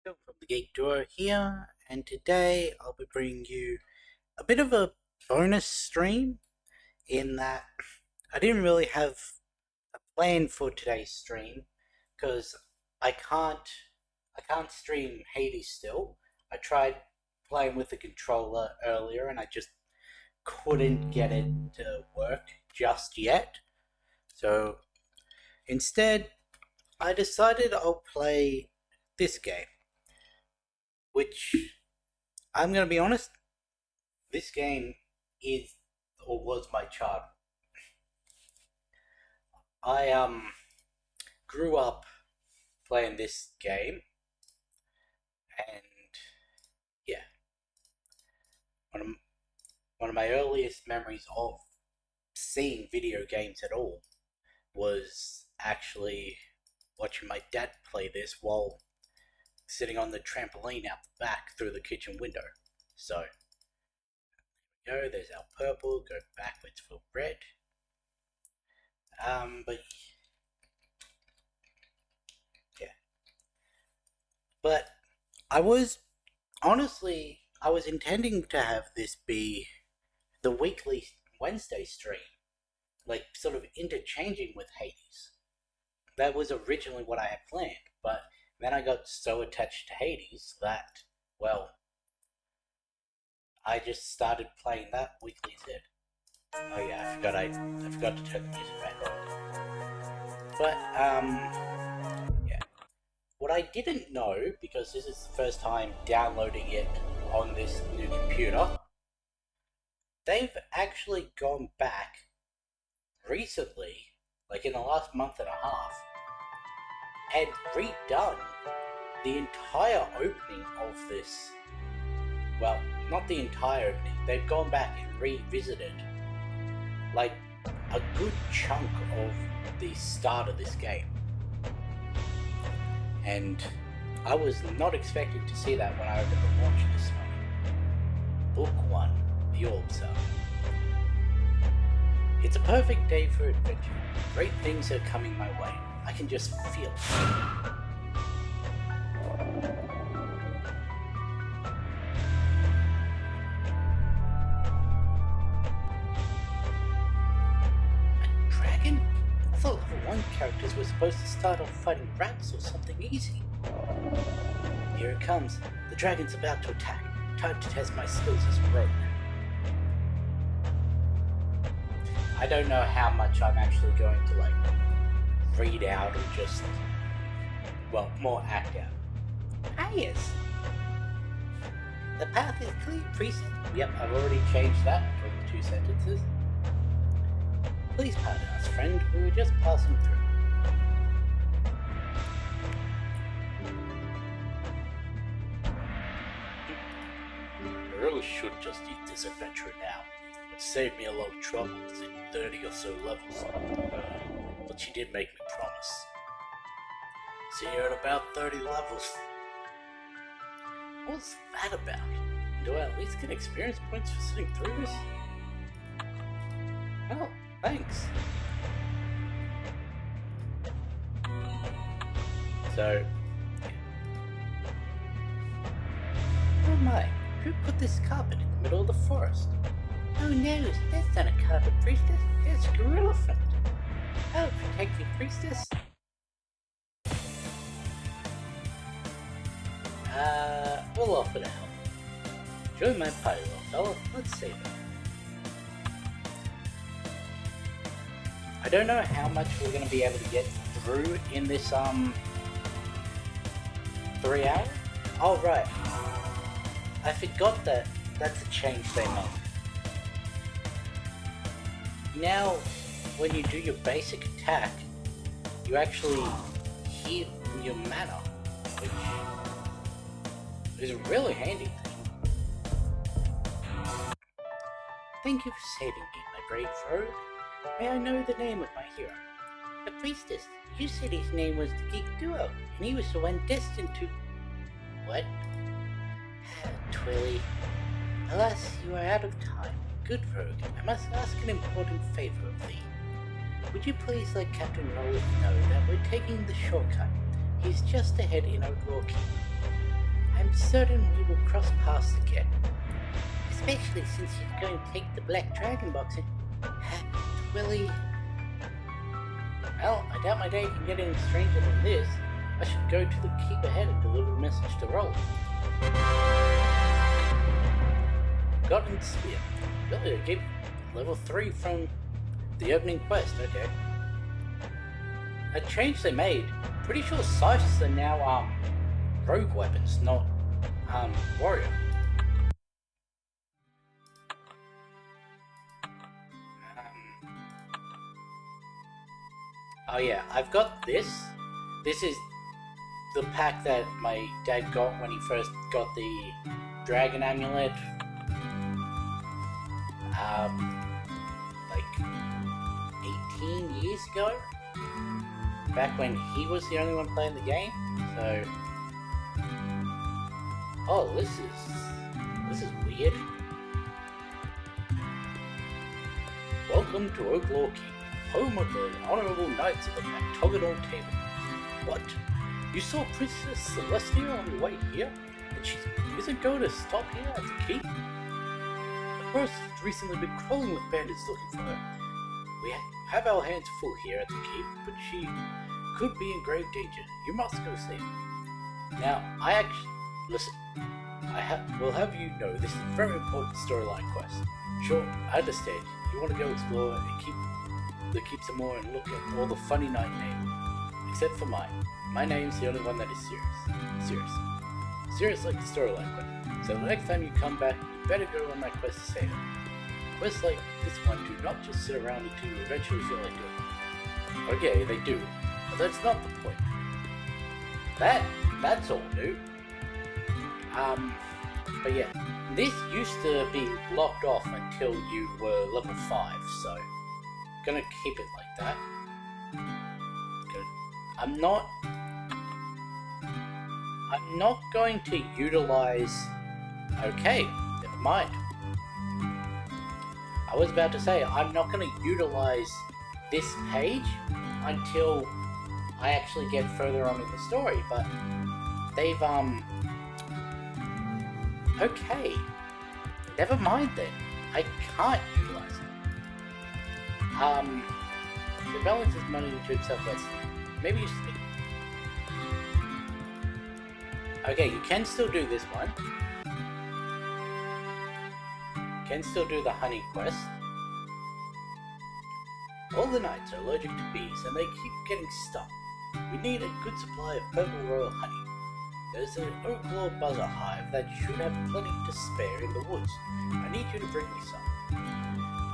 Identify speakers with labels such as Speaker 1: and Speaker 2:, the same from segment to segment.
Speaker 1: From the Geek Duo here, and today I'll be bringing you a bit of a bonus stream in that I didn't really have a plan for today's stream because I can't stream Hades still. I tried playing with the controller earlier and I just couldn't get it to work just yet. So instead I decided I'll play this game, which I'm gonna be honest, this game is or was my childhood. I grew up playing this game, and yeah, one of my earliest memories of seeing video games at all was actually watching my dad play this while sitting on the trampoline out the back through the kitchen window. So, there we go, there's our purple, go backwards for red. But I was intending to have this be the weekly Wednesday stream, like sort of interchanging with Hades. That was originally what I had planned, but then I got so attached to Hades that, well, I just started playing that weekly instead. Oh yeah, I forgot to turn the music back on. But, yeah. What I didn't know, because this is the first time downloading it on this new computer, they've actually gone back recently, like in the last month and a half, and redone the entire opening of this. Well, not the entire opening, they've gone back and revisited like a good chunk of the start of this game. And I was not expecting to see that when I opened the launch this morning. Book 1, The Orb Cell. It's a perfect day for adventure. Great things are coming my way. I can just feel it. A dragon? I thought level 1 characters were supposed to start off fighting rats or something easy. Here it comes. The dragon's about to attack. Time to test my skills as a rogue. I don't know how much I'm actually going to read out or just, well, more act out. Ah yes. The path is clear, priest. Yep, I've already changed that between the 2 sentences. Please pardon us, friend. We were just passing through. I really should just eat this adventure now. It saved me a lot of trouble in 30 or so levels. But she did make me promise. See you at about 30 levels. What's that about? Do I at least get experience points for sitting through this? Oh, thanks. So, oh my, who put this carpet in the middle of the forest? Oh no, that's not a carpet, priestess. That's a gorilla friend. Oh, protect me, priestess. We'll offer to help. Join my party, little fella. Let's save it. I don't know how much we're going to be able to get through in this, 3 hours? Oh, right. I forgot that that's a change they made. Now, when you do your basic attack, you actually heal your mana, which is a really handy thing. Thank you for saving me, my brave rogue. May I know the name of my hero? The priestess. You said his name was the Geek Duo, and he was the one destined to... What? Twilly. Alas, you are out of time. Good rogue, I must ask an important favor of thee. Would you please let Captain Rollith know that we're taking the shortcut? He's just ahead in Outlaw Keep. I'm certain we will cross paths again. Especially since you're going to take the Black Dragon box and Willie. Well, I doubt my day can get any stranger than this. I should go to the keep ahead and deliver a message to Roll. Gotten Spear. Really, I gave level 3 from the opening quest, okay. A change they made. Pretty sure scythes are now rogue weapons, not warrior. Oh yeah, I've got this. This is the pack that my dad got when he first got the dragon amulet. Like 18 years ago. Back when he was the only one playing the game. So, oh, this is weird. Welcome to Oaklaw Keep, home of the honorable knights of the Octagonal Table. What? You saw Princess Celestia on the way here? And she isn't going to stop here at the keep? The forest has recently been crawling with bandits looking for her. We have our hands full here at the keep, but she could be in grave danger. You must go save her. Now, listen. Will have you know this is a very important storyline quest. Sure, I understand. You want to go explore and keep some more and look at all the funny night names. Except for mine. My name's the only one that is serious. Serious like the storyline quest. So the next time you come back, you better go on that quest to save her. Quests like this one do not just sit around until you eventually feel like doing it. Okay, they do. But that's not the point. That's all new. But yeah, this used to be blocked off until you were level 5, so gonna keep it like that. I'm not going to utilize. Okay, never mind. I was about to say I'm not going to utilize this page until I actually get further on in the story, but they've okay, never mind then. I can't utilize it. The balance is money to himself. Maybe you speak. Okay, you can still do this one. You can still do the honey quest. All the knights are allergic to bees and they keep getting stung. We need a good supply of purple royal honey. There's an Oaklaw buzzer hive that should have plenty to spare in the woods. I need you to bring me some.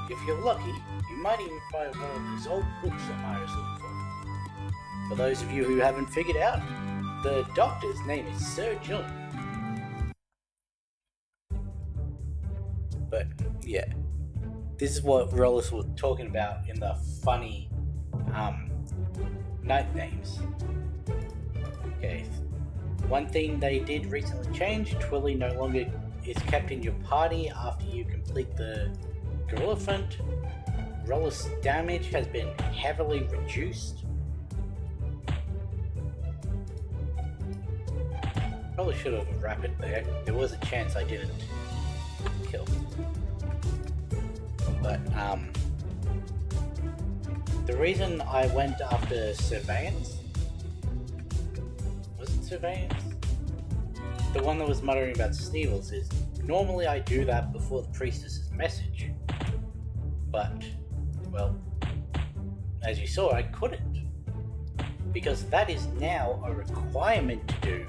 Speaker 1: If you're lucky, you might even find one of those old books that Myra's looking for. For those of you who haven't figured out, the doctor's name is Sir John. But yeah, this is what Rollis was talking about in the funny night names. Okay, one thing they did recently change, Twilly no longer is kept in your party after you complete the Gorilla Front. Rollis' damage has been heavily reduced. Probably should have wrapped it there. There was a chance I didn't kill. But, the reason I went after Surveillance... Was it Surveillance? The one that was muttering about Sneevils is, normally I do that before the priestess's message. But, well, as you saw, I couldn't. Because that is now a requirement to do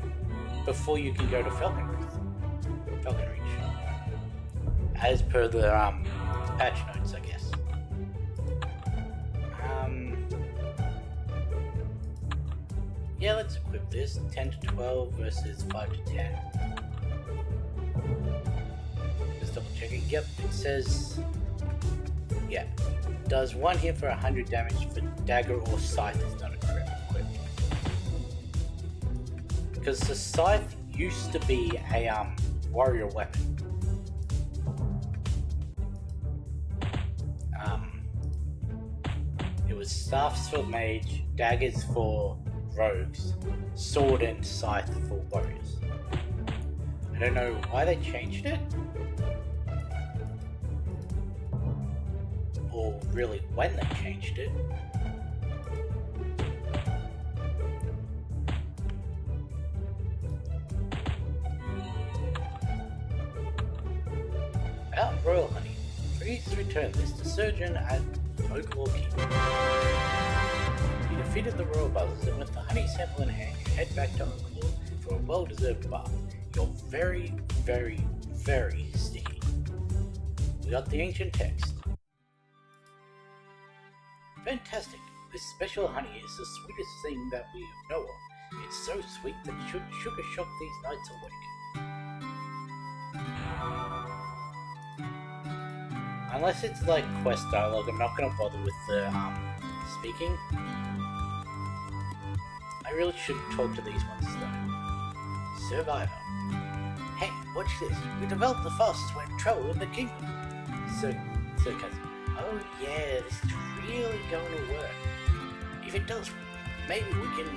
Speaker 1: before you can go to Falcon Reach. As per the patch notes, I guess. Yeah, let's equip this. 10 to 12 versus 5 to 10. Just double checking. Yep, it says... Yeah. Does 1 hit for 100 damage for dagger or scythe is not equipped. Because the scythe used to be a warrior weapon. It was staffs for mage, daggers for rogues, sword and scythe for warriors. I don't know why they changed it. Or really when they changed it. About royal honey. Please return this to Surgeon at Oaklaw Keep. You defeated the royal buzzers, and with the honey sample in hand, you head back to Oaklaw for a well-deserved bath. You're very, very, very sticky. We got the ancient text. Fantastic. This special honey is the sweetest thing that we know of. It's so sweet that it should sugar shock these nights awake. Unless it's like quest dialogue, I'm not going to bother with the speaking. I really should talk to these ones though. Survivor. Hey, watch this. We developed the fastest way to travel in the kingdom. Sarcasm. Oh yeah, this is really going to work. If it does, maybe we can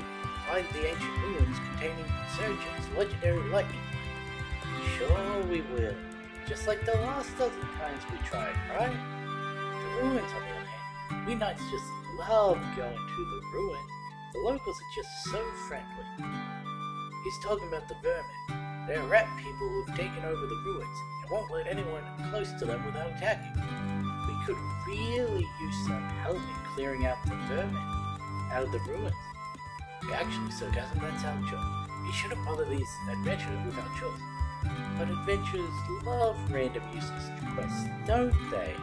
Speaker 1: find the ancient ruins containing Surgeon's legendary lightning. Sure we will. Just like the last dozen times we tried, right? The ruins, on the other hand, we knights just love going to the ruins. The locals are just so friendly. He's talking about the vermin. They're rat people who've taken over the ruins and won't let anyone close to them without attacking. We could really use some help in clearing out the vermin out of the ruins. Actually, Sarcasm, that's our job. We shouldn't bother these adventurers with our chores. But adventurers love random useless quests, don't they?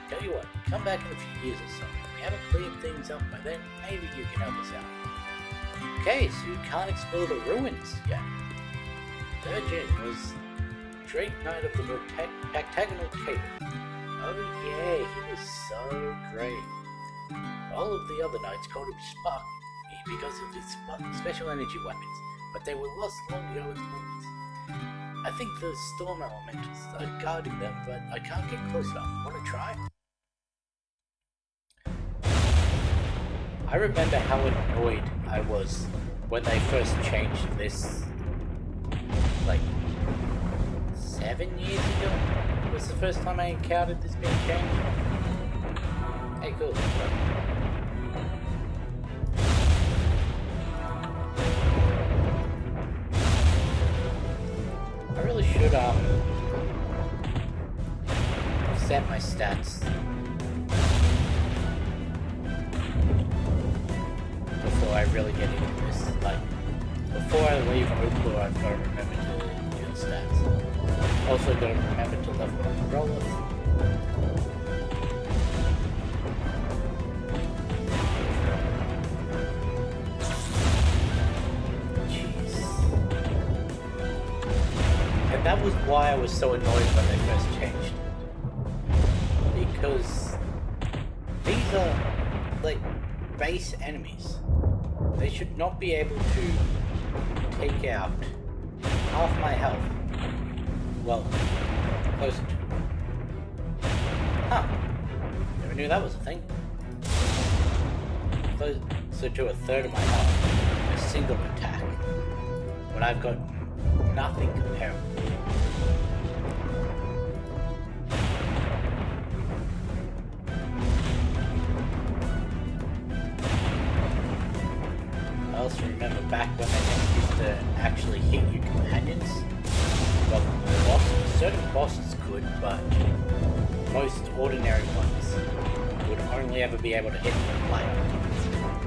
Speaker 1: Tell you what, come back in a few years or so. If we haven't cleared things up by then, maybe you can help us out. Okay, so you can't explore the ruins yet. Surgeon was Drake Knight of the Octagonal Table. Oh yeah, he was so great. All of the other knights called him Spark because of his special energy weapons, but they were lost long ago in the ruins. I think the storm elementals are guarding them, but I can't get close enough. Wanna try? I remember how annoyed I was when they first changed this, like, 7 years ago? Was the first time I encountered this being changed? Hey, cool. I really should set my stats before I really get into this. Like, before I leave Oaklaw, I've got to remember to do the stats. Also got to remember to level up the roller. That was why I was so annoyed when they first changed it. Because these are, like, base enemies. They should not be able to take out half my health. Well, closer to. Huh. Never knew that was a thing. Closer to a third of my health. A single attack. When I've got nothing comparable. I also remember back when they used to actually hit your companions. Well, certain bosses could, but most ordinary ones would only ever be able to hit the player.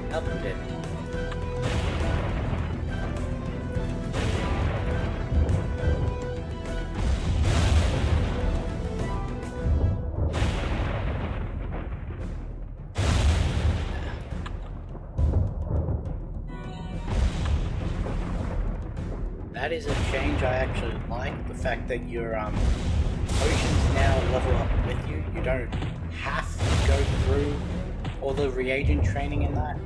Speaker 1: Help them did. That is a change I actually like, the fact that your potions now level up with you. You don't have to go through all the reagent training in that.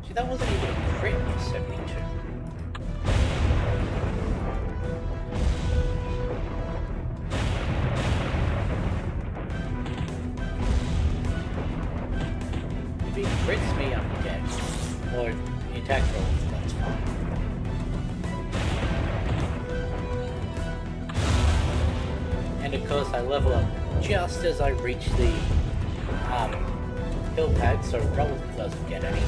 Speaker 1: See, that wasn't even a crit for 72. If he crits me, I'm dead. Or he attacks rolls, that's fine. of course I level up just as I reach the hill pad, so Rolf doesn't get any.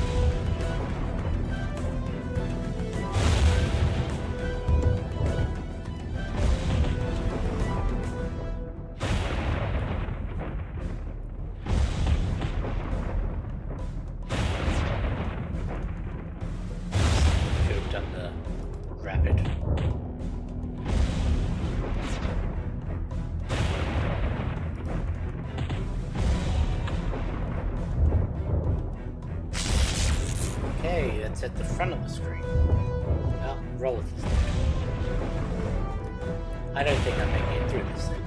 Speaker 1: Should have done the rapid. Okay, that's at the front of the screen. Well, Rolf is there. I don't think I'm making it through this thing.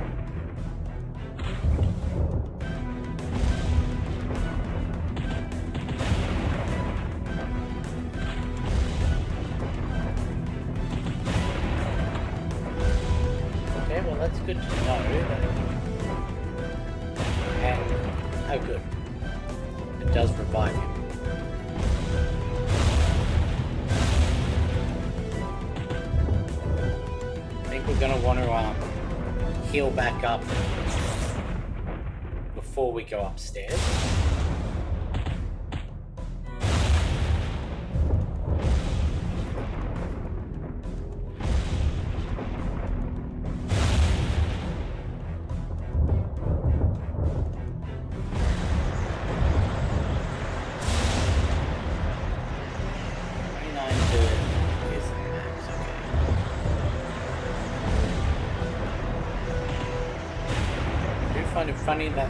Speaker 1: Okay, well that's good to know. And, oh good. It does revive him. We're going to want to heal back up before we go upstairs. Funny that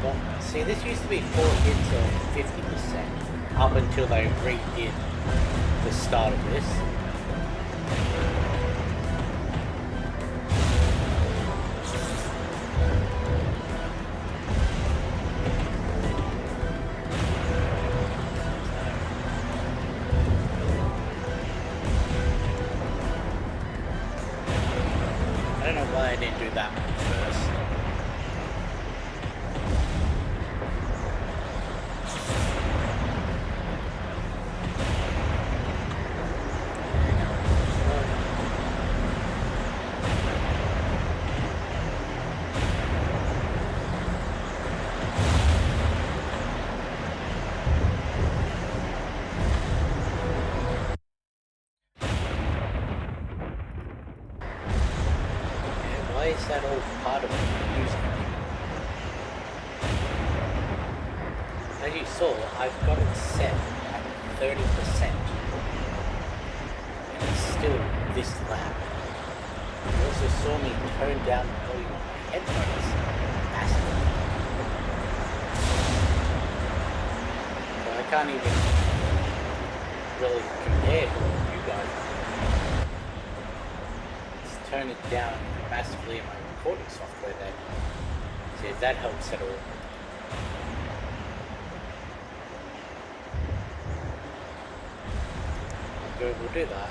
Speaker 1: well, see, this used to be 4 hits or 50% up until they redid the start of this. I don't know why I didn't do that one first. Why is that all part of the music? As you saw, I've got it set at 30%. And it's still this loud. You also saw me turn down the volume on my headphones massively. So I can't even really compare to what you guys are. Let's turn it down massively in my recording software then. See if that helps at all. We'll do that.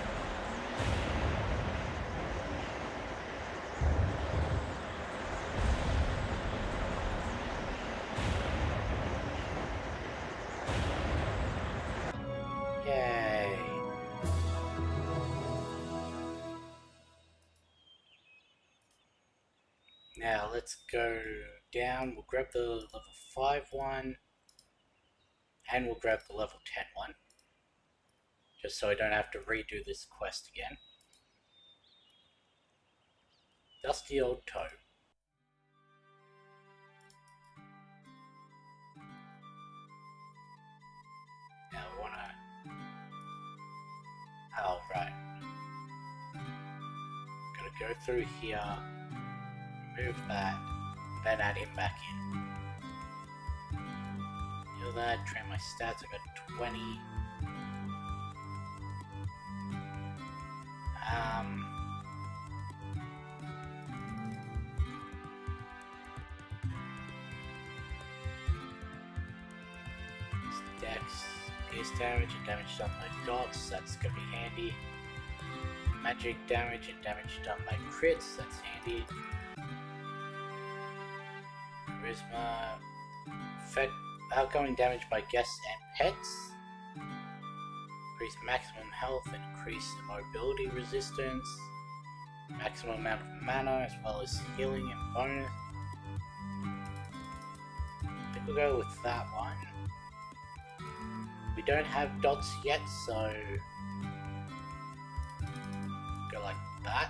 Speaker 1: Yay. Now let's go down. We'll grab the level 5 one. And we'll grab the level 10 one. Just so I don't have to redo this quest again. Dusty old toe. Now we wanna... Oh, right. Gotta go through here, remove that, then add him back in. Heal that, train my stats, I got 20. Dex, pierce damage and damage done by dots, that's gonna be handy. Magic damage and damage done by crits, that's handy. Charisma, effect, outgoing damage by guests and pets. Increase maximum health and increase mobility resistance. maximum amount of mana as well as healing and bonus. I think we'll go with that one. We don't have dots yet, so go like that.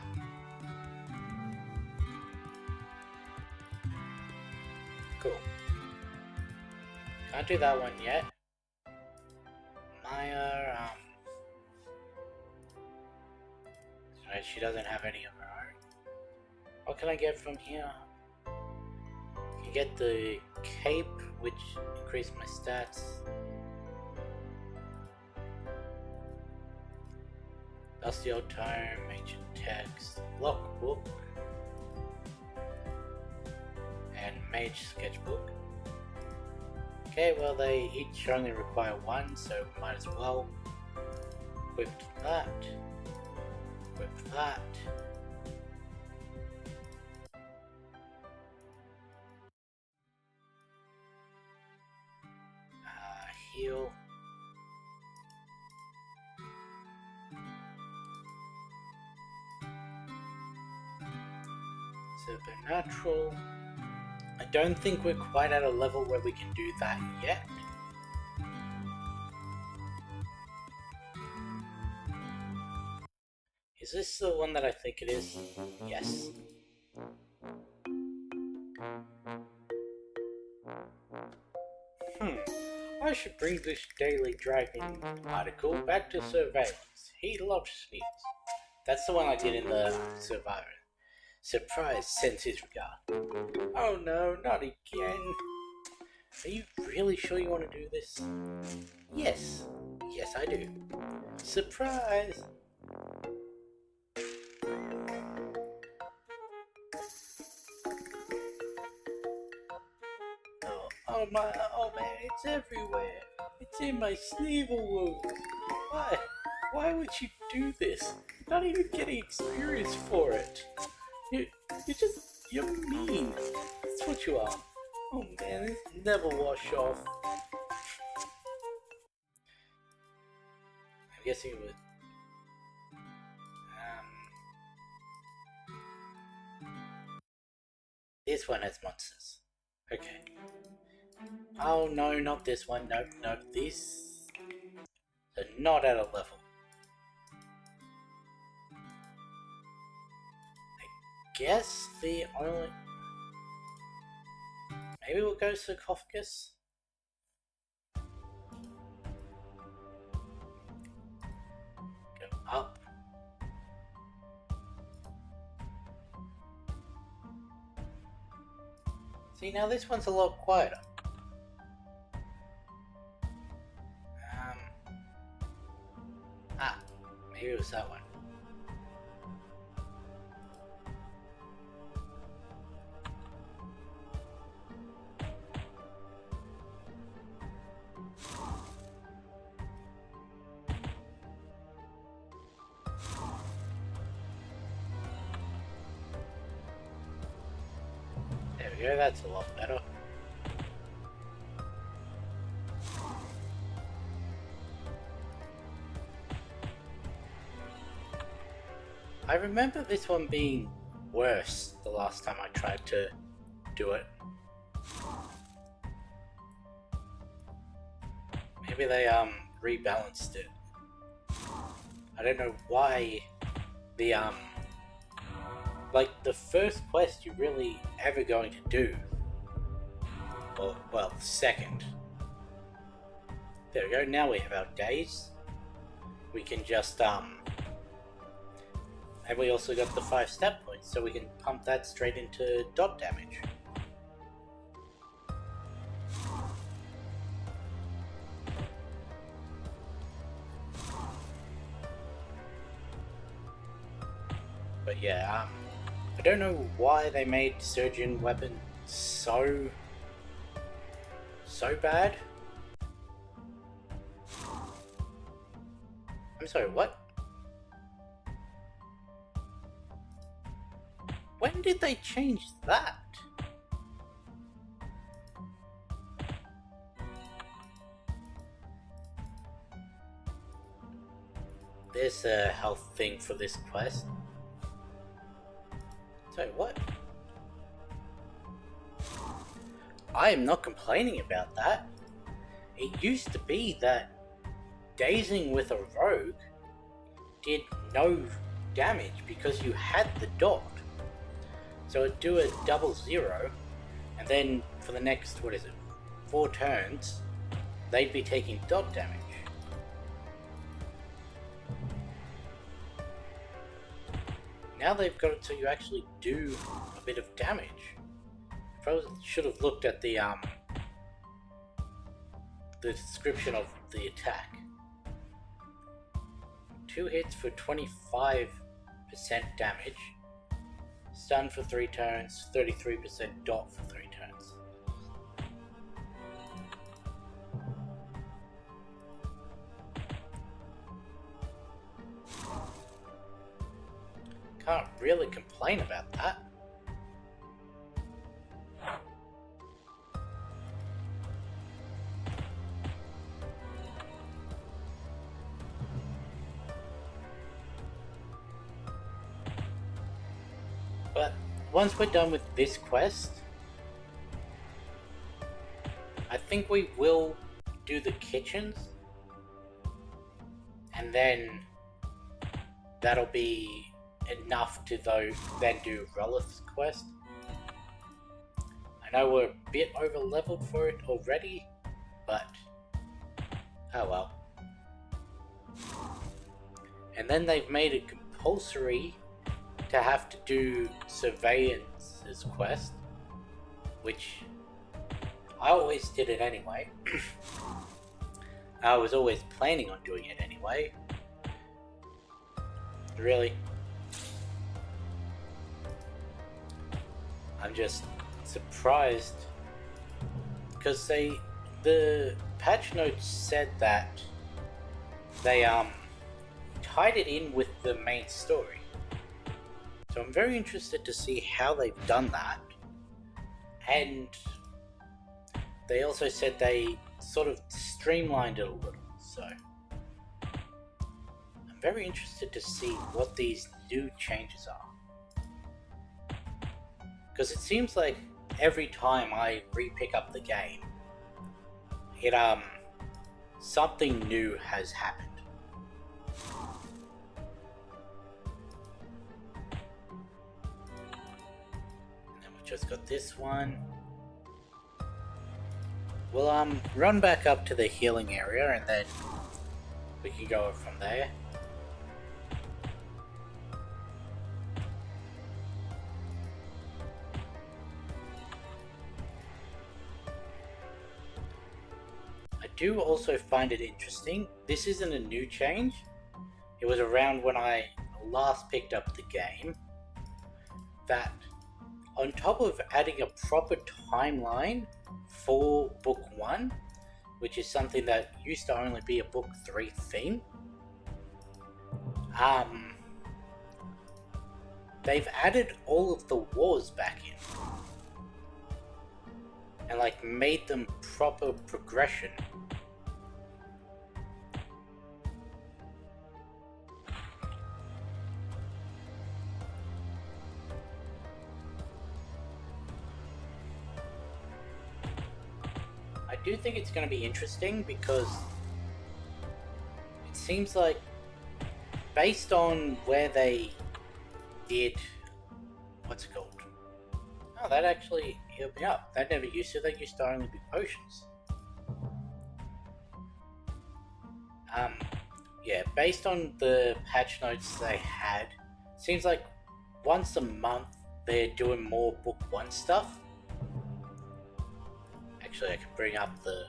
Speaker 1: Cool. Can't do that one yet. Maya, sorry, she doesn't have any of her own. What can I get from here? I can get the cape, which increases my stats. Dusty Old Tome, Ancient Text, Lockbook, and Mage Sketchbook. Okay, well they each only require one, so we might as well equip that, equip that. Heal. Supernatural. I don't think we're quite at a level where we can do that yet. Is this the one that I think it is? Yes. I should bring this Daily Dragon article back to Surveillance. He loves sneaks. That's the one I did in the Survivor. Surprise sends his regard. Oh no, not again. Are you really sure you want to do this? Yes. Yes, I do. Surprise! Oh my, oh man, it's everywhere. It's in my sneevel wound. Why would you do this? You're not even getting experience for it. You're mean. That's what you are. Oh man, this never wash off. I'm guessing it would. This one has monsters. Okay. Oh no, not this one. Nope, nope. These are not at a level. I guess the only... Maybe we'll go sarcophagus? Go up. See, now this one's a lot quieter. Maybe it was that one. There we go, that's a lot better. I remember this one being worse the last time I tried to do it. Maybe they rebalanced it. I don't know why the like the first quest you're really ever going to do, or well, the second. There we go, now we have our days. We can just and we also got the 5 stat points, so we can pump that straight into dot damage. But yeah, I don't know why they made Surgeon Weapon so bad. I'm sorry, what? When did they change that? There's a health thing for this quest. So what? I am not complaining about that. It used to be that dazing with a rogue did no damage because you had the dot. So it'd do a 0-0, and then for the next, 4 turns, they'd be taking dot damage. Now they've got it so you actually do a bit of damage. Probably should have looked at the description of the attack. 2 hits for 25% damage. Stun for 3 turns, 33% dot for 3 turns. Can't really complain about that. But once we're done with this quest, I think we will do the kitchens, and then that'll be enough to then do Relith's quest. I know we're a bit over leveled for it already, but oh well. And then they've made it compulsory to have to do Surveillance's quest, which I always did it anyway. I was always planning on doing it anyway. Really? I'm just surprised because the patch notes said that they tied it in with the main story. So I'm very interested to see how they've done that. And they also said they sort of streamlined it a little. So I'm very interested to see what these new changes are. Because it seems like every time I re-pick up the game, something new has happened. Just got this one. We'll run back up to the healing area and then we can go from there. I do also find it interesting. This isn't a new change. It was around when I last picked up the game that on top of adding a proper timeline for Book 1, which is something that used to only be a Book 3 thing, they've added all of the wars back in and made them proper progression. I do think it's going to be interesting because it seems like based on where they did, what's it called? Oh, that actually healed me up. That never used to. That used to only be potions. Yeah, based on the patch notes they had, seems like once a month they're doing more Book 1 stuff. Actually, I can bring up the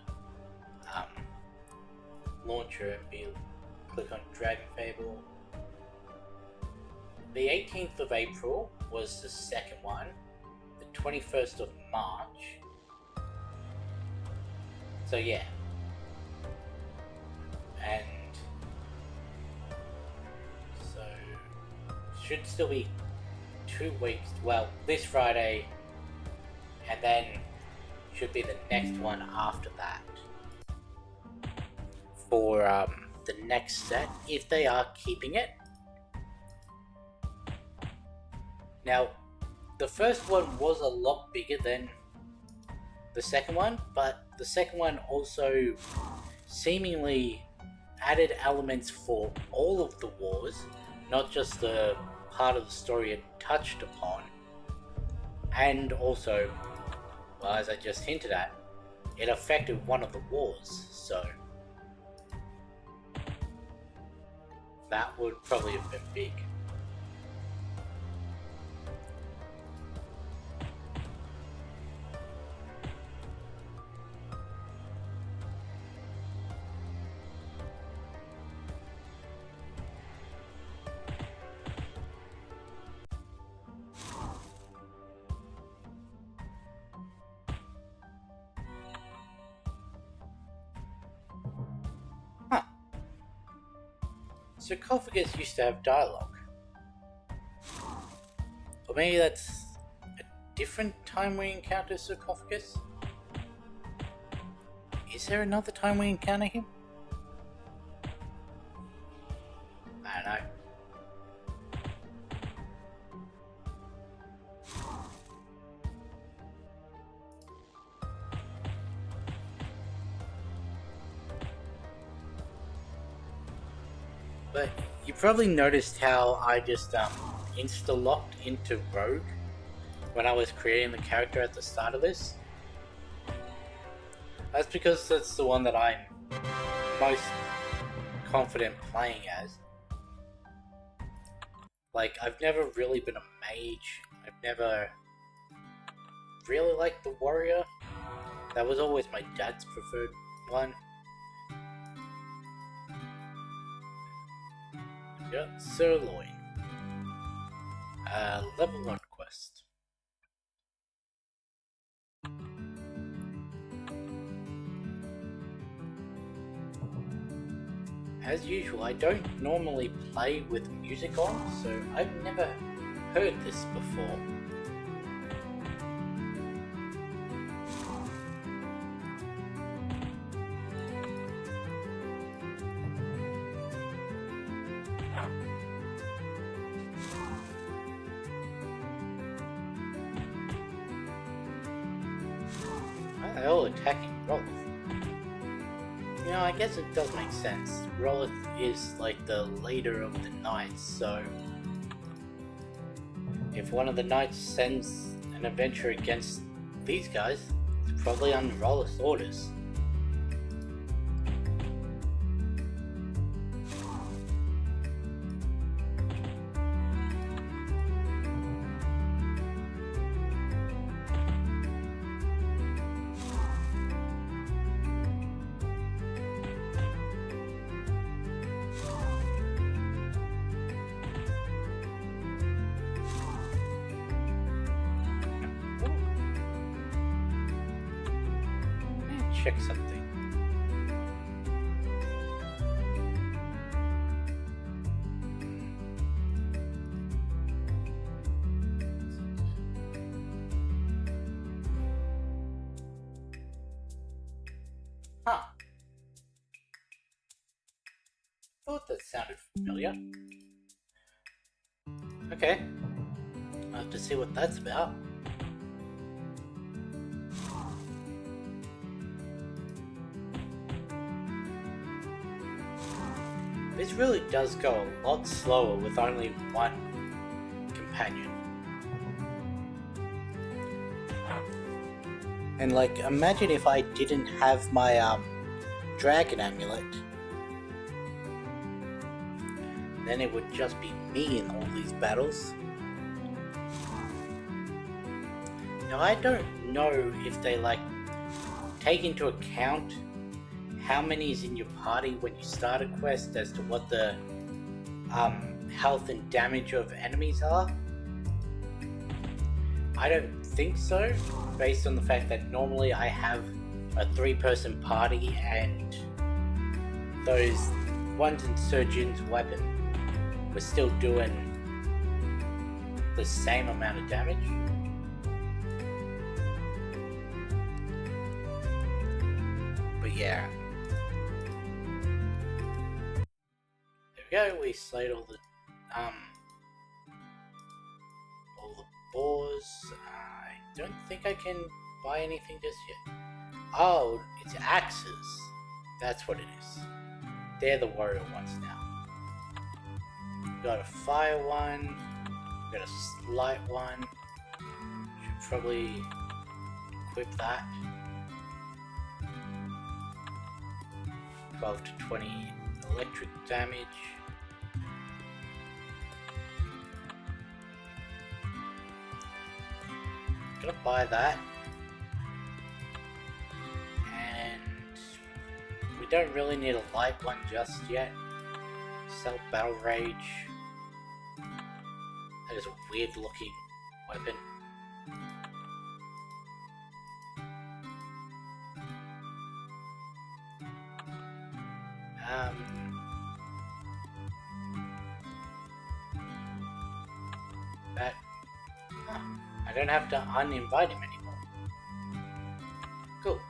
Speaker 1: launcher and click on Dragonfable. The 18th of April was the second one. The 21st of March. So yeah. And so should still be 2 weeks. Well, this Friday, and then should be the next one after that for the next set, if they are keeping it. Now, the first one was a lot bigger than the second one, but the second one also seemingly added elements for all of the wars, not just the part of the story it touched upon. And also, well, as I just hinted at, it affected one of the wars, so that would probably have been big. Sarcophagus used to have dialogue. Or maybe that's a different time we encounter Sarcophagus? Is there another time we encounter him? I don't know. But you probably noticed how I just insta-locked into Rogue when I was creating the character at the start of this. That's because that's the one that I'm most confident playing as. Like, I've never really been a mage. I've never really liked the warrior. That was always my dad's preferred one. Yeah, Sirloin. Level 1 quest. As usual, I don't normally play with music on, so I've never heard this before. They're all attacking Rolith. You know, I guess it does make sense. Rolith is like the leader of the knights, so if one of the knights sends an adventure against these guys, it's probably under Rolith's orders. Check something. Huh. Thought that sounded familiar. Okay. I'll have to see what that's about. This really does go a lot slower with only one companion. And like, imagine if I didn't have my dragon amulet. Then it would just be me in all these battles. Now I don't know if they like take into account how many is in your party when you start a quest as to what the health and damage of enemies are. I don't think so, based on the fact that normally I have a 3-person party and those ones in Surgeon's weapon were still doing the same amount of damage. But yeah. There we go, we slayed all the Boars. I don't think I can buy anything just yet. Oh, it's axes. That's what it is. They're the warrior ones now. Got a fire one. Got a light one. Should probably equip that. 12 to 20 electric damage. Gonna buy that. And we don't really need a light one just yet. Sell Battle Rage. That is a weird looking weapon. That. Huh, I don't have to uninvite him anymore. Cool.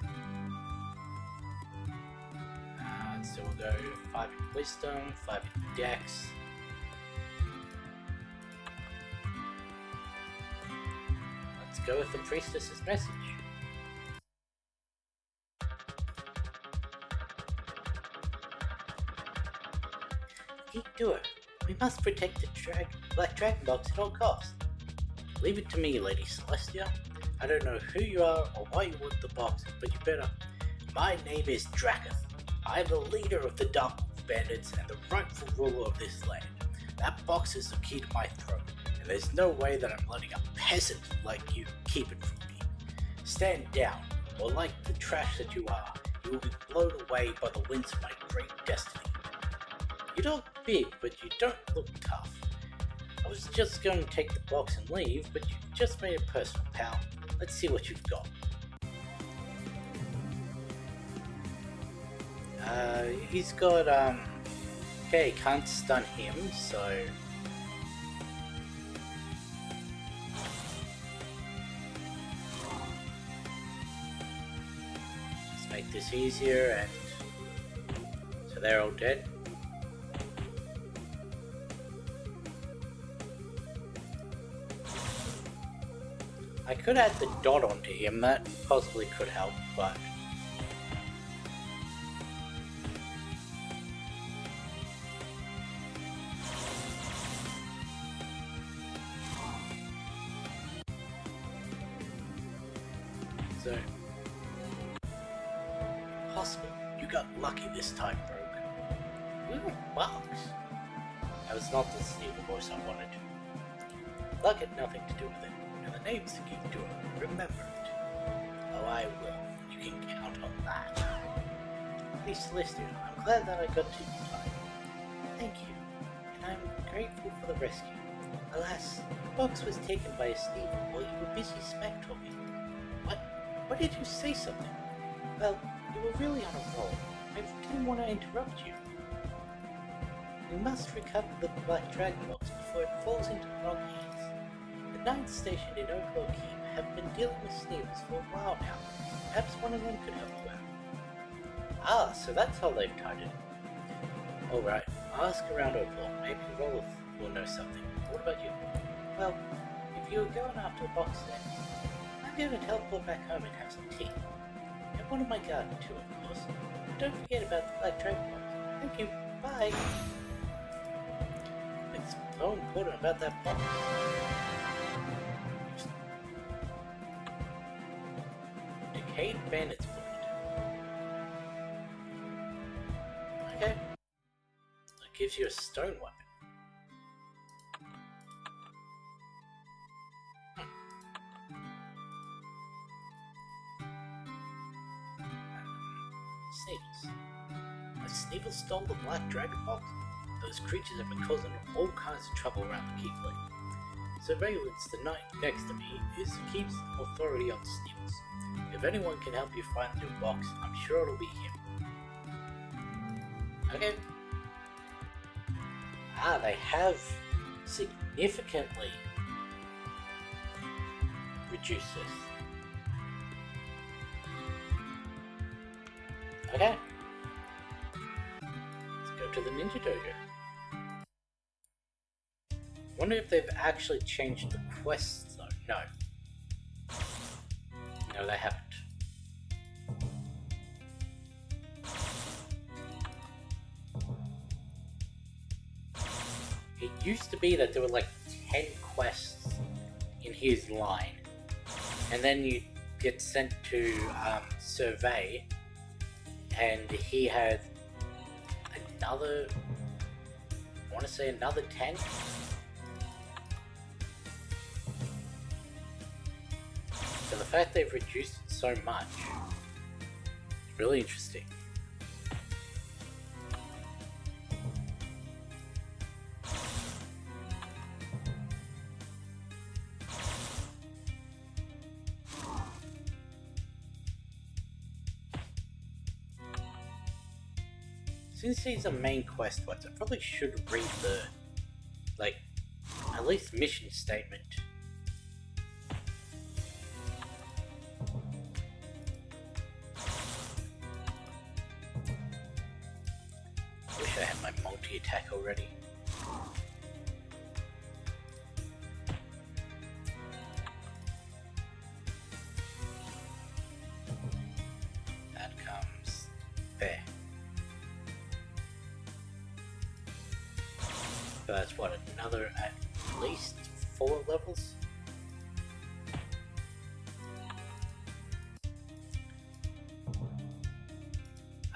Speaker 1: So we'll go 5 in Wisdom, 5 in Dex. Let's go with the Priestess's message. Keep doing. We must protect the Black Dragon box at all costs. Leave it to me, Lady Celestia. I don't know who you are or why you want the box, but you better. My name is Dracoth. I am the leader of the Dark Wolf Bandits and the rightful ruler of this land. That box is the key to my throne, and there's no way that I'm letting a peasant like you keep it from me. Stand down, or like the trash that you are, you will be blown away by the winds of my great destiny. You look big, but you don't look tough. I was just going to take the box and leave, but you just made it personal, pal. Let's see what you've got. He's got, okay, can't stun him, so... Let's make this easier, and... So they're all dead. I could add the dot onto him, that possibly could help, but... So... Impossible. You got lucky this time, Rogue. Ooh, box. That was not the Sneeble voice I wanted. Luck had nothing to do with it. And the name's the key to it. Remember it. Oh, I will. You can count on that. Please, Celestia, I'm glad that I got to you in time. Thank you, and I'm grateful for the rescue. Alas, the box was taken by a Sneeble while you were busy smack talking. What? Why did you say something? Well, you were really on a roll. I didn't want to interrupt you. We must recover the Black Dragon box before it falls into the wrong hands. The 9th station in Oaklow Keep have been dealing with Sneebles for a while now. Perhaps one of them could help you out. Ah, so that's how they've tied it. Alright, I'll ask around Oaklow. Maybe Rolf will know something. What about you? Well, if you're going after the box then, I'm going to teleport back home and have some tea. And one of my garden too, of course. But don't forget about the Black Dragon box. Thank you. Bye. It's so important about that box. Decayed Bandit's Blade. Okay. That gives you a stone weapon. Sneevils. A Sneevil stole the Black Dragon box? Those creatures have been causing all kinds of trouble around the keep lately. Surveillance, the knight next to me, is the keep's authority on Sneevils. If anyone can help you find your box, I'm sure it'll be him. Okay. Ah, they have significantly reduced this. Okay. Let's go to the Ninja Dojo. Wonder if they've actually changed the quests though. No. No, they haven't. It used to be that there were like 10 quests in his line, and then you get sent to survey, and he had another, I want to say another 10. So the fact they've reduced it so much is really interesting. Since he's a main quest, I probably should read the, like, at least mission statement. Wish I had my multi-attack already. That comes there. So that's what, another at least 4 levels?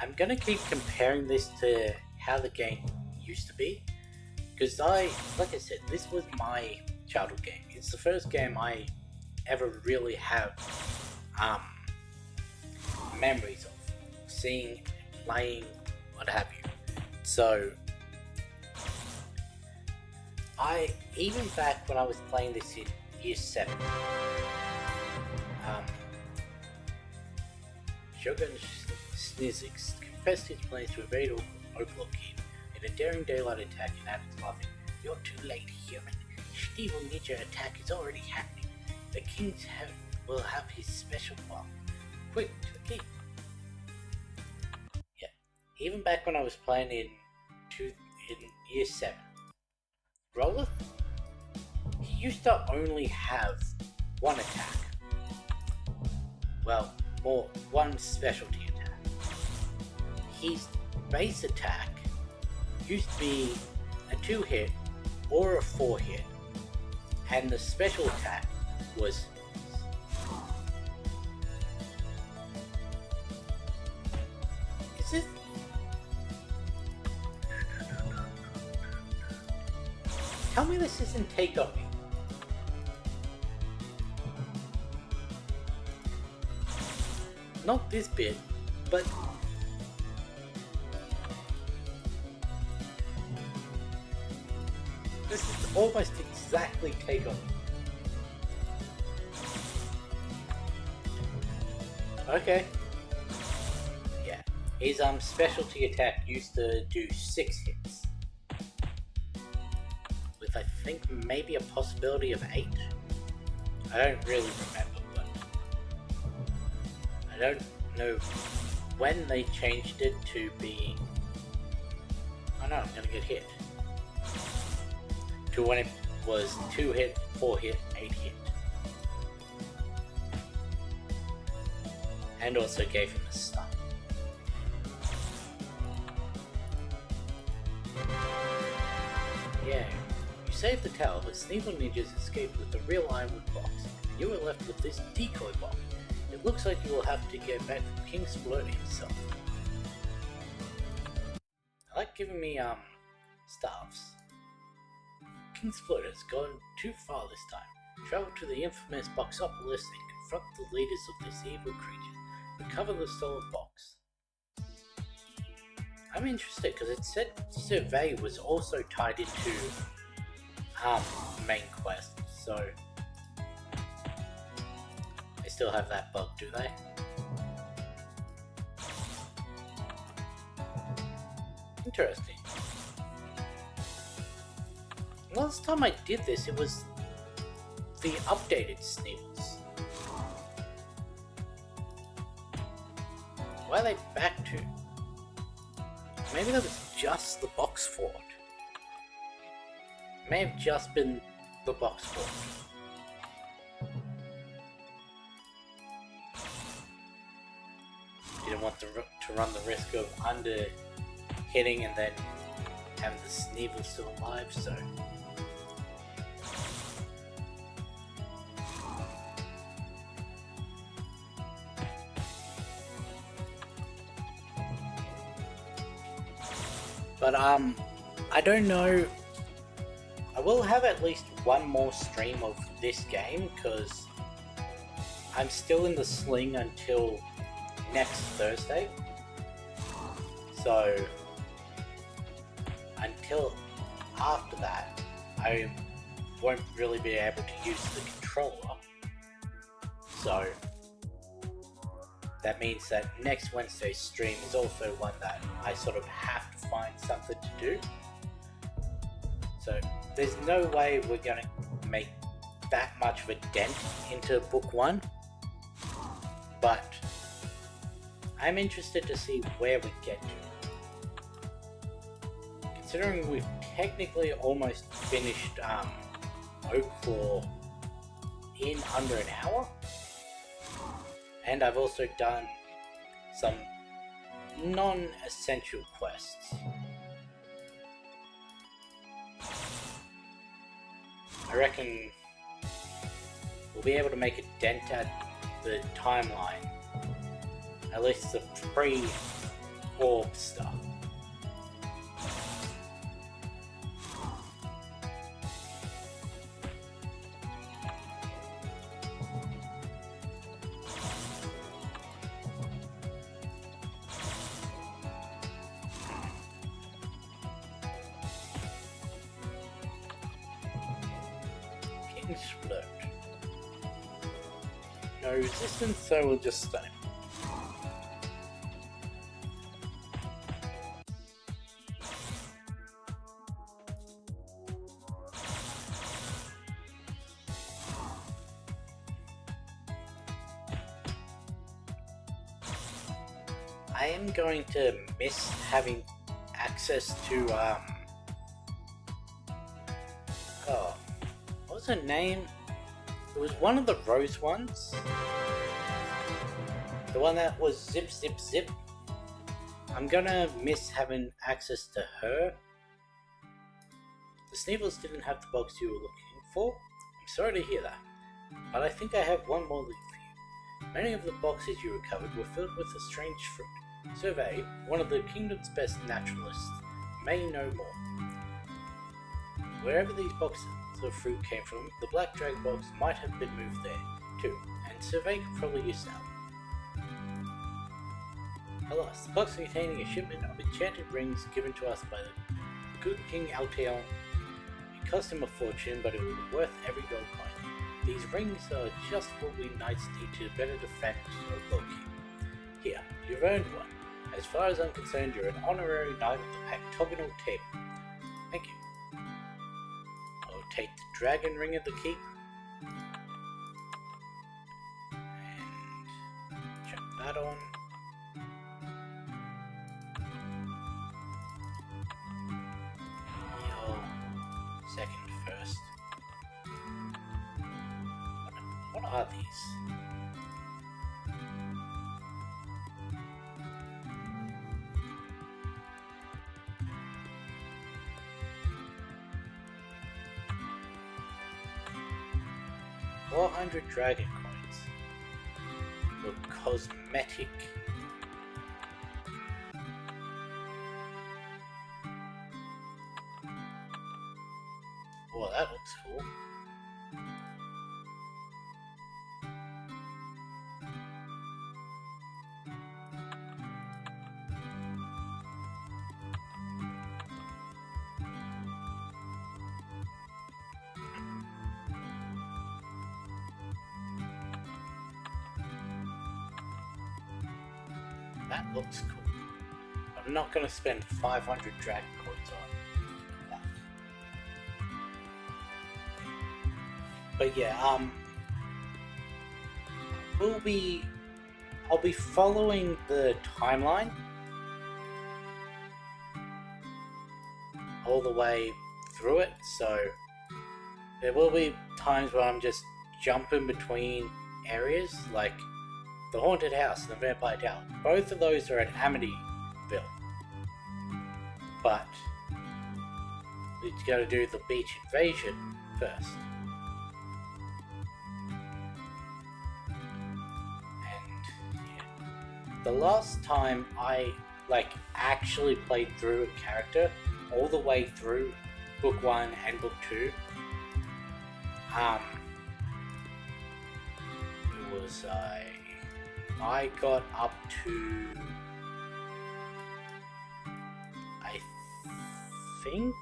Speaker 1: I'm gonna keep comparing this to how the game used to be, because like I said, this was my childhood game. It's the first game I ever really have memories of seeing, playing, what have you. So even back when I was playing this in year 7, Shogun Snizix confessed his plans to evade Opal Kid in a daring daylight attack and Abbott's laughing. "You're too late, human. Evil ninja attack is already happening. The kings will have his special bomb. Quick, to the king." Yeah, even back when I was playing in year 7, Rolith, he used to only have one attack. Well, one specialty attack. His base attack used to be a 2-hit or a 4-hit, and the special attack was Tell me this isn't takeover. Not this bit, but this is almost exactly takeover. Okay. Yeah. His specialty attack used to do 6 hits. With I think maybe a possibility of 8. I don't really remember, but I don't know when they changed it to being, oh no, I'm gonna get hit, to when it was 2 hit, 4 hit, 8 hit. And also gave him a stun. Yeah, you saved the tower, but Sneevil ninjas escaped with the real Ironwood box. You were left with this decoy box. It looks like you will have to get back from King Splurty himself. I like giving me staffs. King Splurter has gone too far this time. Travel to the infamous Boxopolis and confront the leaders of this evil creature. Recover the stolen box. I'm interested because it said survey was also tied into main quest, so they still have that bug, do they? Interesting. Last time I did this, it was the updated Sneevils. Why are they back to? Maybe that was just the box fort. May have just been the box fort. want to run the risk of under hitting and then having the Sneevil still alive, so... But I don't know, I will have at least one more stream of this game, because I'm still in the sling until next Thursday. So until after that, I won't really be able to use the controller. So that means that next Wednesday's stream is also one that I sort of have to find something to do. So there's no way we're going to make that much of a dent into book one. But I'm interested to see where we get to. Considering we've technically almost finished Oaklaw in under an hour. And I've also done some non-essential quests. I reckon we'll be able to make a dent at the timeline. At least the pre-orb stuff. Explode. No resistance, so we'll just stun him. I am going to miss having access to what was her name? It was one of the rose ones. The one that was zip zip zip. I'm gonna miss having access to her. The Sneevils didn't have the box you were looking for. I'm sorry to hear that, but I think I have one more lead for you. Many of the boxes you recovered were filled with a strange fruit. Survey, one of the kingdom's best naturalists, may know more. Wherever these boxes of fruit came from, the black dragon box might have been moved there, too, and Survey could probably use that. Alas, the box containing a shipment of enchanted rings given to us by the good King Alteon. It cost him a fortune, but it will be worth every gold coin. These rings are just what we knights need to better defend Loki. Here, you've earned one. As far as I'm concerned, you're an honorary knight of the Pactogonal Table. Thank you. I'll take the dragon ring at the keep. And chuck that on. Heal second first. What are these? $400 dragon coins. Look cosmetic. Well, that looks cool. That looks cool. I'm not going to spend 500 dragon coins on that. But yeah, I'll be following the timeline all the way through it, so there will be times where I'm just jumping between areas, like the Haunted House and the Vampire Tower. Both of those are at Amityville. But we got to do the beach invasion first. And yeah. The last time I actually played through a character all the way through book 1 and book 2, it was I got up to, I think,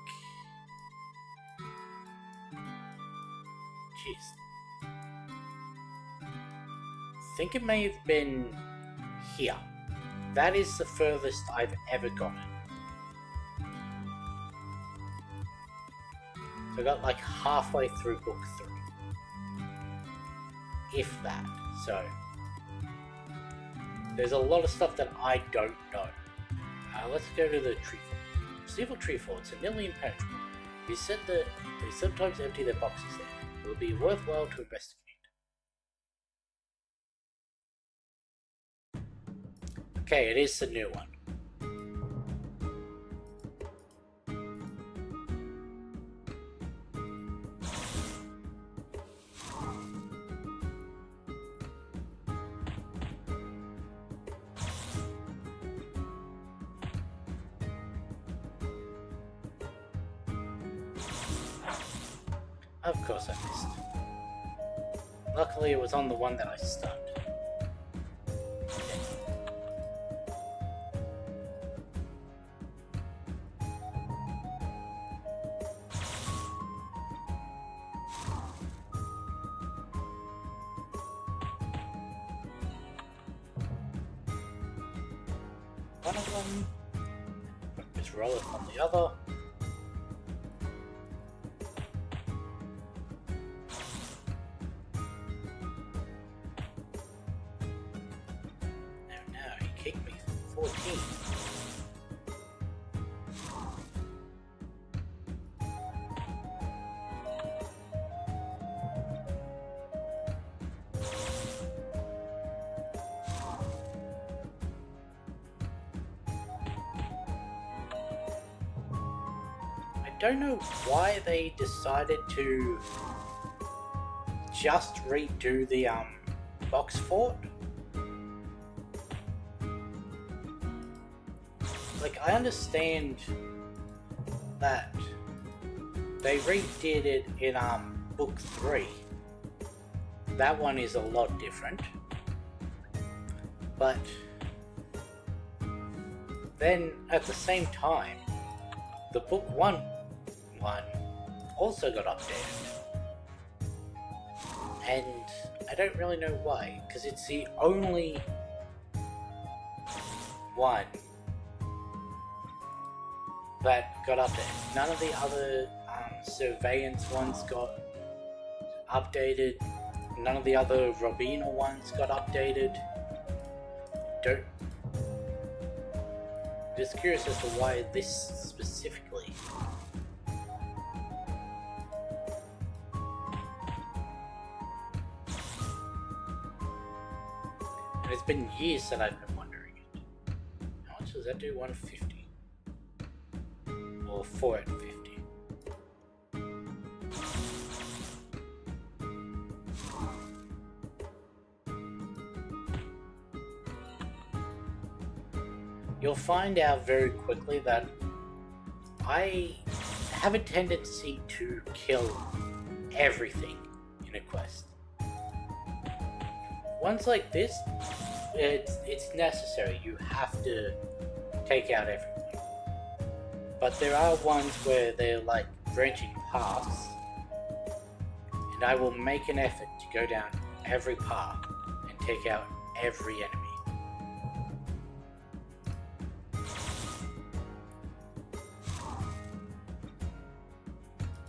Speaker 1: I think it may have been here. That is the furthest I've ever gotten. So I got like halfway through book 3. If that. So there's a lot of stuff that I don't know. Let's go to the tree fort. Steeple tree forts are nearly impenetrable. You said that they sometimes empty their boxes there. It would be worthwhile to investigate. Okay, it is the new one. Of course I missed. Luckily it was on the one that I stunned. One of them, just roll it on the other. Kicked me 14. I don't know why they decided to just redo the box fort. Like, I understand that they redid it in book 3. That one is a lot different. But then at the same time, the book 1 also got updated. And I don't really know why, because it's the only one that got updated. None of the other surveillance ones got updated. None of the other Robina ones got updated. Just curious as to why this specifically. And it's been years that I've been wondering it. How much does that do? 150. Or 450. You'll find out very quickly that I have a tendency to kill everything in a quest. Ones like this, it's necessary. You have to take out everything. But there are ones where they're like branching paths, and I will make an effort to go down every path and take out every enemy.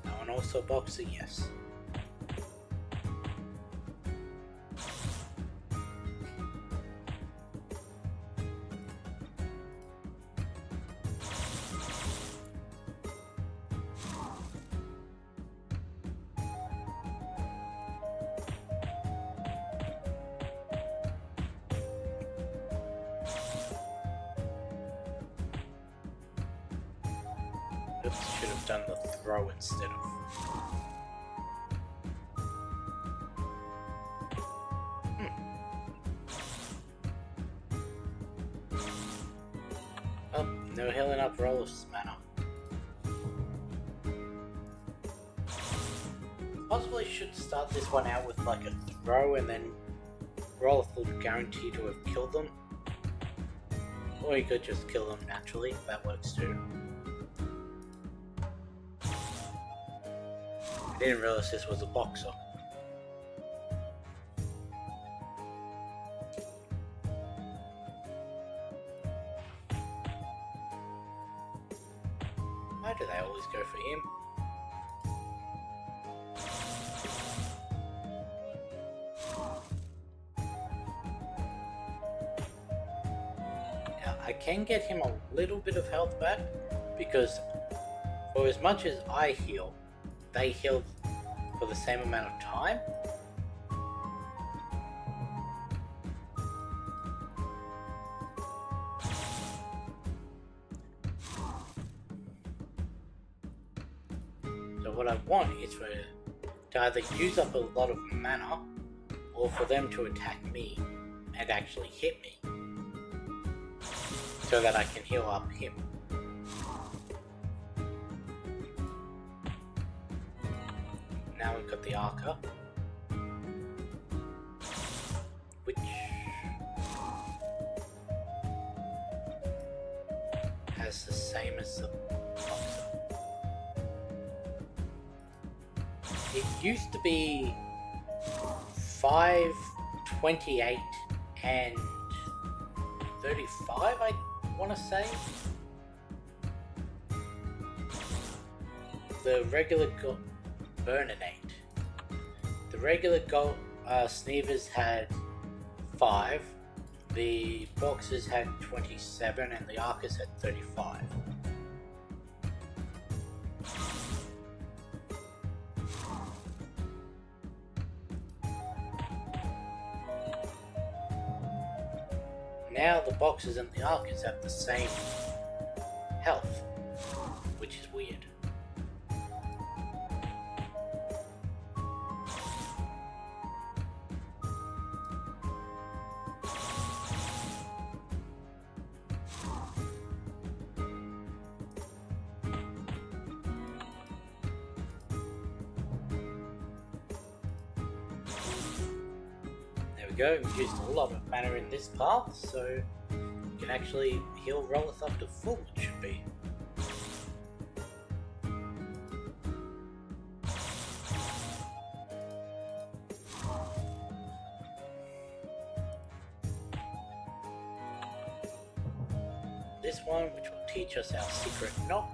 Speaker 1: Now, and also boxing, yes. Oops, should have done the throw instead of... Oh, no healing up Rollis mana. Possibly should start this one out with like a throw and then Rollis will guarantee to have killed them. Or you could just kill them naturally, that works too. I didn't realize this was a boxer. Why do they always go for him? Now, I can get him a little bit of health back because for as much as I heal, they heal for the same amount of time. So what I want is for to either use up a lot of mana or for them to attack me and actually hit me so that I can heal up him. Now we've got the Archer, which has the same as the Boxer. It used to be 5, 28 and 35, I want to say. The regular Burninate. The regular Sneevers had 5, the Boxers had 27, and the Archers had 35. Now the Boxers and the Archers have the same health, which is weird. Go, we've used a lot of mana in this path, so we can actually heal Rollis up to full, it should be. This one, which will teach us our secret knock.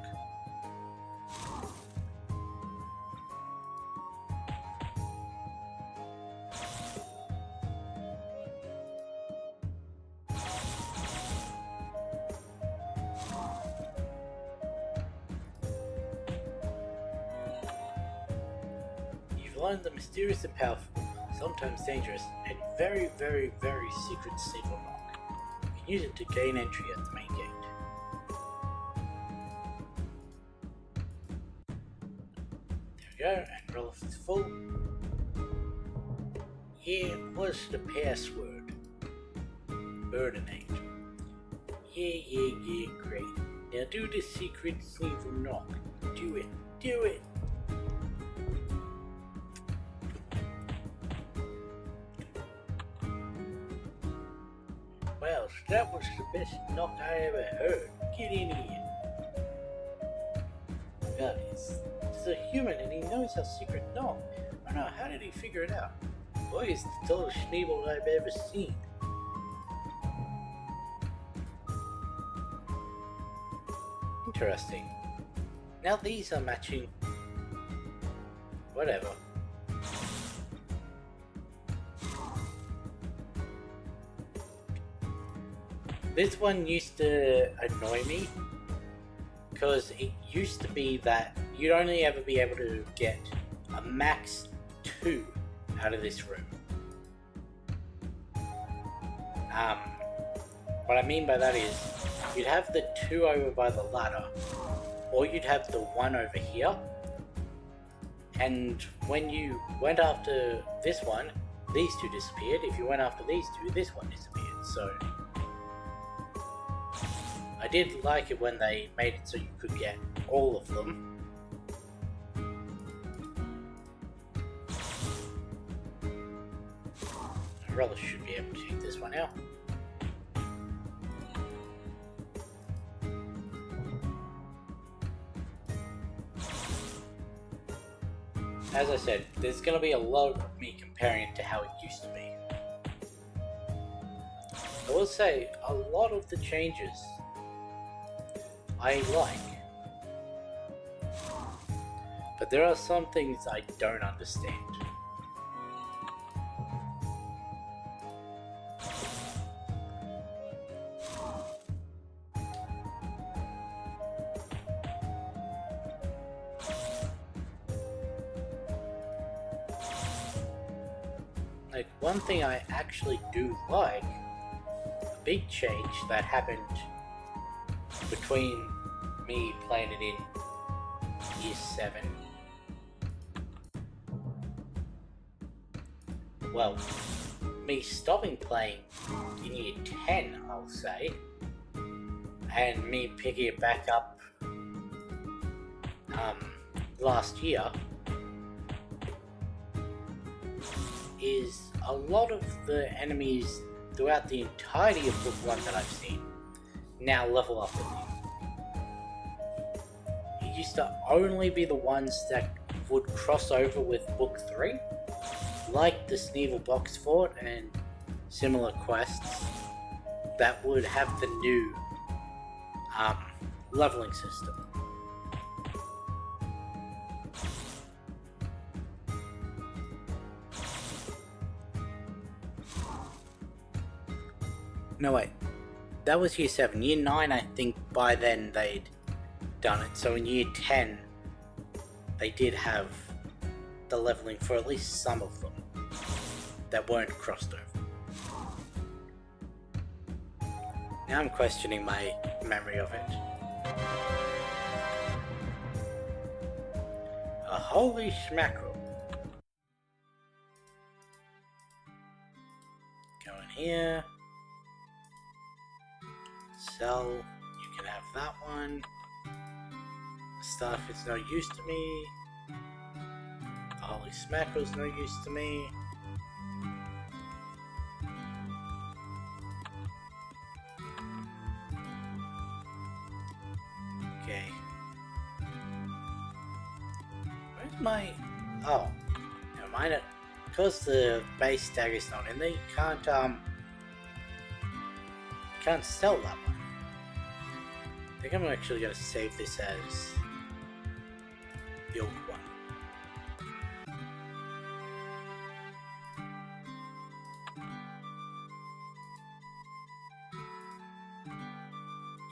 Speaker 1: Learn the mysterious and powerful, sometimes dangerous, and very, very, very secret Safer Knock. You can use it to gain entry at the main gate. There we go, and Rollis is full. Here was the password. Burninate. Yeah, great. Now do the secret Safer Knock. Do it, do it! Well, that was the best knock I ever heard. Get in here. God, he's a human and he knows our secret knock. I know, how did he figure it out? Boy, he's the tallest Schneebel I've ever seen. Interesting. Now these are matching. Whatever. This one used to annoy me because it used to be that you'd only ever be able to get a max 2 out of this room. What I mean by that is you'd have the 2 over by the ladder or you'd have the one over here, and when you went after this one, these two disappeared. If you went after these two, this one disappeared. So I did like it when they made it so you could get all of them. I really should be able to take this one out. As I said, there's going to be a lot of me comparing it to how it used to be. I will say, a lot of the changes I like. But there are some things I don't understand. Like, one thing I actually do like, a big change that happened between me playing it in Year 7. Well, me stopping playing in Year 10, I'll say, and me picking it back up last year, is a lot of the enemies throughout the entirety of Book 1 that I've seen now level up with you. It used to only be the ones that would cross over with Book 3, like the Sneevil Box Fort and similar quests, that would have the new leveling system. No, wait. That was Year 7. Year 9, I think by then they'd done it. So in Year 10, they did have the leveling for at least some of them that weren't crossed over. Now I'm questioning my memory of it. A holy schmackerel. Go in here. Sell, you can have that one. Stuff is no use to me. The holy smackerel's no use to me. Okay. Where's my... Oh. Never mind it. Because the base dagger's not in there, you can't sell that one. I think I'm actually going to save this as the old one.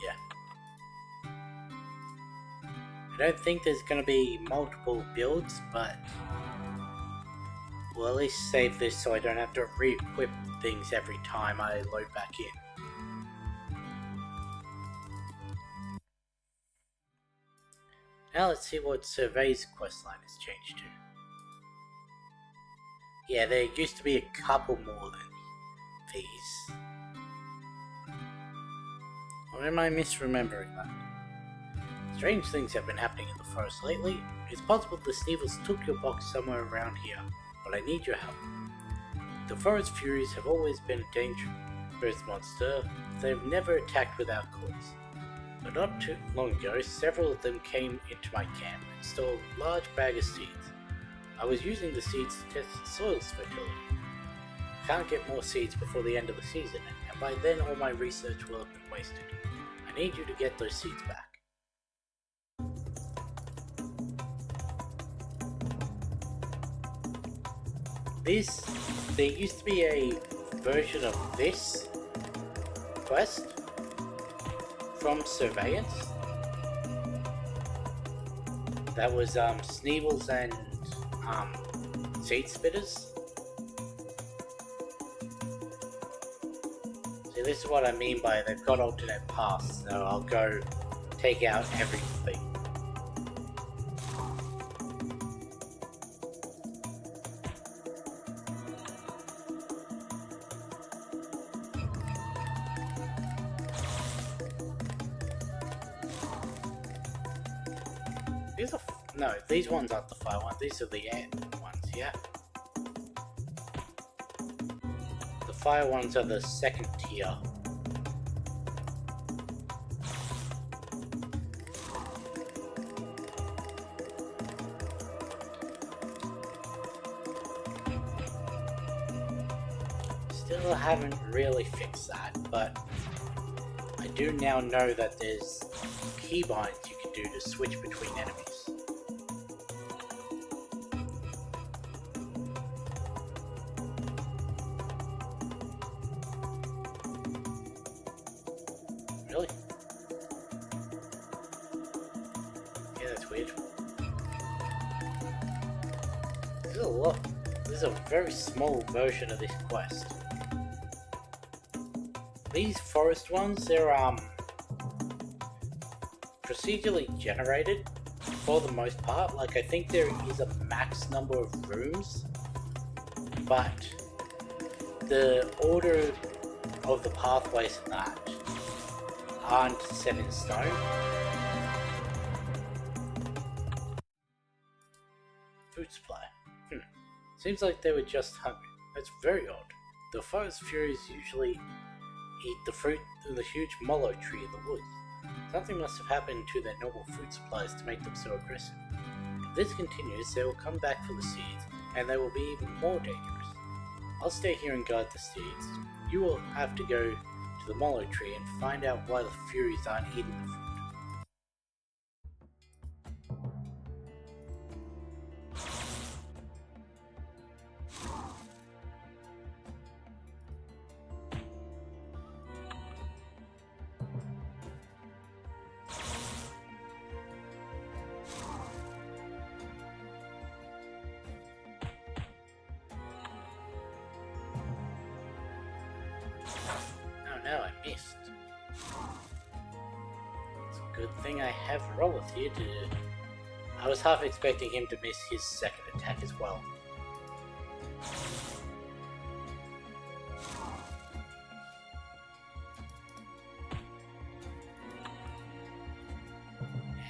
Speaker 1: Yeah. I don't think there's going to be multiple builds, but we'll at least save this so I don't have to re-equip things every time I load back in. Now let's see what Survey's questline has changed to. Yeah, there used to be a couple more than these. Or am I misremembering that? Strange things have been happening in the forest lately. It's possible the Sneevils took your box somewhere around here, but I need your help. The forest furies have always been a dangerous monster. They've never attacked without cause. But not too long ago, several of them came into my camp and stole a large bag of seeds. I was using the seeds to test the soil's fertility. I can't get more seeds before the end of the season, and by then all my research will have been wasted. I need you to get those seeds back. There used to be a version of this quest from Surveillance that was Sneevils and Seed Spitters. See, this is what I mean by they've got alternate paths, so I'll go take out everything These are... no, these ones aren't the fire ones. These are the ant ones, yeah? The fire ones are the second tier. Still haven't really fixed that, but I do now know that there's keybinds you can do to switch between enemies. Really? Yeah, that's weird. This is a lot. This is a very small version of this quest. These forest ones, they're procedurally generated for the most part. Like, I think there is a max number of rooms, but the order of the pathways and that aren't set in stone. Food supply. Seems like they were just hungry. That's very odd. The forest furies usually eat the fruit of the huge mallow tree in the woods. Something must have happened to their normal food supplies to make them so aggressive. If this continues, they will come back for the seeds, and they will be even more dangerous. I'll stay here and guard the seeds. You will have to go to the mallow tree and find out why the furies aren't eating the fruit. No, I missed. It's a good thing I have Rolith here to... I was half expecting him to miss his second attack as well.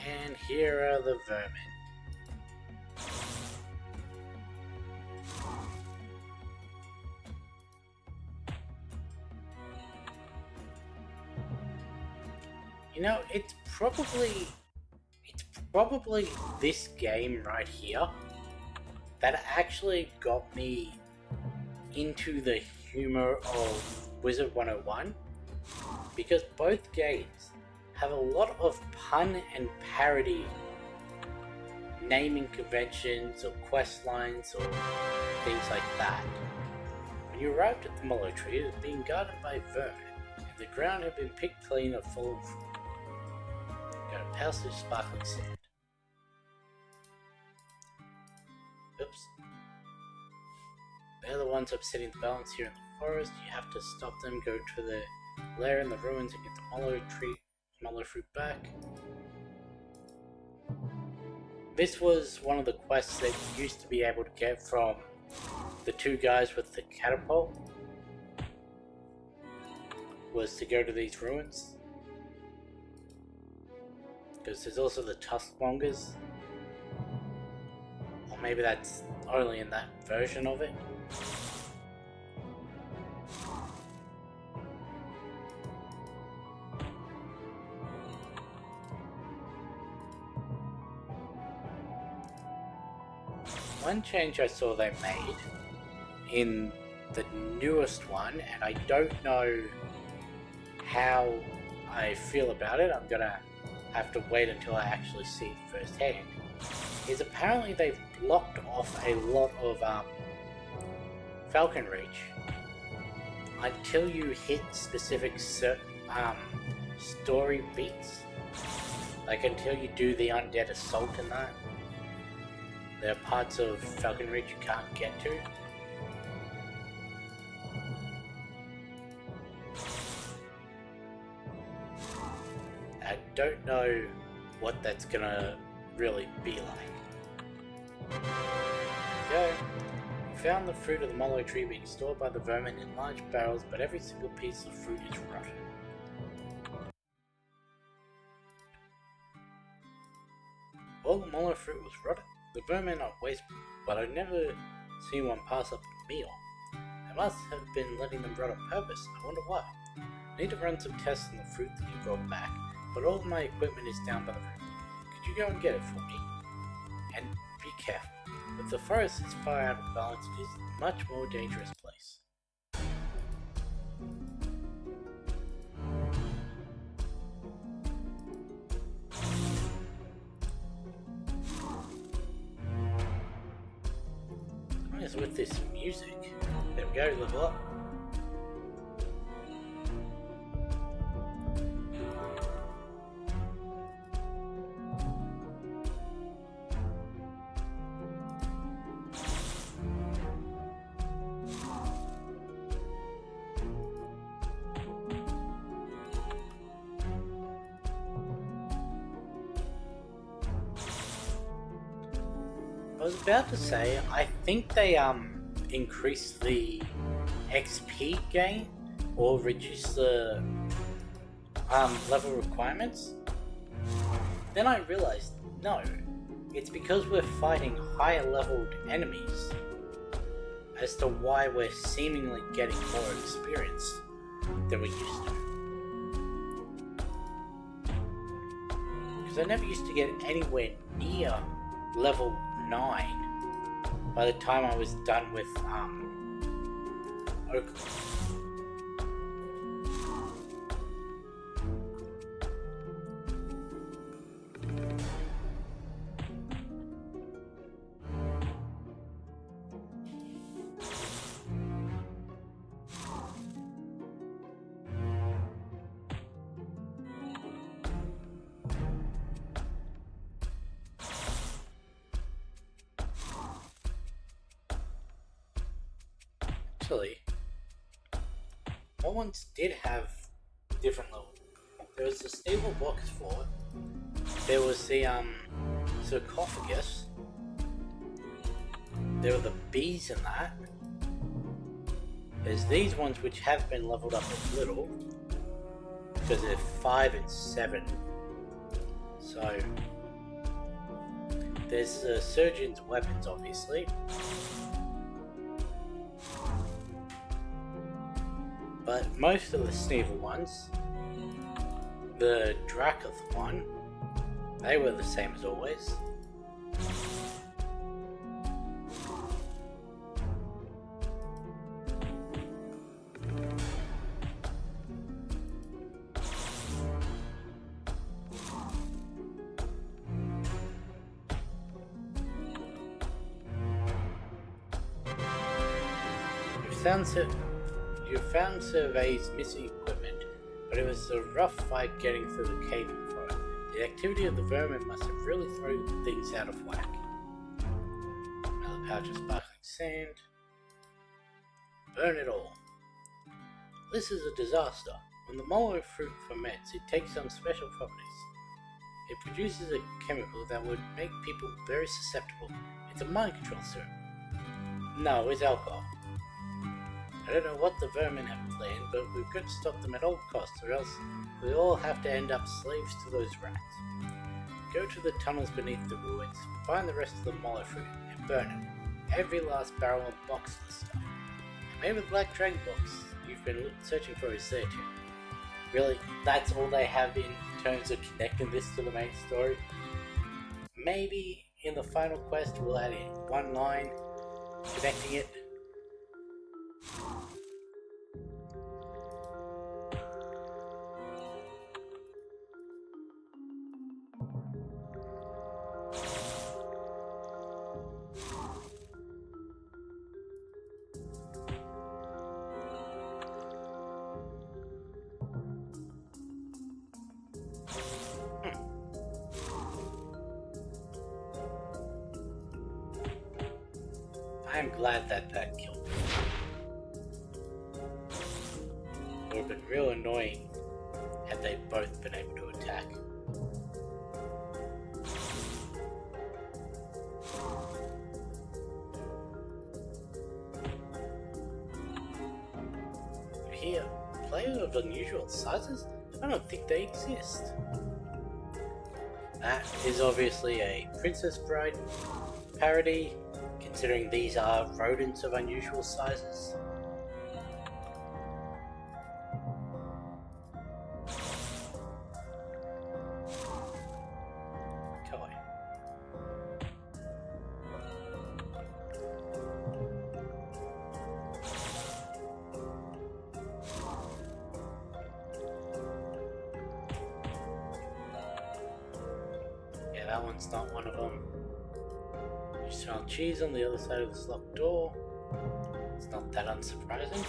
Speaker 1: And here are the vermin. You know, it's probably this game right here that actually got me into the humor of Wizard 101, because both games have a lot of pun and parody naming conventions or quest lines or things like that. When you arrived at the mallow tree, it was being guarded by vermin, and the ground had been picked clean of full of got a pass through sparkling sand. Oops. They're the ones upsetting the balance here in the forest. You have to stop them, go to the lair in the ruins and get the mallow fruit back. This was one of the quests that you used to be able to get from the two guys with the catapult. Was to go to these ruins. Because there's also the Tuskmongers. Or maybe that's only in that version of it. One change I saw they made in the newest one, and I don't know how I feel about it, I'm gonna have to wait until I actually see it firsthand, is apparently they've blocked off a lot of Falcon Reach until you hit specific story beats. Like until you do the undead assault and that. There are parts of Falcon Reach you can't get to. I don't know what that's gonna really be like. Go. Found the fruit of the mallow tree being stored by the vermin in large barrels, but every single piece of fruit is rotten. All the mallow fruit was rotten. The vermin are wasteful, but I've never seen one pass up a meal. I must have been letting them rot on purpose. I wonder why. I need to run some tests on the fruit that you brought back, but all of my equipment is down by the river. Could you go and get it for me? And be careful. If the forest is far out of balance, it is a much more dangerous place. What is with this music? There we go, level up. I was about to say, I think they increased the XP gain or reduce the level requirements. Then I realized, no, it's because we're fighting higher leveled enemies as to why we're seemingly getting more experience than we used to. Because I never used to get anywhere near level 9 by the time I was done with Oak. Actually, what ones did have different levels? There was the stable box fort, there was the sarcophagus, there were the bees in that, there's these ones which have been leveled up a little, because they're 5 and 7, so there's the surgeon's weapons obviously. But most of the Sneevil ones, the Dracoth one, they were the same as always. You found Survey's missing equipment, but it was a rough fight getting through the caving for it. The activity of the vermin must have really thrown things out of whack. Another pouch of sparkling sand. Burn it all. This is a disaster. When the mallow fruit ferments, it takes on special properties. It produces a chemical that would make people very susceptible. It's a mind control syrup. No, it's alcohol. I don't know what the vermin have planned, but we've got to stop them at all costs, or else we all have to end up slaves to those rats. Go to the tunnels beneath the ruins, find the rest of the mallow fruit, and burn it. Every last barrel and box of the stuff. And maybe the Black Dragon box you've been searching for is there too. Really, that's all they have in terms of connecting this to the main story? Maybe in the final quest we'll add in one line connecting it. I'm glad that killed me. It would have been real annoying had they both been able to attack. Here, players of unusual sizes? I don't think they exist. That is obviously a Princess Bride parody, considering these are rodents of unusual sizes. That one's not one of them. You smell cheese on the other side of this locked door. It's not that unsurprising.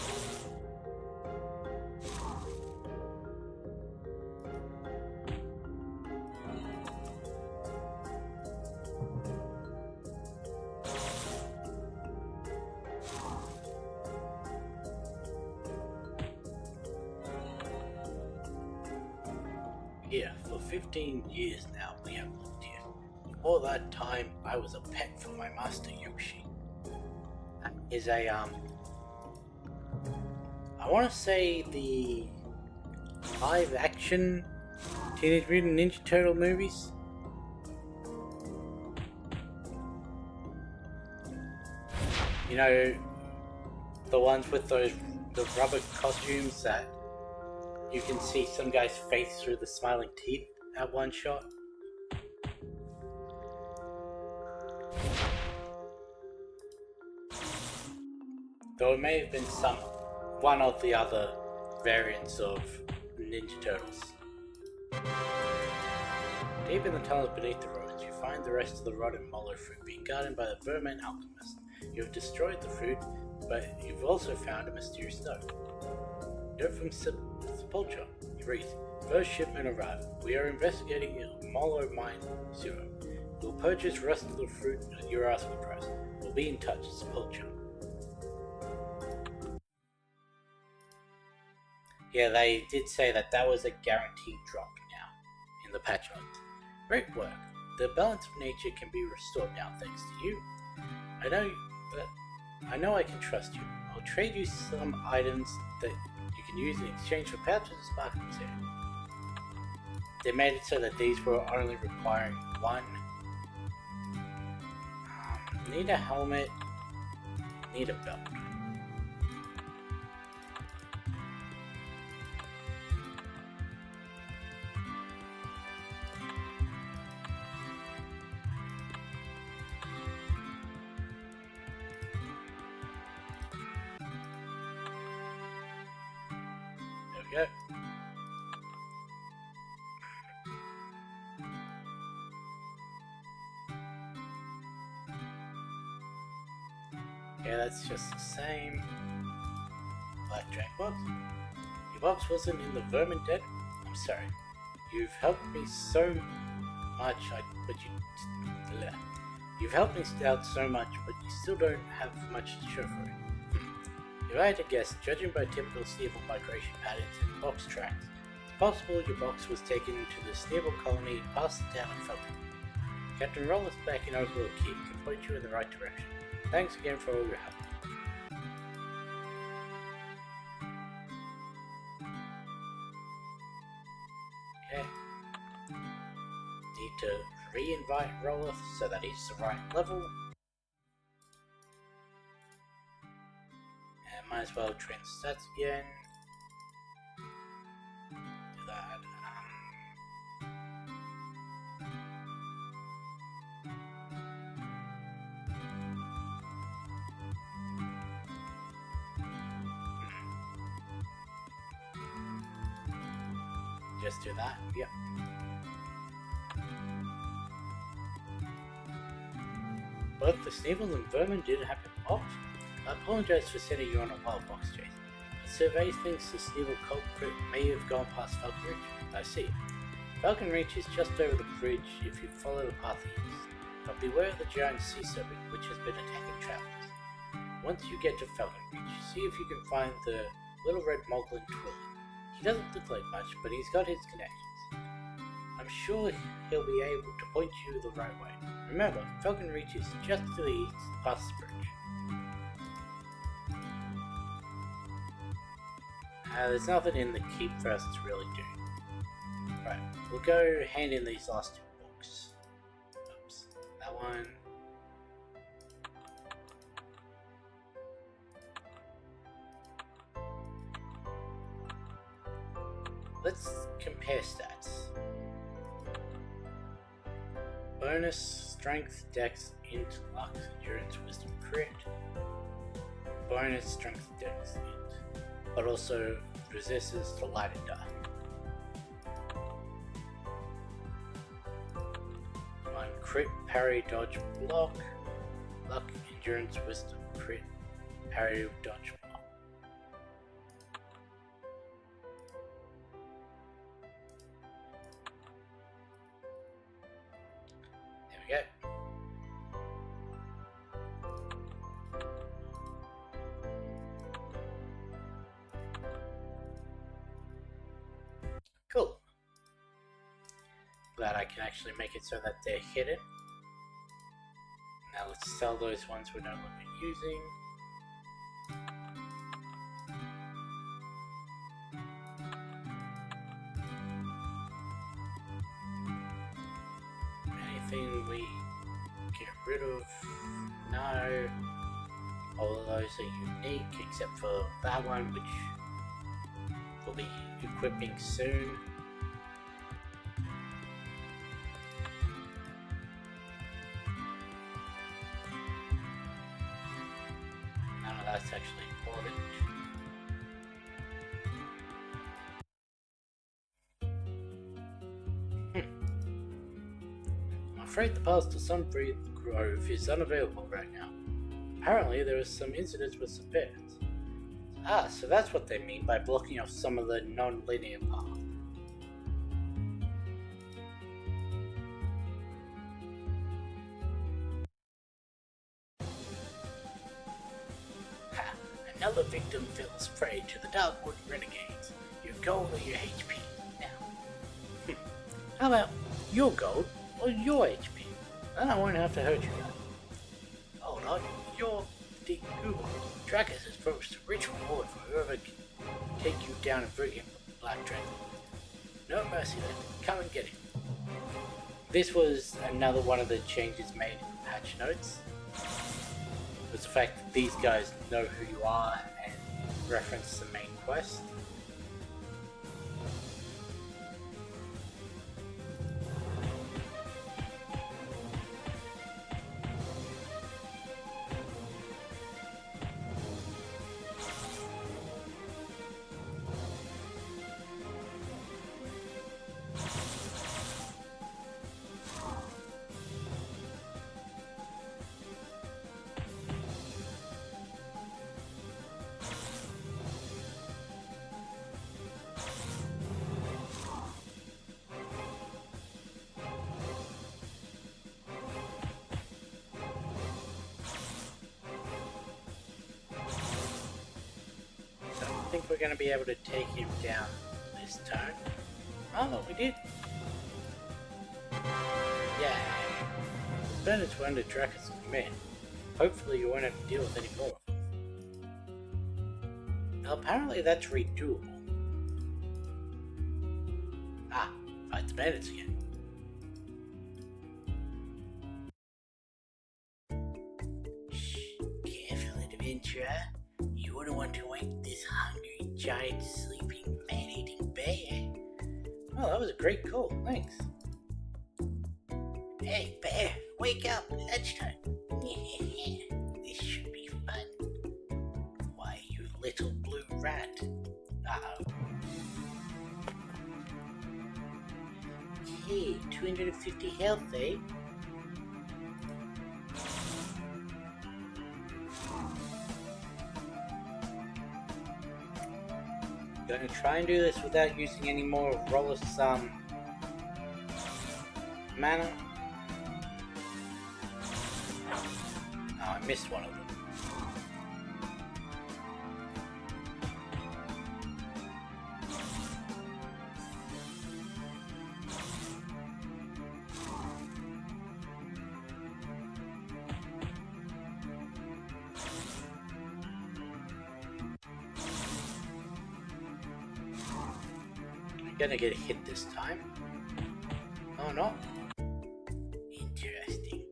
Speaker 1: Here, for 15 years now we have lived here. All that time I was a pet for my master Yoshi. That is a I want to say the live action Teenage Mutant Ninja Turtle movies. You know, the ones with the rubber costumes that you can see some guy's face through the smiling teeth at one shot. Though it may have been one of the other variants of Ninja Turtles. Deep in the tunnels beneath the roads, you find the rest of the rotten Molo fruit being guarded by the Vermin Alchemist. You have destroyed the fruit, but you've also found a mysterious note. Note from Sepultura. It reads, "First shipment arrived. We are investigating a Molo Mine 0. We'll purchase rest of the fruit at your asking price. We'll be in touch, Sepultura." Yeah, they did say that was a guaranteed drop now in the patch notes. Great work. The balance of nature can be restored now thanks to you. I know I can trust you. I'll trade you some items that you can use in exchange for pouches of sparkling sand. They made it so that these were only requiring one. Need a helmet. Need a belt. There we go. Yeah, that's just the same. Blackjack box. Your box wasn't in the Vermin Den? I'm sorry. You've helped me so much, You've helped me out so much, but you still don't have much to show for it. If I had to guess, judging by typical Sneevil migration patterns and box tracks, it's possible your box was taken to the Sneevil colony past the town of Falcon. Captain Rollis back in Oakville Keep can point you in the right direction. Thanks again for all your help. Okay. Need to re-invite Rollis so that he's the right level. And might as well train stats again. Do that. Just do that, yep. Both the Sneevil and Vermin didn't have a box. I apologize for sending you on a wild box chase. The survey thinks the Sneevil culprit may have gone past Falcon Ridge. I see. Falcon Ridge is just over the bridge if you follow the path east. But beware of the giant sea serpent which has been attacking travelers. Once you get to Falcon Ridge, see if you can find the little red moglin Twilly. He doesn't look like much, but he's got his connections. I'm sure he'll be able to point you the right way. Remember, Falcon Reach is just to the east, past the bridge. There's nothing in the keep for us to really do. Right, we'll go hand in these last two books. that one. Let's compare stats. Bonus, strength, dex, int, luck, endurance, wisdom, crit. Bonus, strength, dex, int. But also resists to light and dark. One, crit, parry, dodge, block. Luck, endurance, wisdom, crit, parry, dodge, block. There we go. Cool. Glad I can actually make it so that they're hidden. Now let's sell those ones we're no longer using. Anything we get rid of? No. All of those are unique except for that one, which we'll be equipping soon. None of that's actually important. I'm afraid the path to Sunbreathe Grove is unavailable right now. Apparently there is some incidents with some bears. Ah, so that's what they mean by blocking off some of the non-linear path. Ha! Another victim falls prey to the Darkwood Renegades. Your gold or your HP? Now. How about your gold or your HP? Then I won't have to hurt you. Hold on, you're Dick Google. Drakus has promised a rich reward for whoever can take you down and bring him from the Black Dragon. No mercy then, come and get him. This was another one of the changes made in the patch notes. Was the fact that these guys know who you are and reference the main quest. I think we're going to be able to take him down this turn. Oh, we did. Yeah. The bandits were under Drakus' command. Hopefully you won't have to deal with any more of them. Now apparently that's redoable. Ah, fight the bandits again. Shh, careful adventurer. You wouldn't want to wake this hungry, giant, sleeping, man-eating bear. Oh, that was a great call. Thanks. Hey, bear, wake up. Lunchtime. This should be fun. Why, you little blue rat. Uh-oh. Hey, 250 health, eh? Gonna try and do this without using any more of Rollis mana. Oh, I missed one of them. Gonna get hit this time. Oh no. Interesting.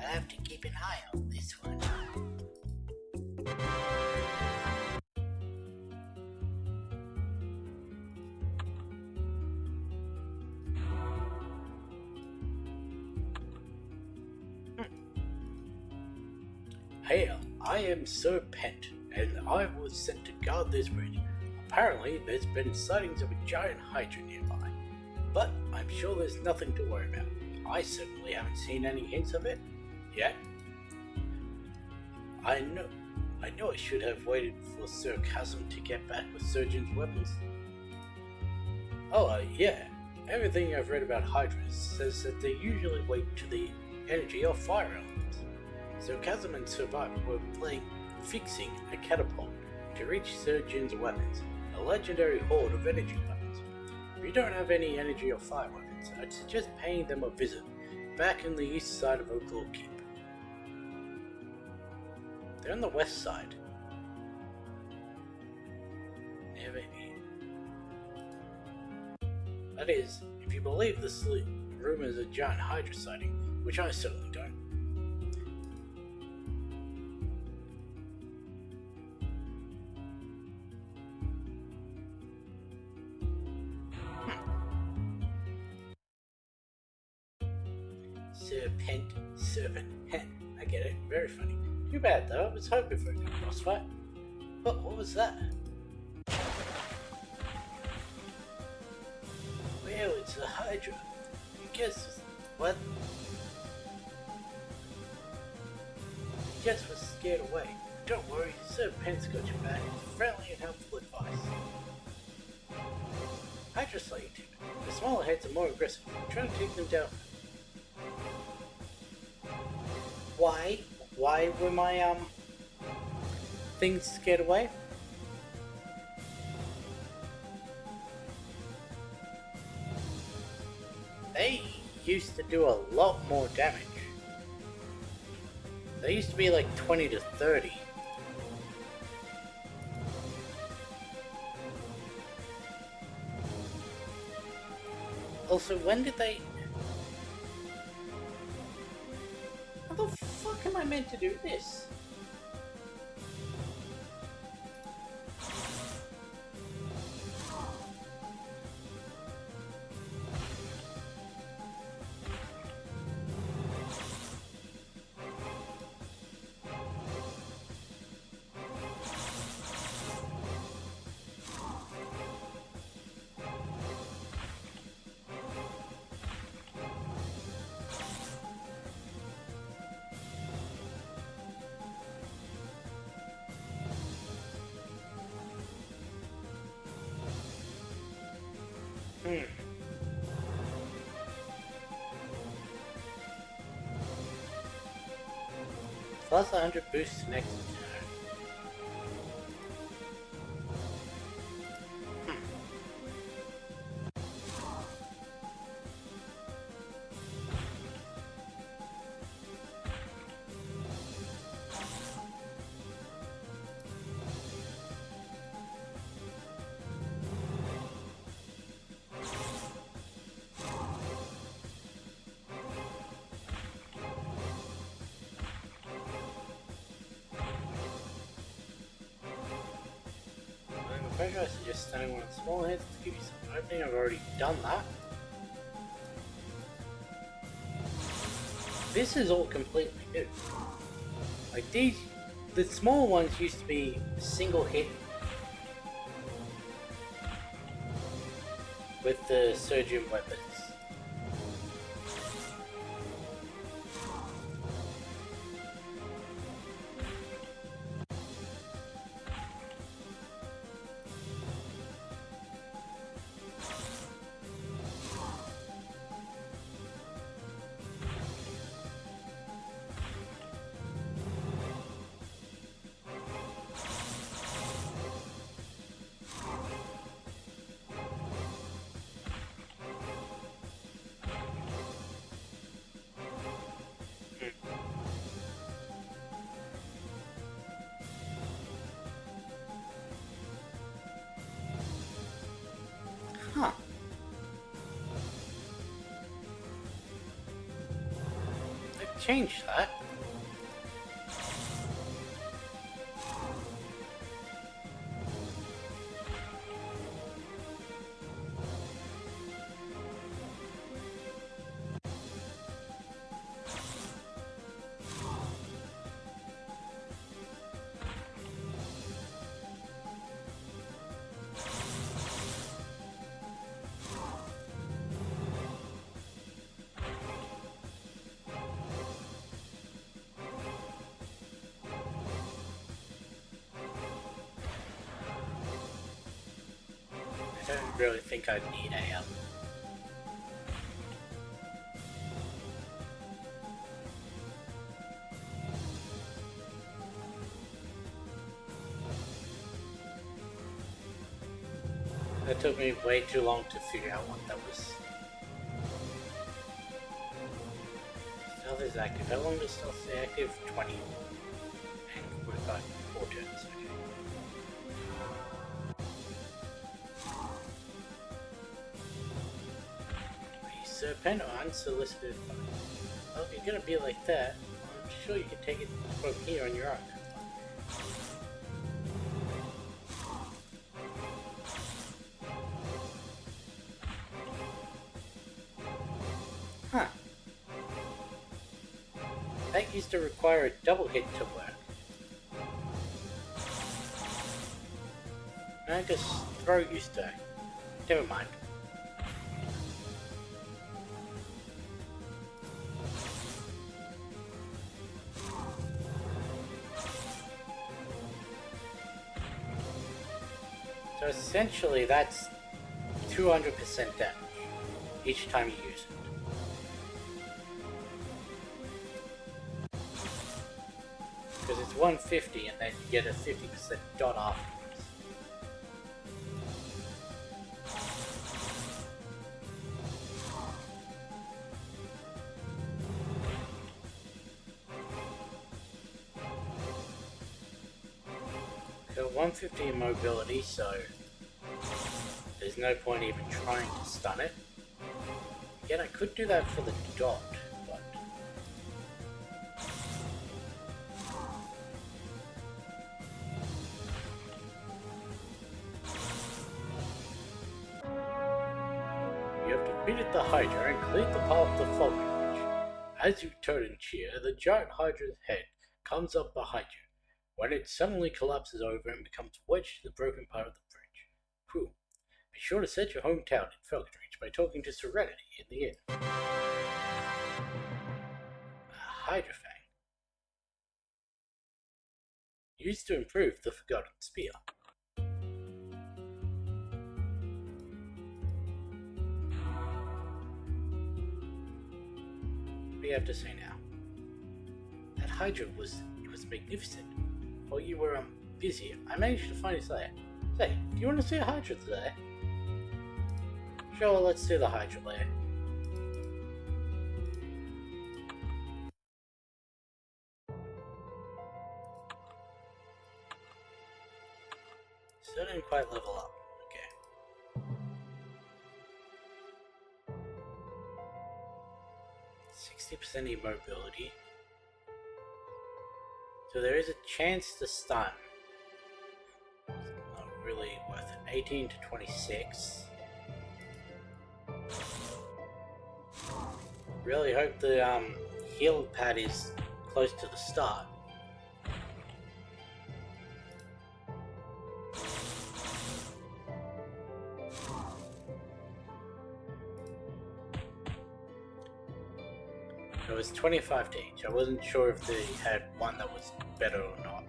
Speaker 1: I'll have to keep an eye on this one. Hail, I am Sir Pent, and I was sent to guard this bridge. Apparently, there's been sightings of a giant hydra nearby, but I'm sure there's nothing to worry about. I certainly haven't seen any hints of it yet. I know I should have waited for Sir Chasm to get back with Surgeon's weapons. Oh, yeah. Everything I've read about hydras says that they usually wait to the energy or fire elements. So Chasm and Survivor were fixing a catapult to reach Surgeon's weapons, a legendary horde of energy weapons. If you don't have any energy or fire weapons, I'd suggest paying them a visit back in the east side of Oaklaw Keep. They're on the west side. Never knew. That is, if you believe the rumors of giant hydra sighting, which I certainly don't. Serpent, hen. I get it. Very funny. Too bad though. I was hoping for a good boss fight. But what was that? Well, it's the Hydra. I guess what? I guess was scared away. Don't worry, Sir Pent's got your back. Friendly and helpful advice. Hydra slaying team. The smaller heads are more aggressive. Try to take them down. Why? Why were my things scared away? They used to do a lot more damage. They used to be like 20 to 30. Also, when did they... How the fuck am I meant to do this? Plus 100 boosts next turn. I suggest standing one of the small heads to give you some opening. I've already done that. This is all completely new. Like the small ones used to be single hit with the surgeon weapons. change that. I don't really think I'd need a That took me way too long to figure out what that was. Stealth is active. How long does stealth stay active? 20. And we've got 4 turns, okay. Serpent or unsolicited advice. Well, if you're gonna be like that, I'm sure you can take it from here on your own. Huh. That used to require a double hit to work. I guess throw used to. Never mind. So essentially that's 200% damage each time you use it. Because it's 150 and then you get a 50% dot afterwards. Got 150 in mobility, so there's no point even trying to stun it. Again, I could do that for the dot, but... You have defeated the Hydra and cleared the path of the Falcon Ridge. As you turn and cheer, the giant Hydra's head comes up behind you, when it suddenly collapses over and becomes wedged to the broken part of the bridge. Whew. Be sure to set your hometown in Falcon Ridge by talking to Serenity in the inn. A Hydra Fang. Used to improve the Forgotten Spear. What do you have to say now? That Hydra was magnificent. While you were busy, I managed to find its lair. Say, do you want to see a Hydra's lair? Sure, let's see the Hydra lair. Still didn't quite level up. Okay. 60% immobility. So there is a chance to stun. Not really worth it. 18 to 26. Really hope the heal pad is close to the start. It was 25 to each. I wasn't sure if they had one that was better or not.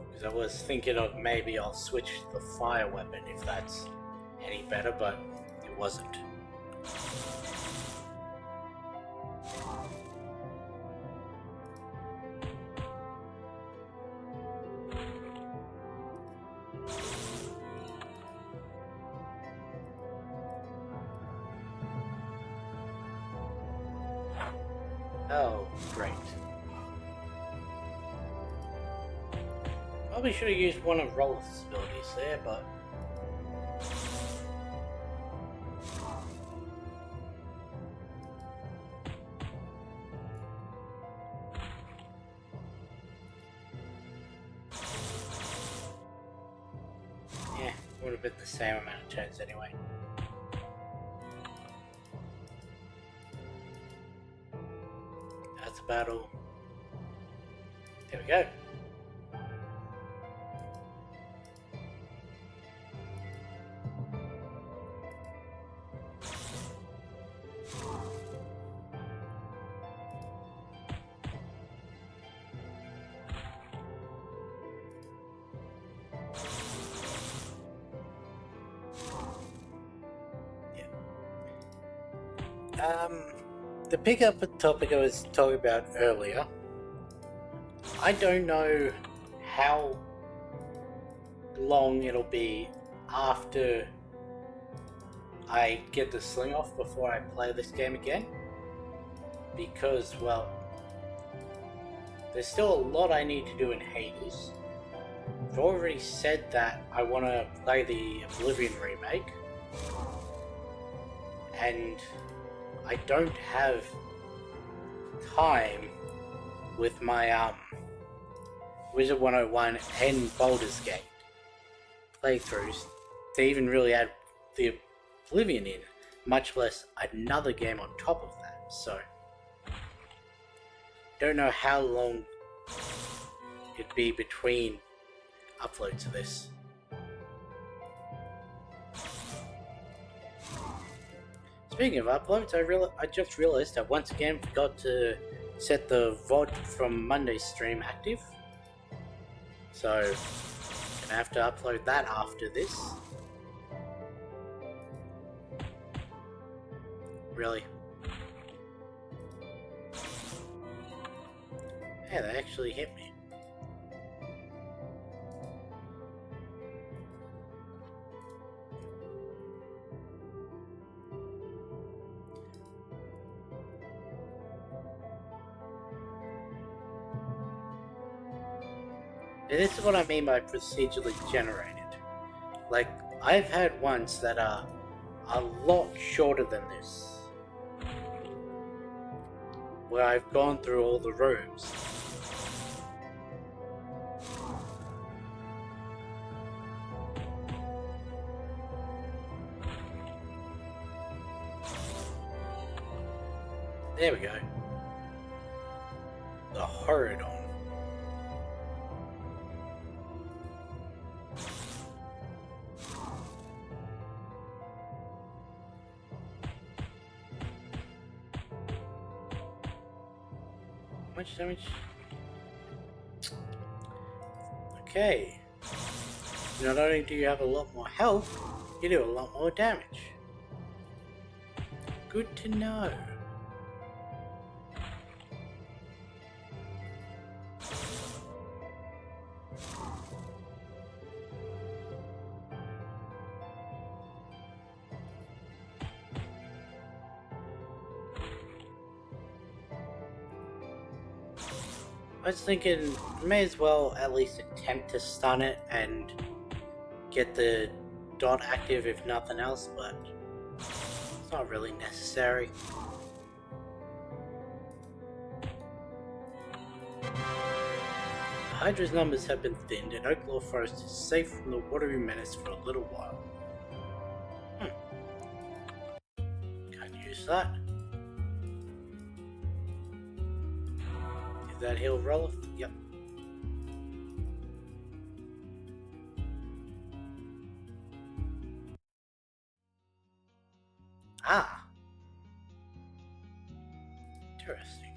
Speaker 1: Because I was thinking of maybe I'll switch to the fire weapon if that's any better, but it wasn't. Oh, great. Probably should have used one of Rolf's abilities there, but... yeah, would have been the same amount of turns anyway. That's about all. There we go. To pick up a topic I was talking about earlier, I don't know how long it'll be after I get the sling off before I play this game again, because, well, there's still a lot I need to do in Hades. I've already said that I want to play the Oblivion remake, and I don't have time with my Wizard 101 and Baldur's Gate playthroughs to even really add the Oblivion in, much less another game on top of that. So, don't know how long it'd be between uploads of this. Speaking of uploads, I just realized I once again forgot to set the VOD from Monday's stream active. So, gonna have to upload that after this. Really? Yeah, they actually hit me. And this is what I mean by procedurally generated. Like, I've had ones that are a lot shorter than this, where I've gone through all the rooms. There we go. The Horidon. Much damage. Okay. Not only do you have a lot more health, you do a lot more damage. Good to know. I was thinking, may as well at least attempt to stun it and get the dot active if nothing else, but it's not really necessary. The Hydra's numbers have been thinned and Oaklaw Forest is safe from the watery menace for a little while. Can't use that. That heal Rolf? Yep. Ah. Interesting.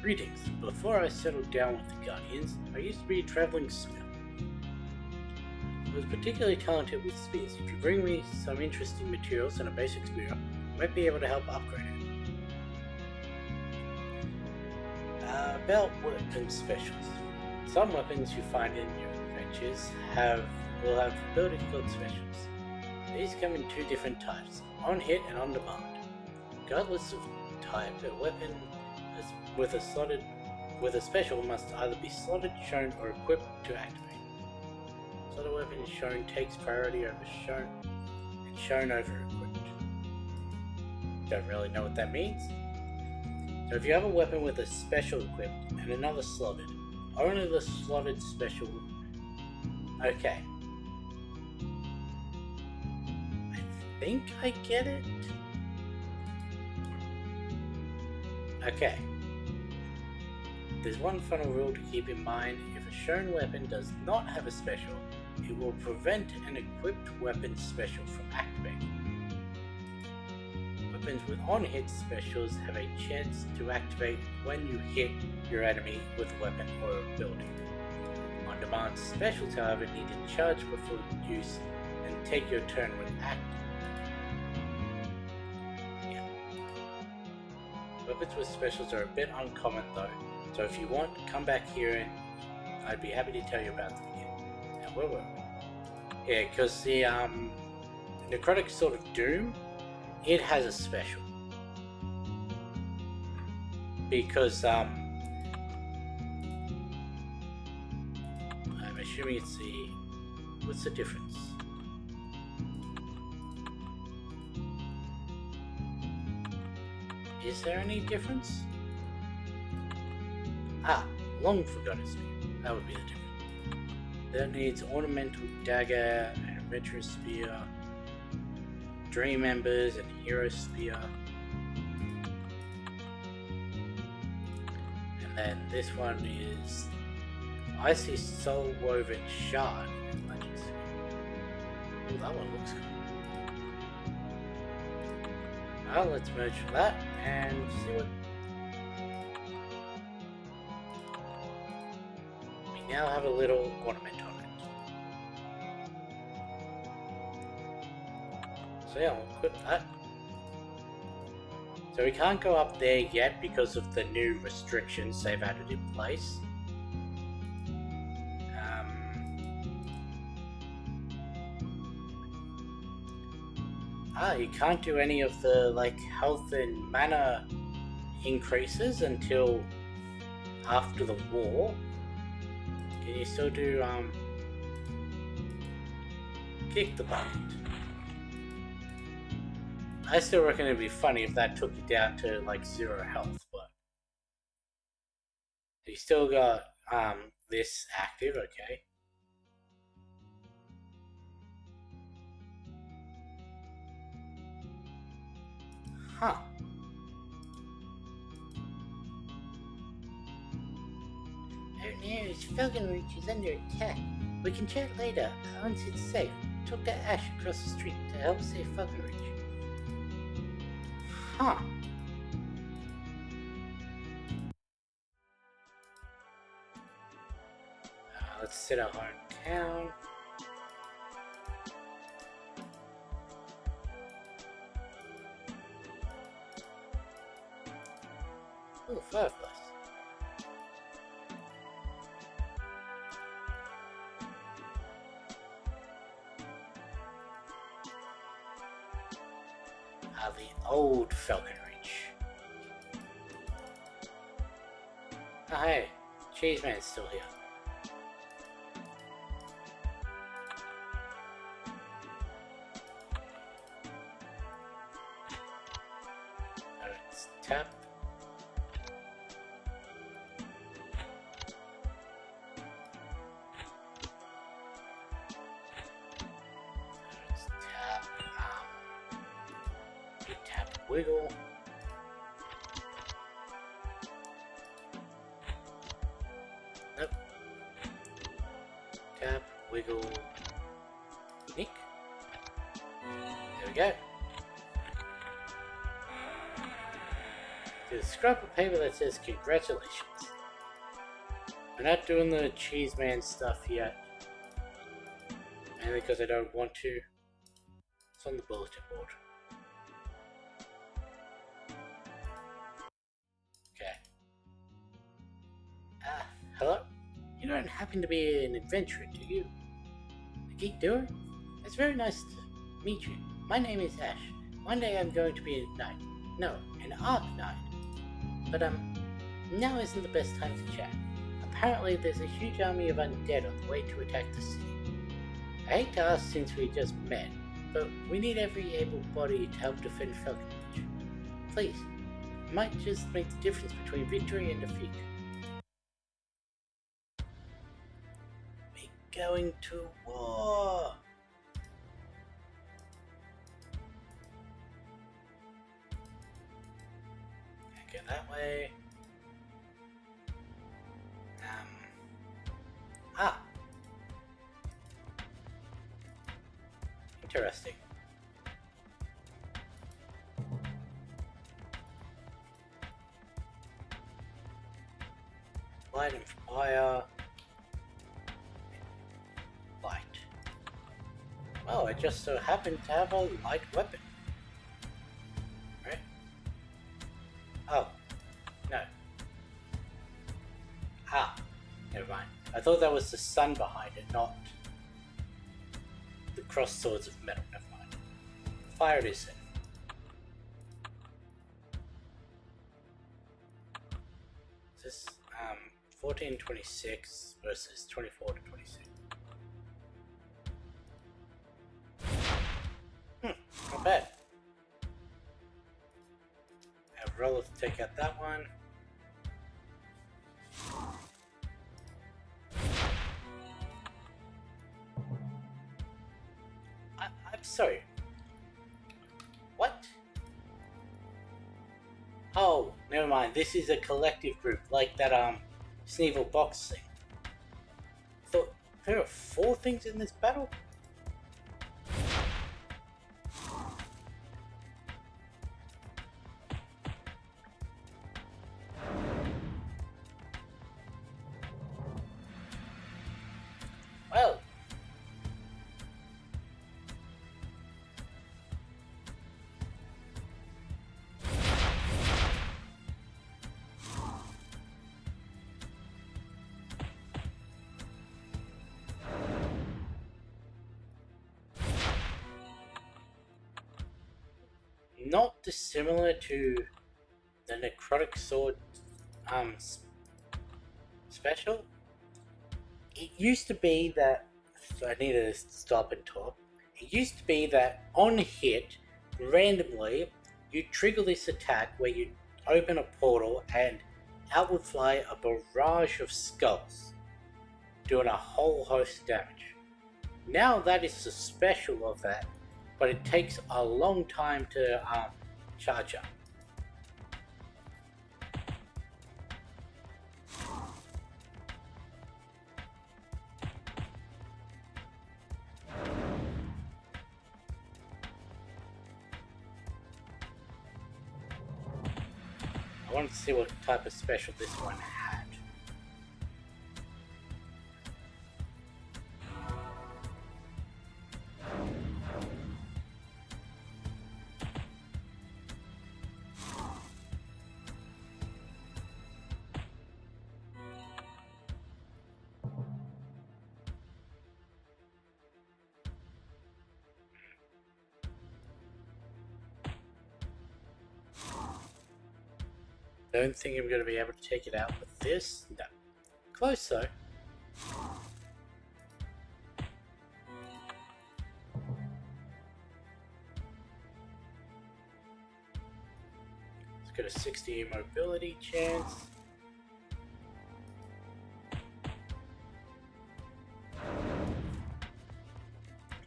Speaker 1: Greetings. Before I settled down with the Guardians, I used to be a traveling smith. I was particularly talented with spears. If you bring me some interesting materials and a basic spear, I might be able to help upgrade it. about weapon specials. Some weapons you find in your adventures will have ability called specials. These come in two different types, on hit and on demand. Regardless of type, a weapon with a special must either be slotted, shown, or equipped to activate. Slotted weapon shown takes priority over shown, and shown over equipped. Don't really know what that means. So if you have a weapon with a special equipped and another slotted, only the slotted special. Okay. I think I get it. Okay. There's one final rule to keep in mind. If a shown weapon does not have a special, it will prevent an equipped weapon special from activating. Weapons with on-hit specials have a chance to activate when you hit your enemy with a weapon or ability. On-demand specials, however, need to charge before use and take your turn when active. Yeah. Weapons with specials are a bit uncommon though, so if you want, come back here and I'd be happy to tell you about them again. Now, where were we? Yeah, because the Necrotic Sword of Doom, it has a special. Because, I'm assuming it's the... What's the difference? Is there any difference? Ah, long forgotten spear. That would be the difference. That needs ornamental dagger and adventurous spear, dream embers and hero spear. And then this one is icy soul woven shard and legend spear. Oh, that one looks cool. Well, let's merge that and see what. We now have a little ornament on it. So yeah, we'll equip that. So we can't go up there yet because of the new restrictions they've added in place. You can't do any of the like health and mana increases until after the war. Can you still do kick the bucket? I still reckon it'd be funny if that took you down to like 0 health, but you still got this active, okay. Huh. Oh no, Falconreach is under attack. We can chat later, once it's safe. Talk to Ash across the street to help save Falconreach. Huh. Let's sit out our town. Ooh, Fireflies. The old Falconreach. Oh, hey, Cheeseman's still here. Let's tap. Wiggle. Nope. Tap, wiggle, nick. There we go. There's a scrap of paper that says congratulations. We're not doing the Cheeseman stuff yet. Mainly because I don't want to. It's on the bulletin board. You don't happen to be an adventurer, do you? A geek doer? It's very nice to meet you. My name is Ash. One day I'm going to be a knight. No, an arc knight. But now isn't the best time to chat. Apparently there's a huge army of undead on the way to attack the city. I hate to ask since we just met, but we need every able body to help defend Falconbridge. Please, it might just make the difference between victory and defeat. We're going to war! Go that way. Interesting. Light and fire. Light. Well, I just so happen to have a light weapon. Right? Oh. No. Never mind. I thought that was the sun behind it, not the crossed swords of metal. Never mind. Fire it is then. This 1426 versus 24 to 26. Not bad. I have roller to take out that one. I'm sorry. What? Oh, never mind. This is a collective group, like that Sneevil box thing. Thought there are 4 things in this battle? Well, not dissimilar to the necrotic sword special. It used to be that, so I need to stop and talk. It used to be that on hit, randomly, you trigger this attack where you open a portal and out would fly a barrage of skulls, doing a whole host of damage. Now that is the special of that, but it takes a long time to charge up. I wanted to see what type of special this one had. Don't think I'm going to be able to take it out with this. No. Close though. It's got a 60 mobility chance.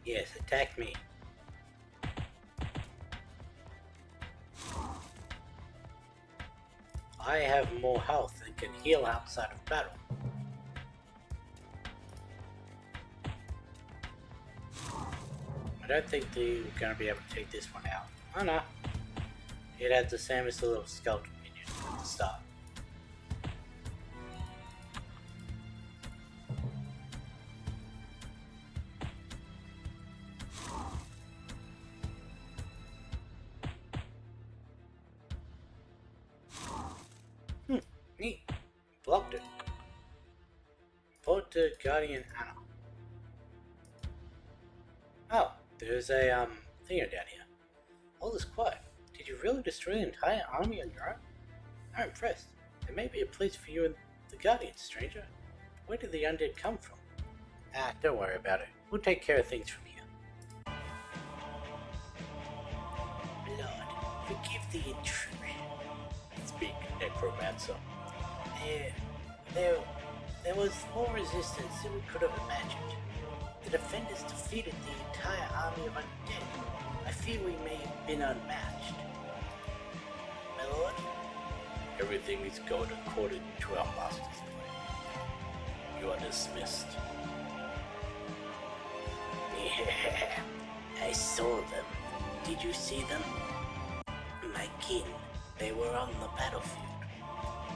Speaker 1: Yes, attack me. I have more health and can heal outside of battle. I don't think they're going to be able to take this one out. Oh no. It had the same as the little skeleton minion at the start. Neat. Blocked it. Talk to Guardian Anna. Oh, there's a thinger down here. All is quiet. Did you really destroy the entire army on your own? I'm impressed. There may be a place for you in the Guardians, stranger. Where did the undead come from? Ah, don't worry about it. We'll take care of things from here. Lord, forgive the intrusion. Speak, necromancer. There was more resistance than we could have imagined. The defenders defeated the entire army of undead. I fear we may have been unmatched. My lord? Everything is going according to our master's plan. You are dismissed. Yeah, I saw them. Did you see them? My kin, they were on the battlefield.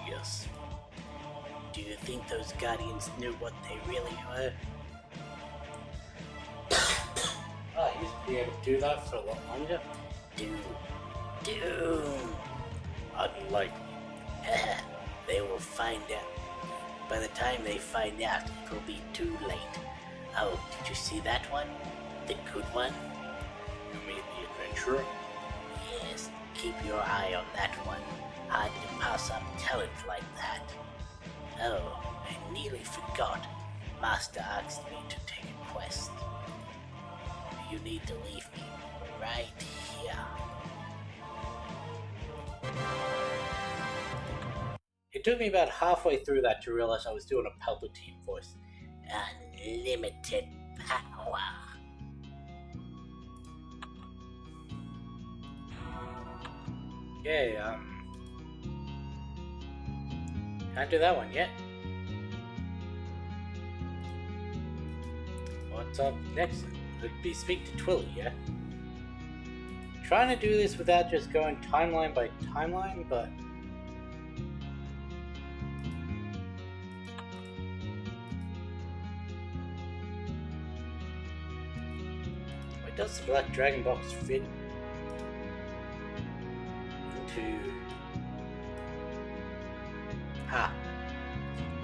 Speaker 1: Yes. Do you think those guardians knew what they really were? I used to be able to do that for a lot longer. Doom. Unlikely. They will find out. By the time they find out, it will be too late. Oh, did you see that one? The good one? You mean the adventurer? Yes, keep your eye on that one. Hard to pass up talent like that. Oh, I nearly forgot. Master asked me to take a quest. You need to leave me right here. It took me about halfway through that to realize I was doing a Palpatine voice. Unlimited power. Okay, can't do that one yet. What's up next? Would be speak to Twilly, yeah? Trying to do this without just going timeline by timeline, but where does the Black Dragon box fit into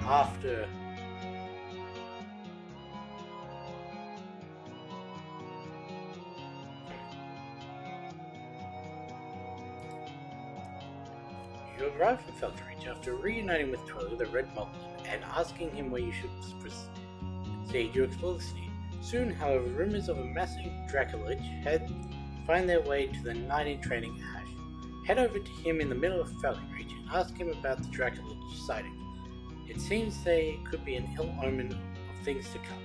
Speaker 1: after you arrive at Feltridge after reuniting with Twilly, the Red Moblin, and asking him where you should proceed to explore the city. Soon, however, rumors of a massive Dracolich find their way to the knight in training Ash. Head over to him in the middle of Falconreach and ask him about the Dracolich sighting. It seems they could be an ill omen of things to come.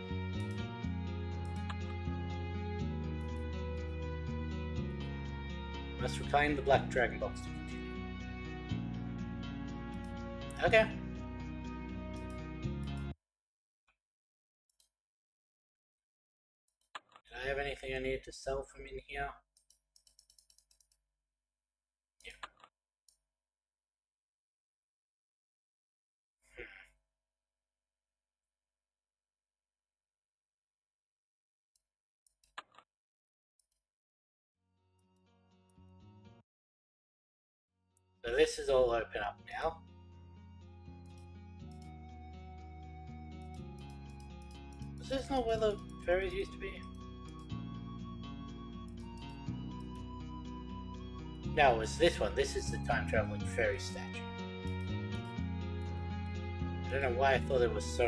Speaker 1: Must reclaim the Black Dragon box to continue. Okay. Did I have anything I needed to sell from in here? Yeah. So this is all open up now. Is this not where the ferries used to be? No, it's this one. This is the time traveling ferry statue. I don't know why I thought it was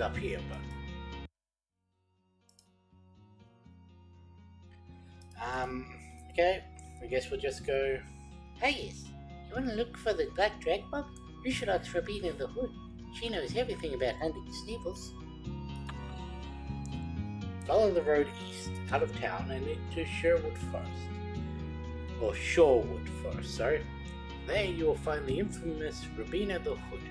Speaker 1: up here, but okay, I guess we'll just go. Hey, yes, you want to look for the Black Dragon Bug? You should ask Robina the Hood. She knows everything about hunting Sneevils. Follow the road east, out of town, and into Shorewood Forest. Sorry. There you will find the infamous Robina the Hood.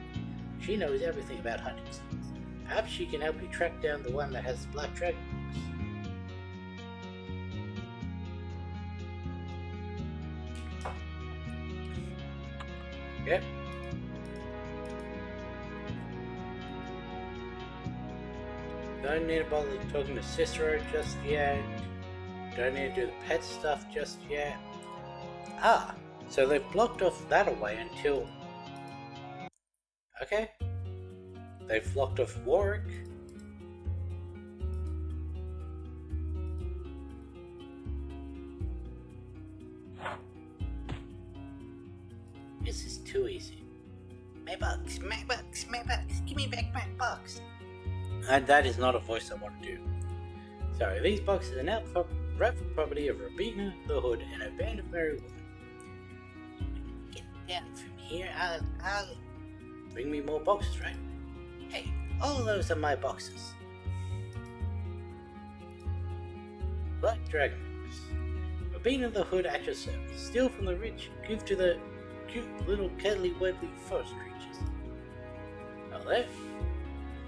Speaker 1: She knows everything about hunting Sneevils. Perhaps she can help you track down the one that has the Black Dragon Box. Yep. Don't need to bother talking to Cicero just yet. Don't need to do the pet stuff just yet. So they've blocked off that away until... Okay. they've locked off Warwick. This is too easy. My box, my box, my box. Give me back my box. And that is not a voice I want to do. So these boxes are now rightful property of Robina the Hood and a band of merry women. Get down from here. I'll bring me more boxes, right? Hey, all those are my boxes. Black Dragons. Robina the Hood at your service. Steal from the rich, give to the cute little cuddly wuddly forest creatures. Now there.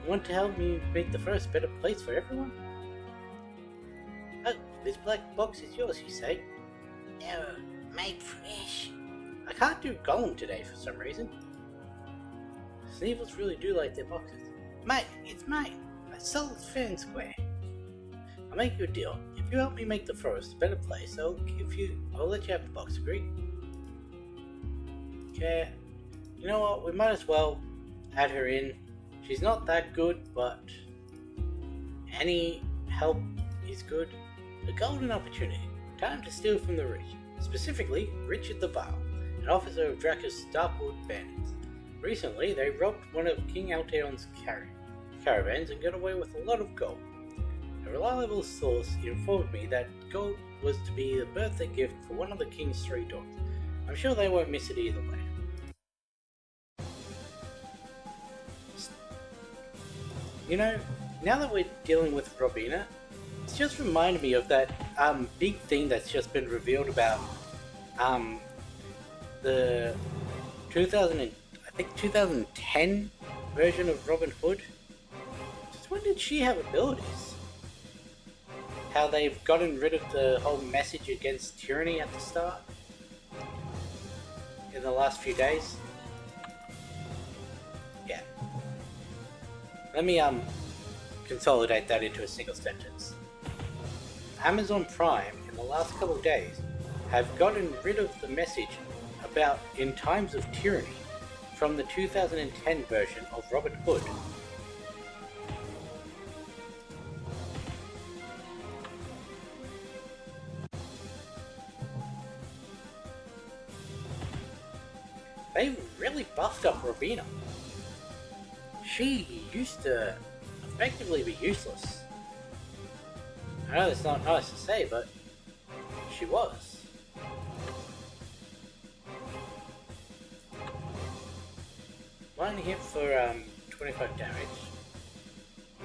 Speaker 1: Want to help me make the forest a better place for everyone? Oh, this black box is yours, you say? No, made fresh. I can't do Golem today for some reason. Sneevils really do like their boxes. Mate, it's mine. I sold it fair and square. I'll make you a deal. If you help me make the forest a better place, I'll let you have the box, agree? Okay. You know what, we might as well add her in. She's not that good, but any help is good. A golden opportunity. Time to steal from the rich. Specifically, Richard the Vile, an officer of Draco's Starkwood bandits. Recently, they robbed one of King Altaeon's caravans and got away with a lot of gold. A reliable source informed me that gold was to be the birthday gift for one of the king's 3 daughters. I'm sure they won't miss it either way. You know, now that we're dealing with Robina, it's just reminded me of that big thing that's just been revealed about the 2010 version of Robin Hood. Just when did she have abilities? How they've gotten rid of the whole message against tyranny at the start in the last few days. Yeah. Let me consolidate that into a single sentence. Amazon Prime in the last couple of days have gotten rid of the message about in times of tyranny from the 2010 version of Robin Hood. They really buffed up Robina. She used to effectively be useless. I know that's not nice to say, but she was. One hit for 25 damage.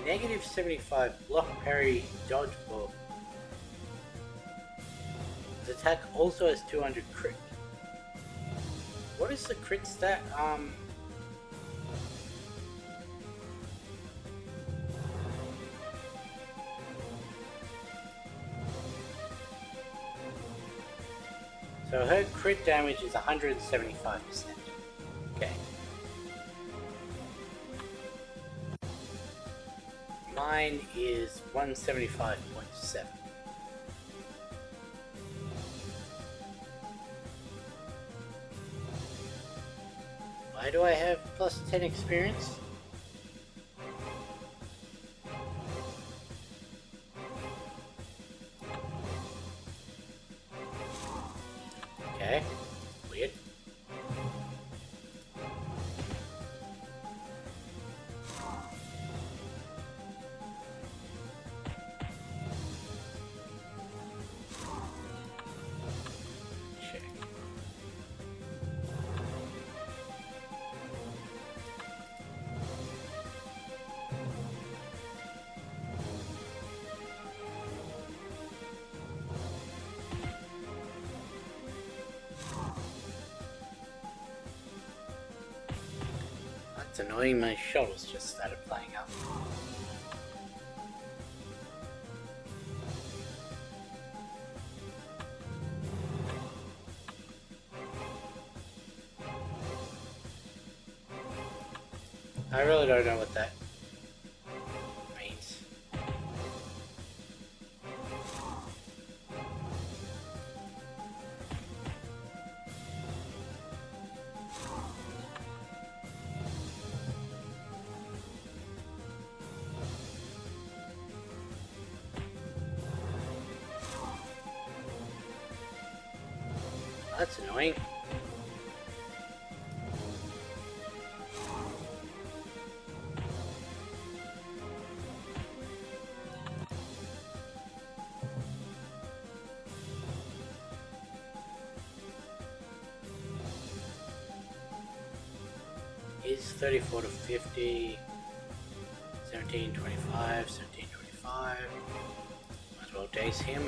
Speaker 1: Negative 75 block, parry, dodge for. His attack also has 200 crit. What is the crit stat? So her crit damage is 175%. Okay. Mine is 175.7. Why do I have plus 10 experience? Okay, weird. Check. It's annoying, my shuttles just started playing up. I really don't know what that means. that's annoying. Is 34 to 50, 1725, 1725. Might as well daze him.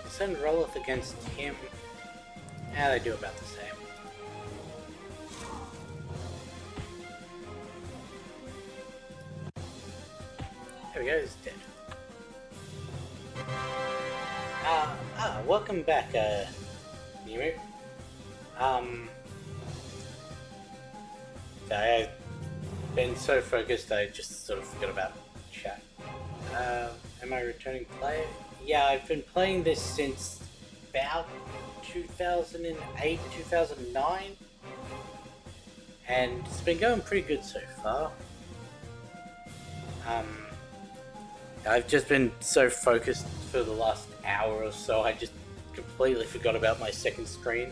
Speaker 1: Send Roloth against him. Yeah, they do about the same. There we go, he's dead. Welcome back, Nemu. I've been so focused I just sort of forgot about chat. Am I a returning player? Yeah, I've been playing this since about 2008, 2009, and it's been going pretty good so far. I've just been so focused for the last hour or so, I just completely forgot about my second screen.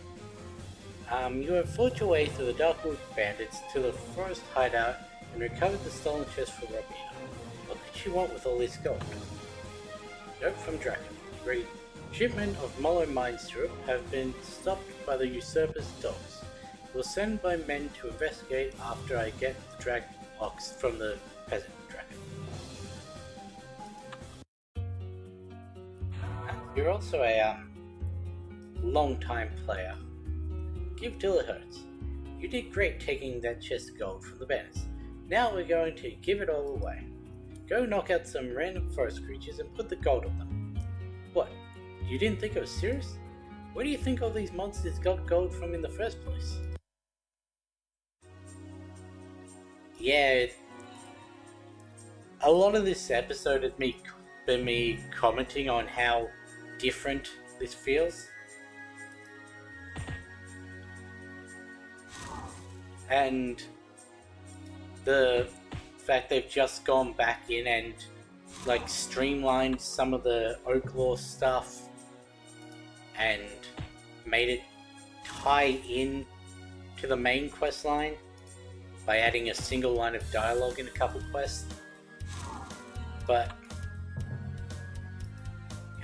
Speaker 1: You have fought your way through the Darkwood bandits to the forest hideout and recovered the stolen chest for Robina. What did she want with all this gold? Note from Dragon. Read, shipment of Mollo mine syrup have been stopped by the usurper's dogs. Will send my men to investigate after I get the dragon ox from the peasant dragon. You're also a long-time player. Give till it hurts. You did great taking that chest of gold from the bandits. Now we're going to give it all away. Go knock out some random forest creatures and put the gold on them. What? You didn't think I was serious? Where do you think all these monsters got gold from in the first place? Yeah, a lot of this episode has been me commenting on how different this feels. And the fact they've just gone back in and like streamlined some of the Oaklaw stuff and made it tie in to the main quest line by adding a single line of dialogue in a couple quests. But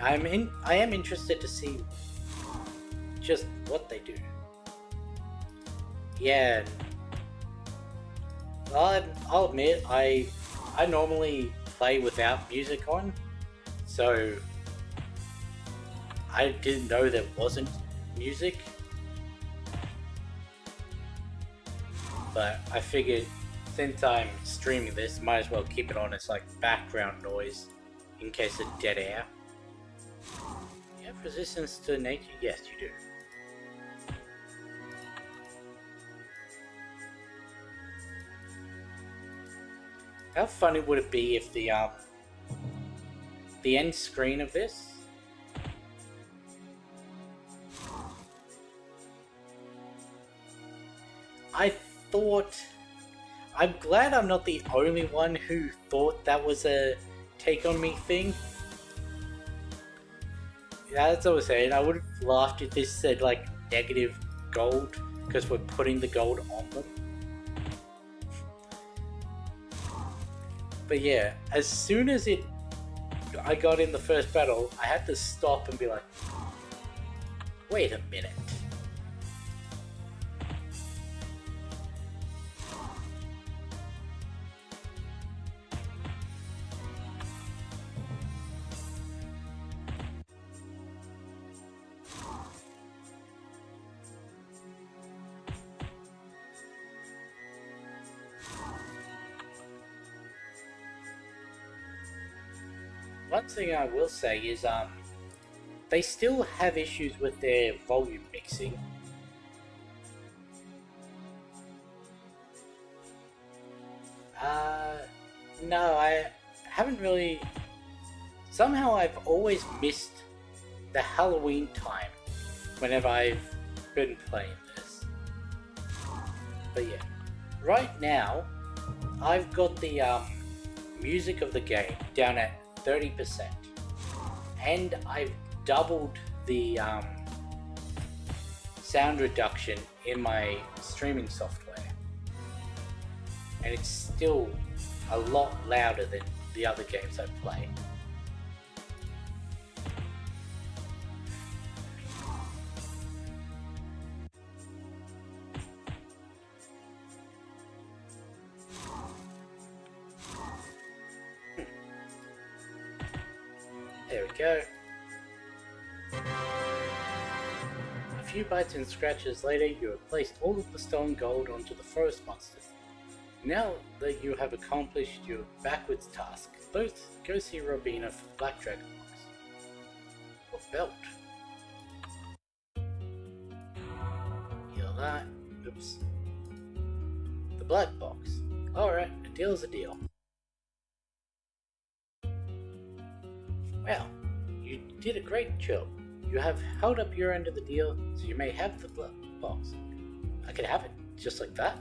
Speaker 1: I am interested to see just what they do. Yeah, I'll admit I normally play without music on, so I didn't know there wasn't music. But I figured since I'm streaming this, might as well keep it on as like background noise in case of dead air. You have resistance to nature? Yes, you do. How funny would it be if the end screen of this I'm glad I'm not the only one who thought that was a take on me thing. Yeah, that's what I was saying. I would have laughed if this said like negative gold because we're putting the gold on them. But yeah, as soon as I got in the first battle, I had to stop and be like, wait a minute. One thing I will say is they still have issues with their volume mixing. No, I haven't really. Somehow I've always missed the Halloween time whenever I've been playing this. But yeah, right now I've got the music of the game down at 30%, and I've doubled the sound reduction in my streaming software, and it's still a lot louder than the other games I play. There we go. A few bites and scratches later, you have placed all of the stolen gold onto the forest monsters. Now that you have accomplished your backwards task, go see Robina for the Black Dragon box. Or belt. Heal that. Oops. The black box. Alright, a deal's a deal. Well, you did a great job. You have held up your end of the deal, so you may have the black box. I could have it, just like that?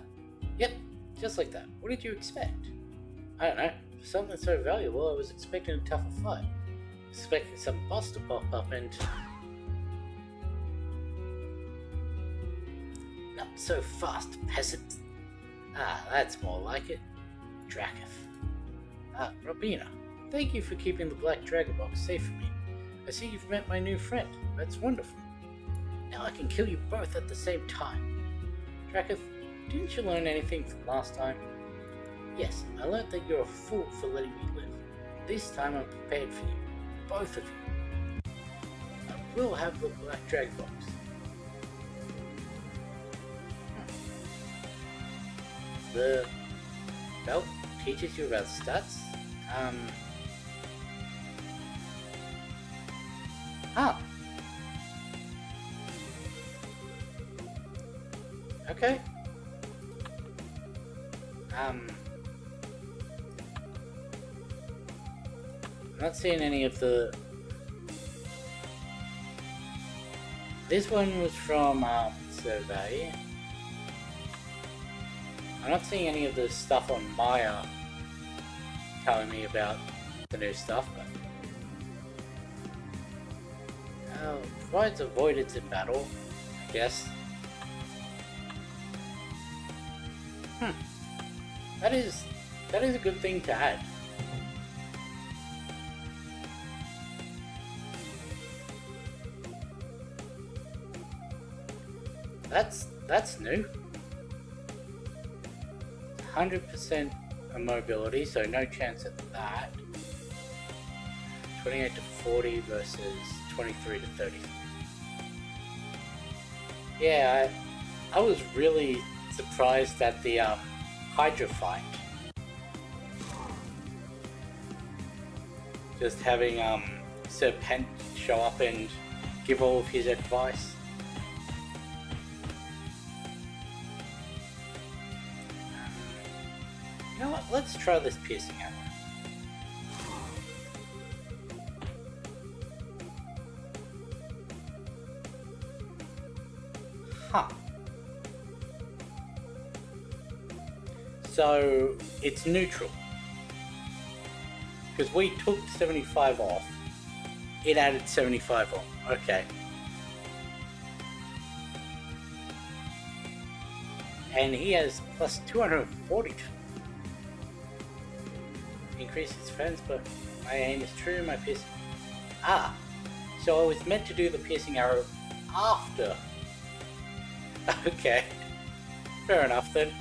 Speaker 1: Yep, just like that. What did you expect? I don't know. For something so valuable, I was expecting a tougher fight. Expecting some boss to pop up and... Not so fast, peasant. Ah, that's more like it. Dracof. Ah, Robina. Thank you for keeping the Black Dragon box safe for me. I see you've met my new friend. That's wonderful. Now I can kill you both at the same time. Dracof, didn't you learn anything from last time? Yes, I learned that you're a fool for letting me live. This time I'm prepared for you. Both of you. I will have the Black Dragon box. The belt teaches you about stats. Okay. I'm not seeing any of the... This one was from Survey. I'm not seeing any of the stuff on Maya telling me about the new stuff, but... provides avoidance in battle, I guess. That is a good thing to add. That's new. 100% mobility, so no chance at that. 28 to 40 versus 23 to 30. Yeah, I was really surprised at the Hydra fight. Just having Serpent show up and give all of his advice. You know what? Let's try this piercing arrow. Huh. So it's neutral. Because we took 75 off. It added 75 on. Okay. And he has plus 240. Increase his defense, but my aim is true, my piercing... Ah! So I was meant to do the piercing arrow after. Okay. Fair enough then.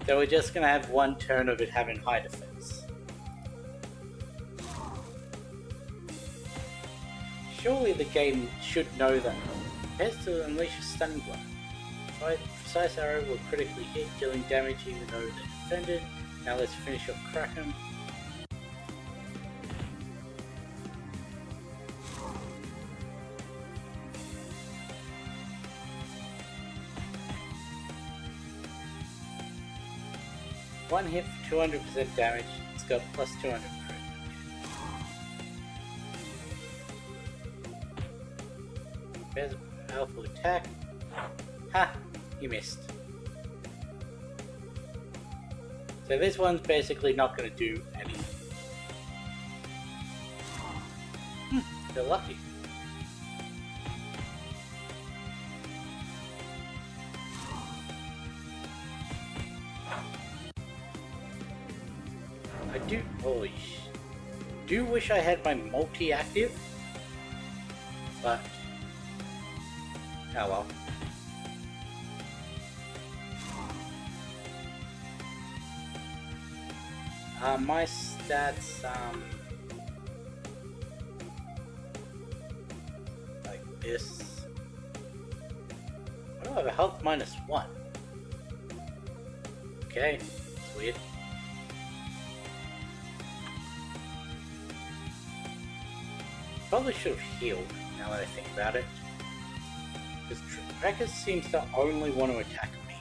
Speaker 1: So we're just gonna have one turn of it having high defense. Surely the game should know that. Prepares to unleash a stunning blow. Precise arrow will critically hit, dealing damage even though they're defended. Now let's finish off Kraken. One hit for 200% damage. It's got plus 200 crit. There's a powerful attack. Ha! You missed. So this one's basically not going to do anything. You're lucky. I do wish I had my multi-active, but oh well. My stats, like this. I don't have a health -1. Okay, it's weird. Probably should have healed, now that I think about it. Because Tracker seems to only want to attack me.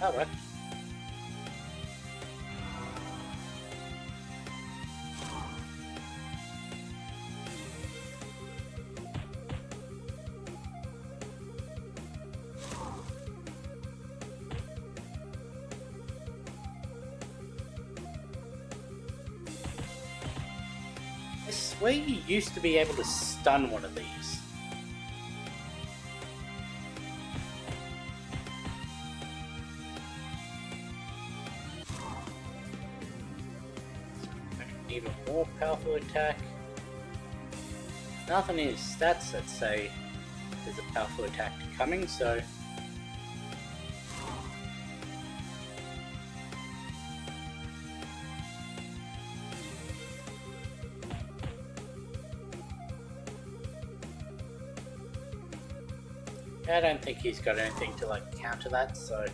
Speaker 1: Alright. I swear you used to be able to stun one of these. Even more powerful attack. Nothing in his stats that say there's a powerful attack coming, so I don't think he's got anything to like counter that, so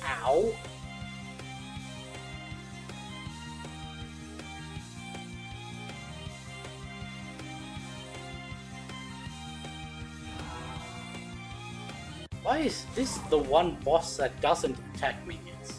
Speaker 1: ow. Why is this the one boss that doesn't attack minions?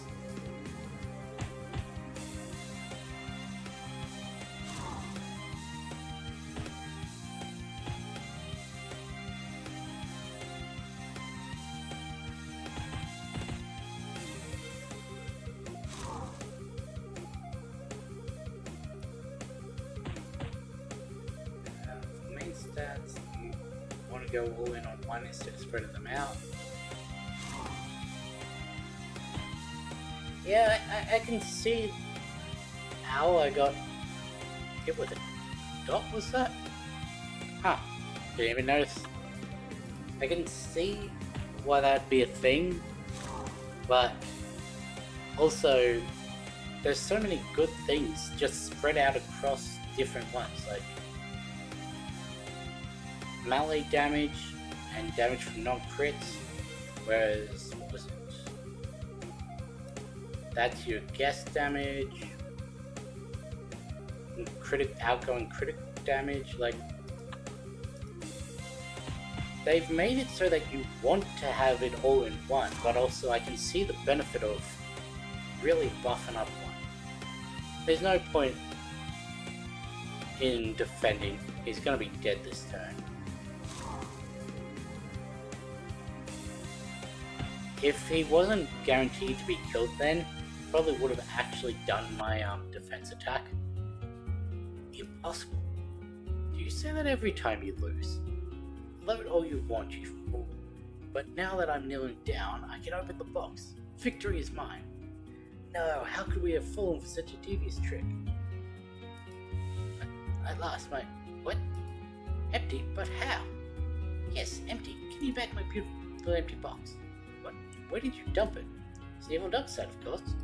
Speaker 1: Main stats, you want to go all in on one instead of spreading them out. Yeah, I can see how I got hit with a dot, was that? Huh, didn't even notice. I can see why that'd be a thing, but also there's so many good things just spread out across different ones, like melee damage and damage from non-crits, whereas what was it? That's your guess damage, outgoing critical damage. Like, they've made it so that you want to have it all in one, but also I can see the benefit of really buffing up one. There's no point in defending. He's gonna be dead this turn. If he wasn't guaranteed to be killed then, probably would have actually done my defense attack. Impossible. Do you say that every time you lose? Load all you want, you fool. But now that I'm kneeling down, I can open the box. Victory is mine. No, how could we have fallen for such a devious trick? At last, my... What? Empty? But how? Yes, empty. Give me back my beautiful empty box. What? Where did you dump it? It's the evil duck side, of course.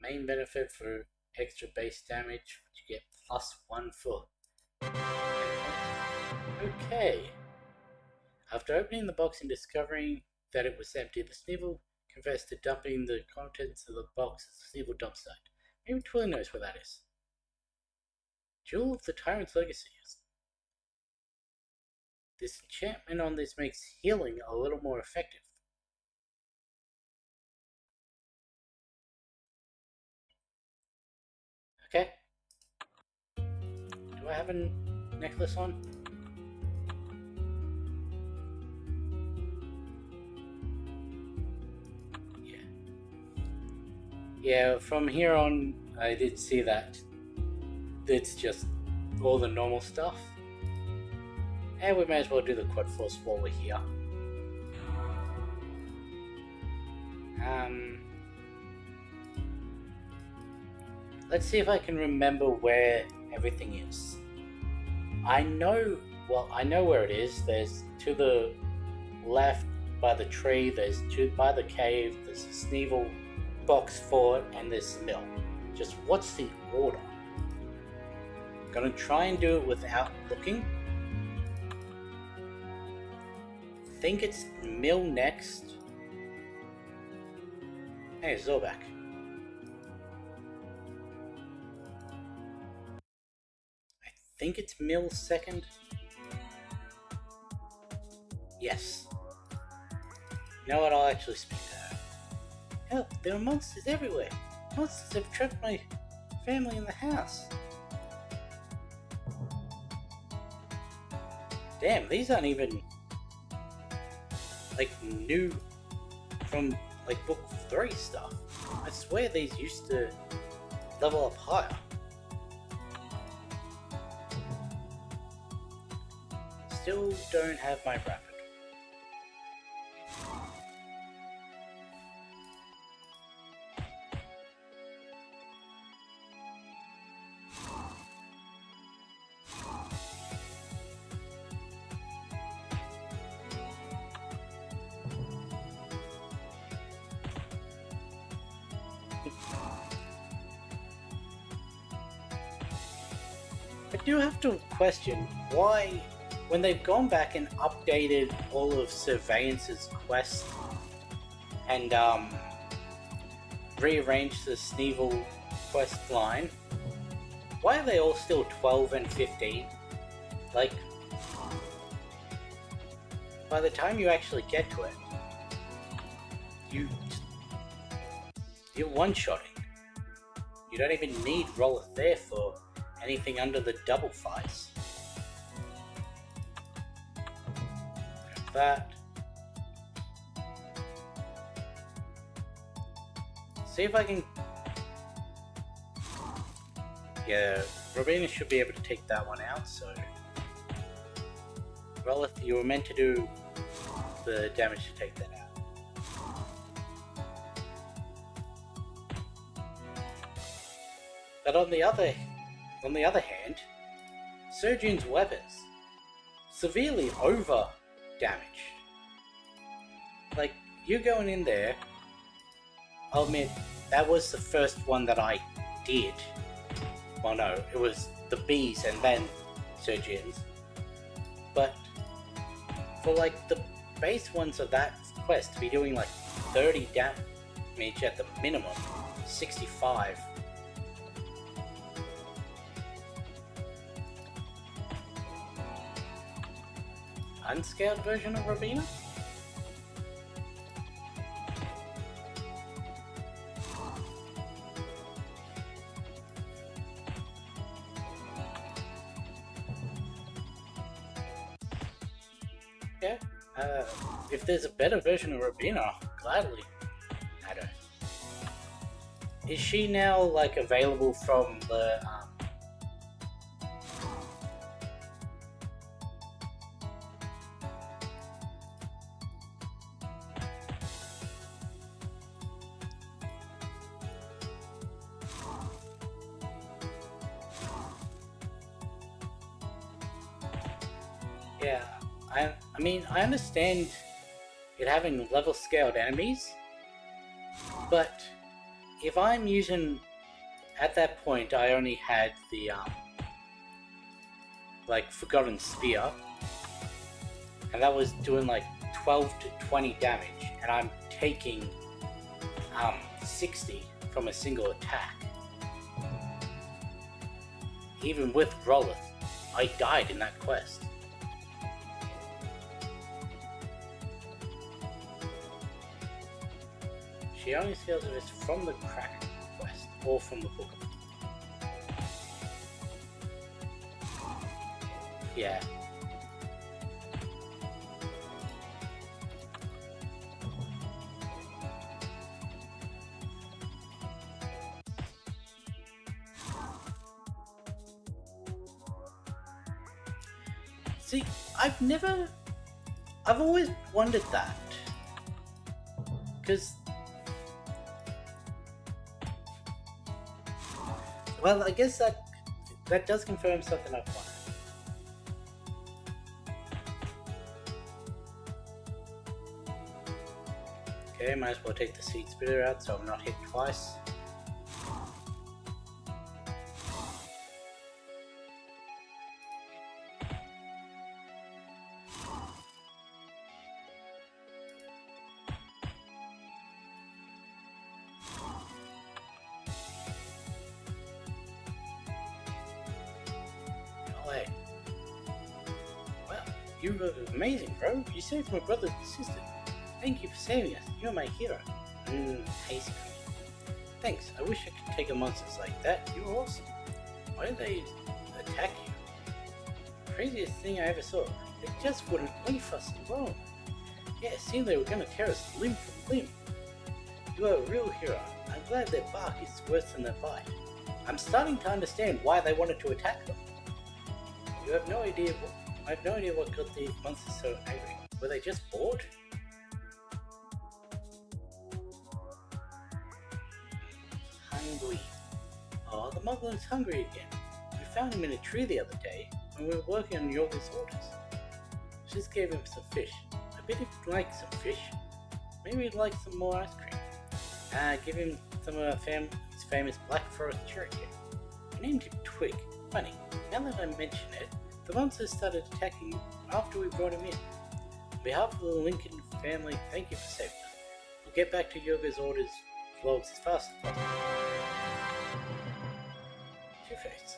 Speaker 1: Main benefit for extra base damage, you get +1 for. Okay. After opening the box and discovering that it was empty, the Sneevil confessed to dumping the contents of the box as the Sneevil dump site. Maybe Twilly knows where that is. Jewel of the Tyrant's Legacy. This enchantment on this makes healing a little more effective. Okay. Do I have a necklace on? Yeah. Yeah, from here on, I did see that. It's just all the normal stuff. And we may as well do the quad force while we're here. Let's see if I can remember where everything is. I know where it is. There's to the left by the tree, there's by the cave, there's a Sneevil box fort, and there's the mill. Just what's the order? I'm gonna try and do it without looking. I think it's mill next. Hey, Zobak. I think it's mill second. Yes. You know what? I'll actually speak to her. Help! There are monsters everywhere. Monsters have trapped my family in the house. Damn, these aren't even like new from like book 3 stuff. I swear these used to level up higher. Still don't have my rapid. I do have to question why, when they've gone back and updated all of Surveillance's quests and rearranged the Sneevil quest line, why are they all still 12 and 15? Like, by the time you actually get to it, you're one-shotting. You don't even need Rolleth there for anything under the double fights. That. See if I can. Yeah, Robina should be able to take that one out, so. Rolleth, you were meant to do the damage to take that out. But on the other hand, Surgeon's weapons severely over damaged. Like, you going in there, I'll admit, that was the first one that I did. Well, no, it was the bees and then Surgeons. But for like the base ones of that quest to be doing like 30 damage at the minimum, 65. Unscaled version of Robina? Yeah, if there's a better version of Robina, gladly. I don't. Is she now like available from the Yeah, I mean, I understand it having level scaled enemies, but if I'm using, at that point I only had the like Forgotten Spear, and that was doing like 12 to 20 damage, and I'm taking 60 from a single attack. Even with Rolith, I died in that quest. She only feels if it's from the Kraken quest or from the book. Yeah. See, I've always wondered that. Because, well, I guess that does confirm something I've wondered. Okay, might as well take the seed spitter out so I'm not hit twice. Well, you were amazing, bro. You saved my brother and sister. Thank you for saving us. You're my hero. Hazy cream. Thanks. I wish I could take on monsters like that. You're awesome. Why did they attack you? Craziest thing I ever saw. They just wouldn't leave us alone. Yeah, it seemed they were gonna tear us limb from limb. You are a real hero. I'm glad their bark is worse than their bite. I'm starting to understand why they wanted to attack them. I have no idea what got the monsters so angry. Were they just bored? Hungry. Oh, the Muglin's hungry again. We found him in a tree the other day when we were working on Yorga's orders. Just gave him some fish. I bet he'd like some fish. Maybe he'd like some more ice cream. Give him some of his famous Black Forest cherry cake. We named him Twig. Funny, now that I mention it, the monsters started attacking after we brought him in. On behalf of the Lincoln family, thank you for saving us. We'll get back to Yoga's orders vlogs as fast as possible. Two-Face.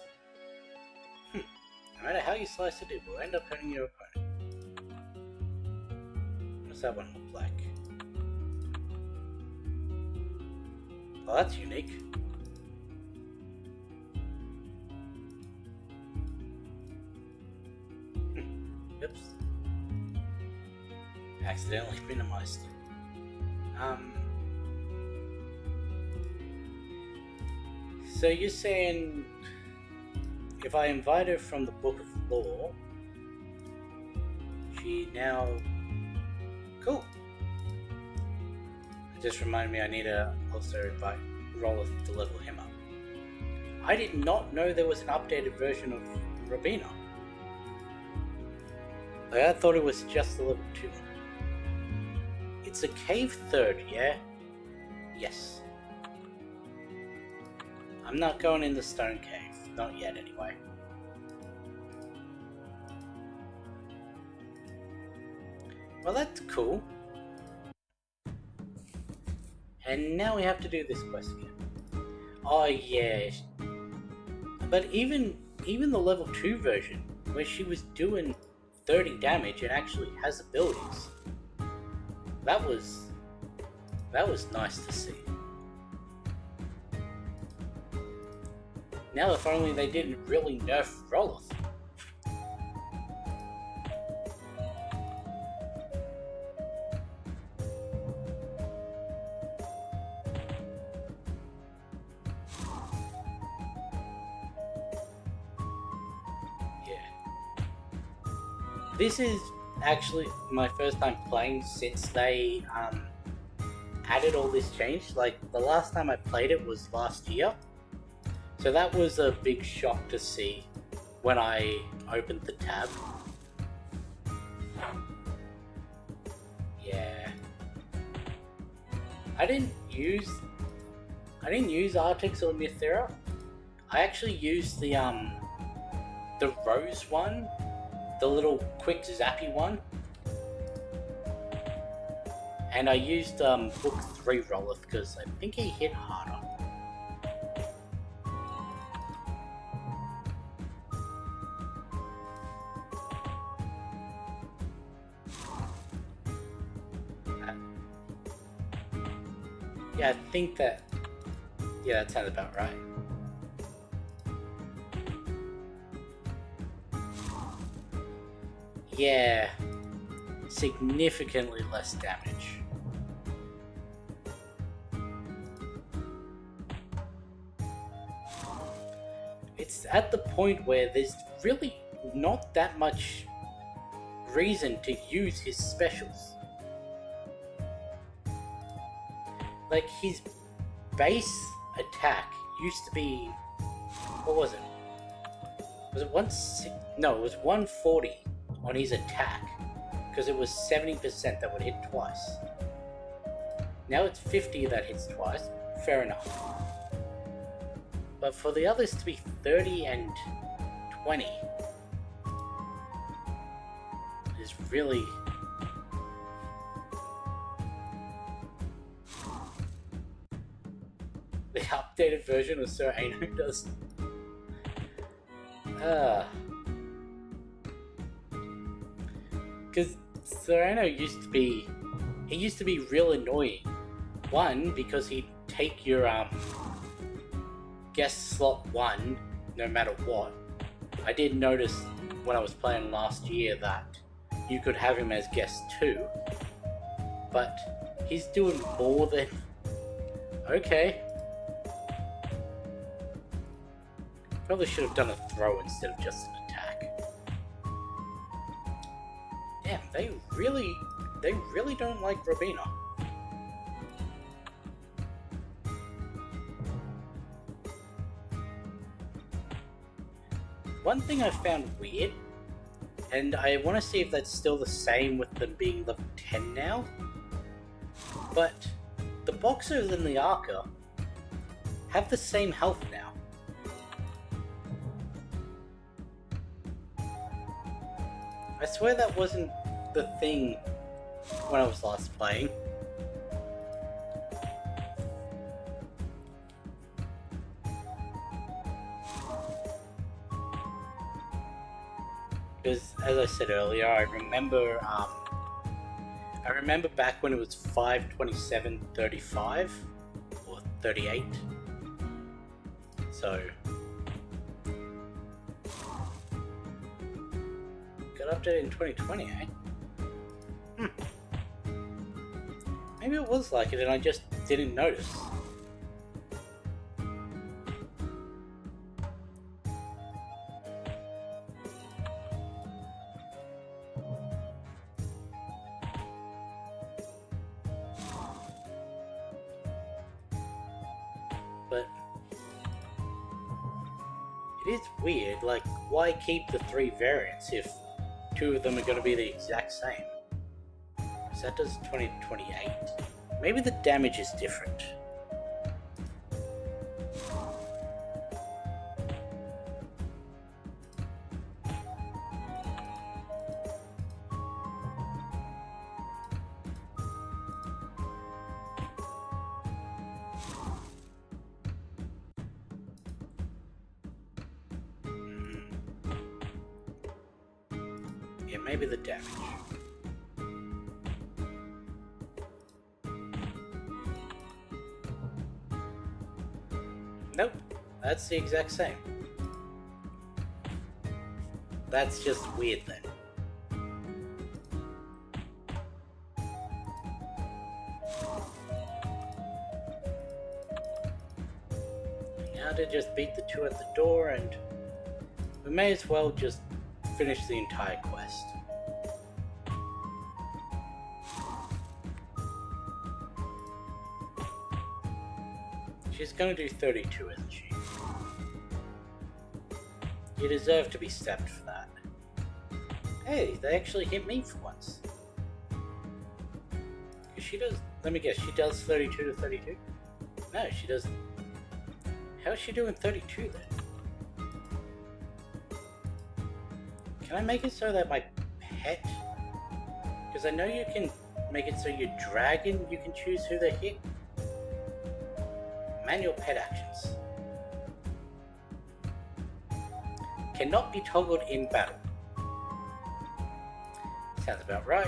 Speaker 1: No matter how you slice it, it will end up hurting your opponent. What's that one look like? Well, that's unique. Oops. Accidentally minimized it. So you're saying if I invite her from the Book of Law, she now... Cool. It just reminded me I need to also invite Rolith to level him up. I did not know there was an updated version of Robina. I thought it was just the level 2. It's a cave 3rd, yeah? Yes. I'm not going in the stone cave. Not yet, anyway. Well, that's cool. And now we have to do this quest again. Oh, yeah. But even the level 2 version, where she was doing 30 damage and actually has abilities. That was nice to see. Now if only they didn't really nerf Rolith. This is actually my first time playing since they added all this change. Like, the last time I played it was last year. So that was a big shock to see when I opened the tab. Yeah. I didn't use Artix or Nithera. I actually used the Rose one. The little quick zappy one, And I used book 3 Rolith because I think he hit harder. Yeah, I think that... Yeah, that sounds about right. Yeah, significantly less damage. It's at the point where there's really not that much reason to use his specials. Like, his base attack used to be... What was it? Was it No, it was 140 on his attack. Because it was 70% that would hit twice. Now it's 50 that hits twice. Fair enough. But for the others to be 30 and 20 is really... The updated version of Sir Aino does... Because Sir Aino used to be... He used to be real annoying. One, because he'd take your guest slot 1 no matter what. I did notice when I was playing last year that you could have him as guest 2. But he's doing more than... Okay. Probably should have done a throw instead of just an attack. Damn, they really don't like Robina. One thing I found weird, and I want to see if that's still the same with them being level 10 now, but the Boxers and the Archer have the same health now. I swear that wasn't the thing when I was last playing. Because, as I said earlier, I remember back when it was 5/27/35 or 38. So got updated in 2020, eh? Maybe it was like it and I just didn't notice. But it is weird, like, why keep the 3 variants if 2 of them are going to be the exact same? Because that does 2028. Maybe the damage is different. Yeah, maybe the damage. Nope, that's the exact same. That's just weird then. Now to just beat the 2 at the door, and we may as well just finish the entire quest. She's gonna do 32, isn't she? You deserve to be stabbed for that. Hey, they actually hit me for once. She does, let me guess, she does 32 to 32? No, she doesn't. How's she doing 32 then? Can I make it so that my pet... Because I know you can make it so your dragon, you can choose who they hit. Manual pet actions. Cannot be toggled in battle. Sounds about right.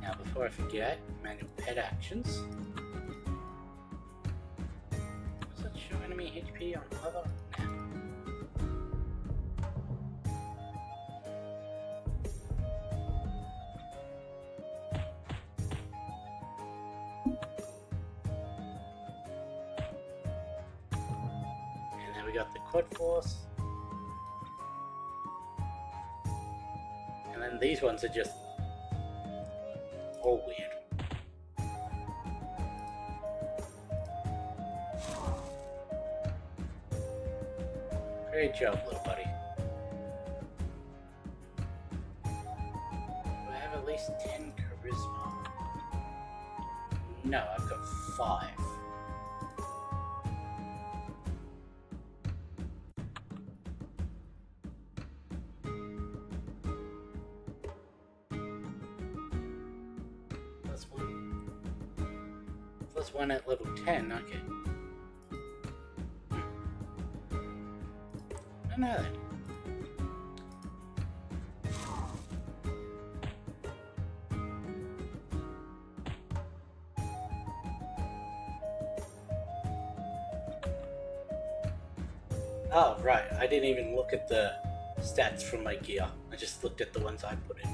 Speaker 1: Now before I forget, manual pet actions. Does that show enemy HP on other? No. We got the quad force, and then these ones are just all weird. Great job, little buddy. Do I have at least 10 charisma? No, I've got 5. Plus 1 at level 10, okay. I know that. Oh, right. I didn't even look at the stats from my gear. I just looked at the ones I put in.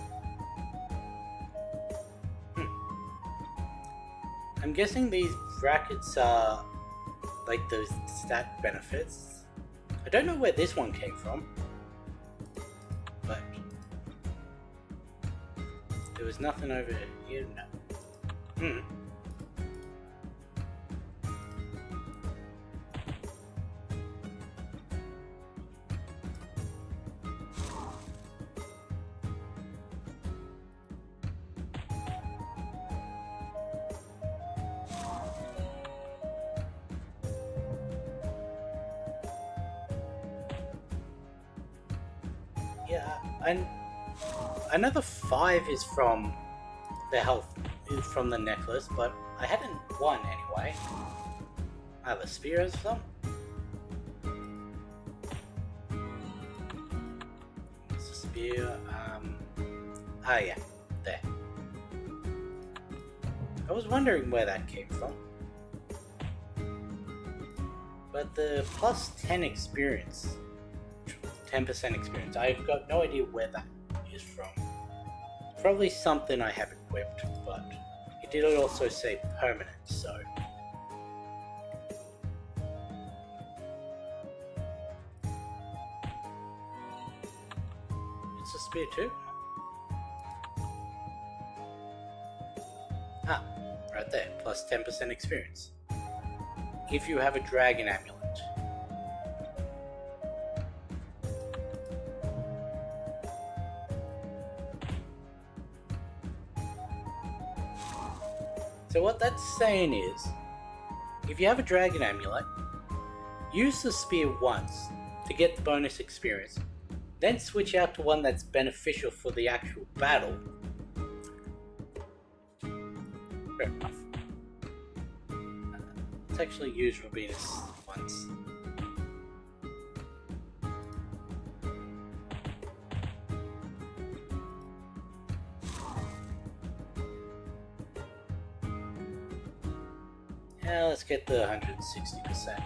Speaker 1: I'm guessing these brackets are like those stat benefits. I don't know where this one came from, but there was nothing over here. No. Yeah, and another 5 is from the health, from the necklace, but I hadn't won anyway. I have a spear as well. It's a spear. Yeah, there. I was wondering where that came from. But the plus 10 experience. 10% experience. I've got no idea where that is from. Probably something I have equipped, but it did also say permanent, so. It's a spear too? Ah, right there, plus 10% experience. If you have a dragon amulet. So what that's saying is, if you have a dragon amulet, use the spear once to get the bonus experience, then switch out to one that's beneficial for the actual battle. Fair enough. Let's actually use Robinus once. Yeah, let's get the 160%.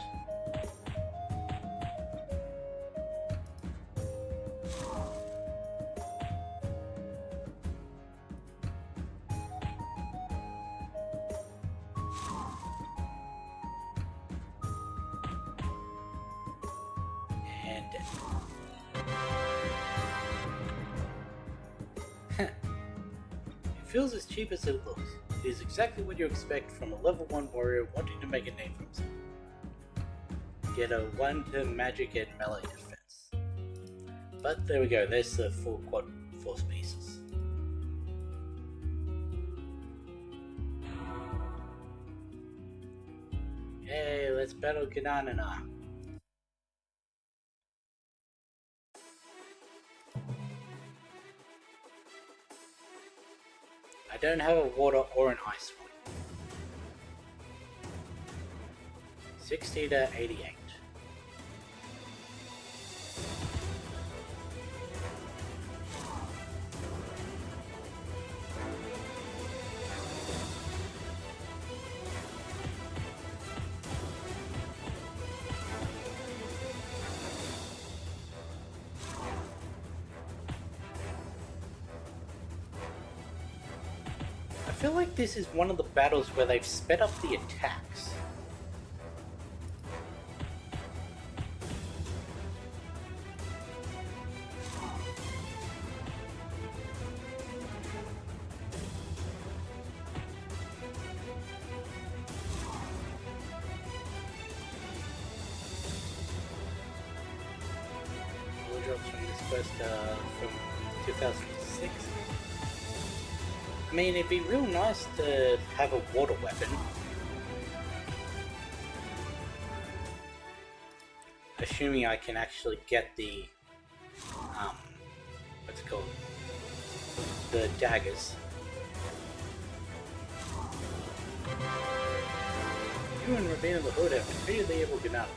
Speaker 1: And it feels as cheap as it looks. It is exactly what you expect from a level 1 warrior wanting to make a name for himself. Get a 1 to magic and melee defense. But there we go, there's the full quad force pieces. let's battle Gananana. I don't have a water or an ice one. 60 to 88. I feel like this is one of the battles where they've sped up the attacks. All drops from this quest from 2006. I mean, it'd be real nice to have a water weapon. Assuming I can actually get the, what's it called? The daggers. You and Ravina the Hood have defeated the evil Ganada.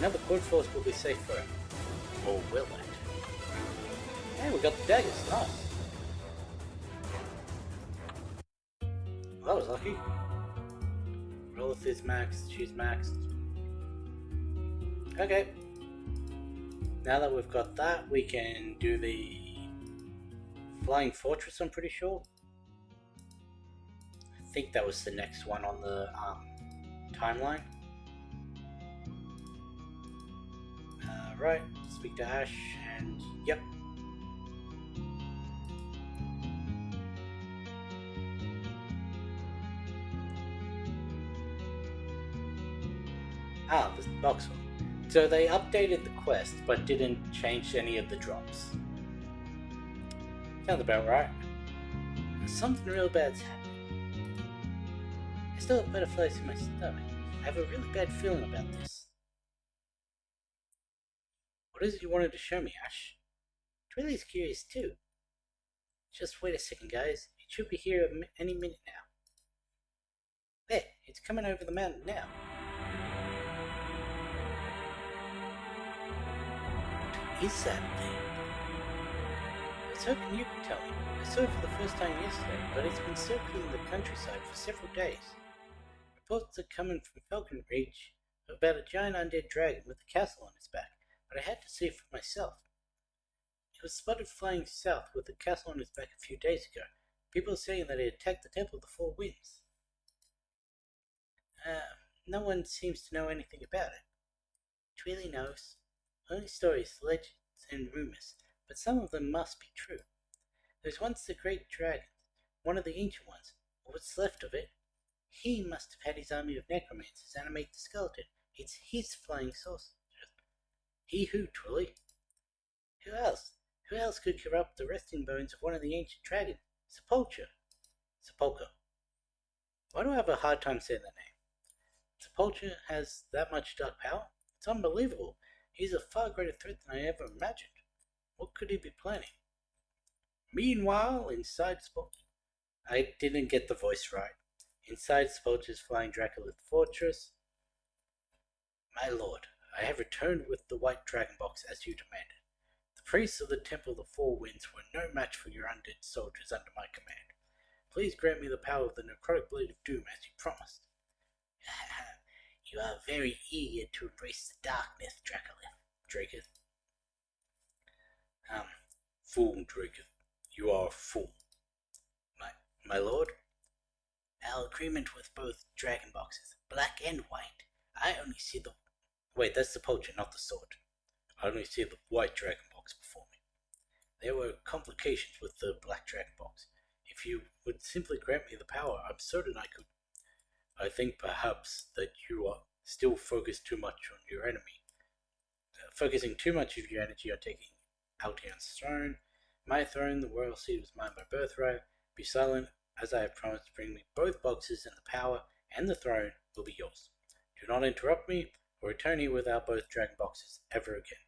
Speaker 1: Now the Court Force will be safe for him. Or will it? Hey, we got the daggers, nice. Well, that was lucky. Roll if it's maxed, choose maxed. Okay. Now that we've got that, we can do the Flying Fortress, I'm pretty sure. I think that was the next one on the timeline. Right, speak to Ash, and yep. Ah, the box one. So they updated the quest, but didn't change any of the drops. Sounds about right. Something real bad's happening. I still have butterflies in my stomach. I have a really bad feeling about this. What is it you wanted to show me, Ash? Twilly's curious too. Just wait a second, guys. It should be here any minute now. There, it's coming over the mountain now. What is that thing? I was hoping you could tell me. I saw it for the first time yesterday, but it's been circling the countryside for several days. Reports are coming from Falcon Reach about a giant undead dragon with a castle on its back, but I had to see it for myself. It was spotted flying south with a castle on its back a few days ago. People are saying that it attacked the Temple of the Four Winds. No one seems to know anything about it. Twilly knows. Only stories, legends, and rumors, but some of them must be true. There was once the great dragon, one of the ancient ones, or what's left of it. He must have had his army of necromancers animate the skeleton. It's his flying saucer. He who, Twilly? Who else? Who else could corrupt the resting bones of one of the ancient dragons? Sepulchre. Why do I have a hard time saying that name? Sepulchre has that much dark power? It's unbelievable. He's a far greater threat than I ever imagined. What could he be planning? Meanwhile, inside Sepulchre... I didn't get the voice right. Inside Sepulchre's flying Dracolith fortress... My lord, I have returned with the white dragon box as you demanded. The priests of the Temple of the Four Winds were no match for your undead soldiers under my command. Please grant me the power of the necrotic blade of doom as you promised. You are very eager to embrace the darkness, Dracoth. Fool, Dracoth. You are a fool. My lord? Our agreement with both dragon boxes, black and white. I only see the... Wait, that's the poacher, not the sword. I only see the white dragon box before me. There were complications with the black dragon box. If you would simply grant me the power, I'm certain I could. I think perhaps that you are still focused too much on your enemy. Focusing too much of your energy on taking Alteon's throne. My throne, the royal seat, was mine by birthright. Be silent, as I have promised. Bring me both boxes, and the power and the throne will be yours. Do not interrupt me, or return here without both dragon boxes ever again.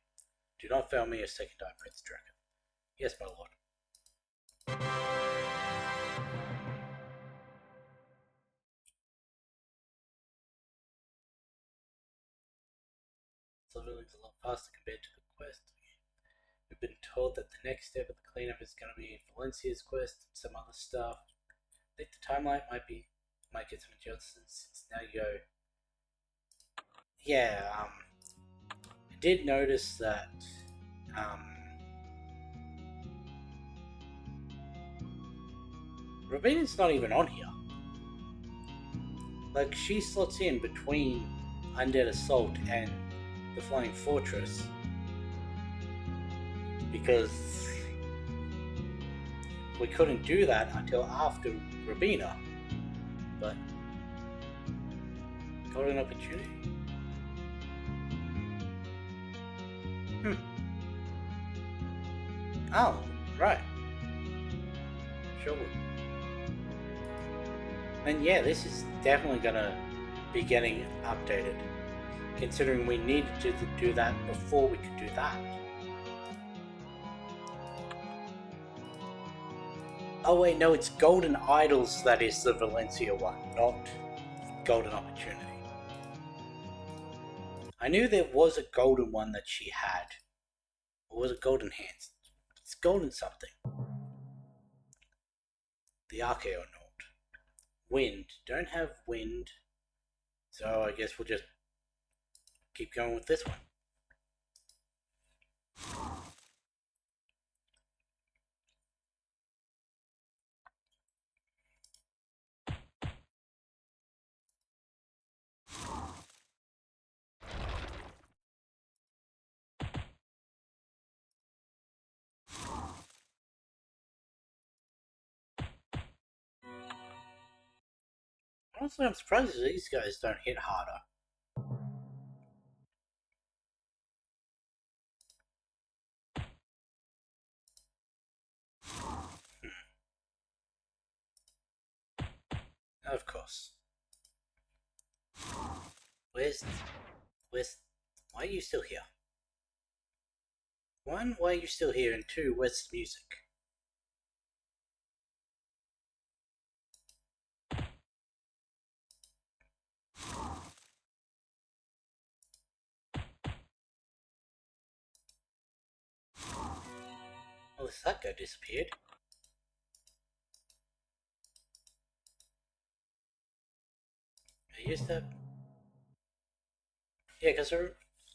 Speaker 1: Do not fail me a second time, Prince Dragon. Yes, my lord. Sutherland's a lot faster compared to the quest. We've been told that the next step of the cleanup is going to be Valencia's quest and some other stuff. I think the timeline might get some adjustments since now you go. Yeah, I did notice that Robina's not even on here. Like, she slots in between Undead Assault and the Flying Fortress because we couldn't do that until after Robina, but got an opportunity. Oh, right. Sure. And yeah, this is definitely gonna be getting updated, considering we needed to do that before we could do that. Oh wait, no, it's Golden Idols that is the Valencia one, not Golden Opportunity. I knew there was a golden one that she had. Or was it Golden Hands? It's Golden something. The Archaeonaut. Wind. Don't have wind. So I guess we'll just keep going with this one. Honestly, I'm surprised these guys don't hit harder. Of course. Why are you still here? One, why are you still here? And two, where's the music? Oh, that guy disappeared. I used to... Yeah, because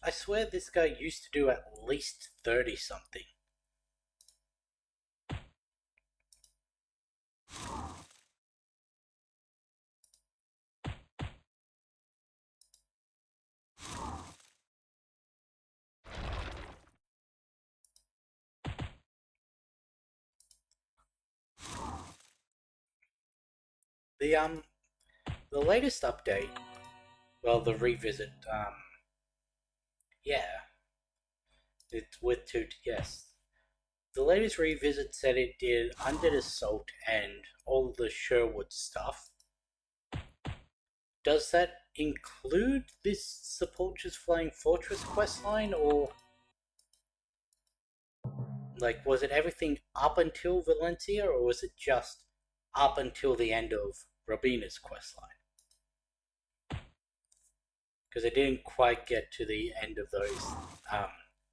Speaker 1: I swear this guy used to do at least 30 something. The latest update, well, the revisit, yeah, it's with two guests. The latest revisit said it did Undead Assault and all the Sherwood stuff. Does that include this Sepulchre's Flying Fortress questline, or like was it everything up until Valencia, or was it just up until the end of Robina's questline? Because I didn't quite get to the end of those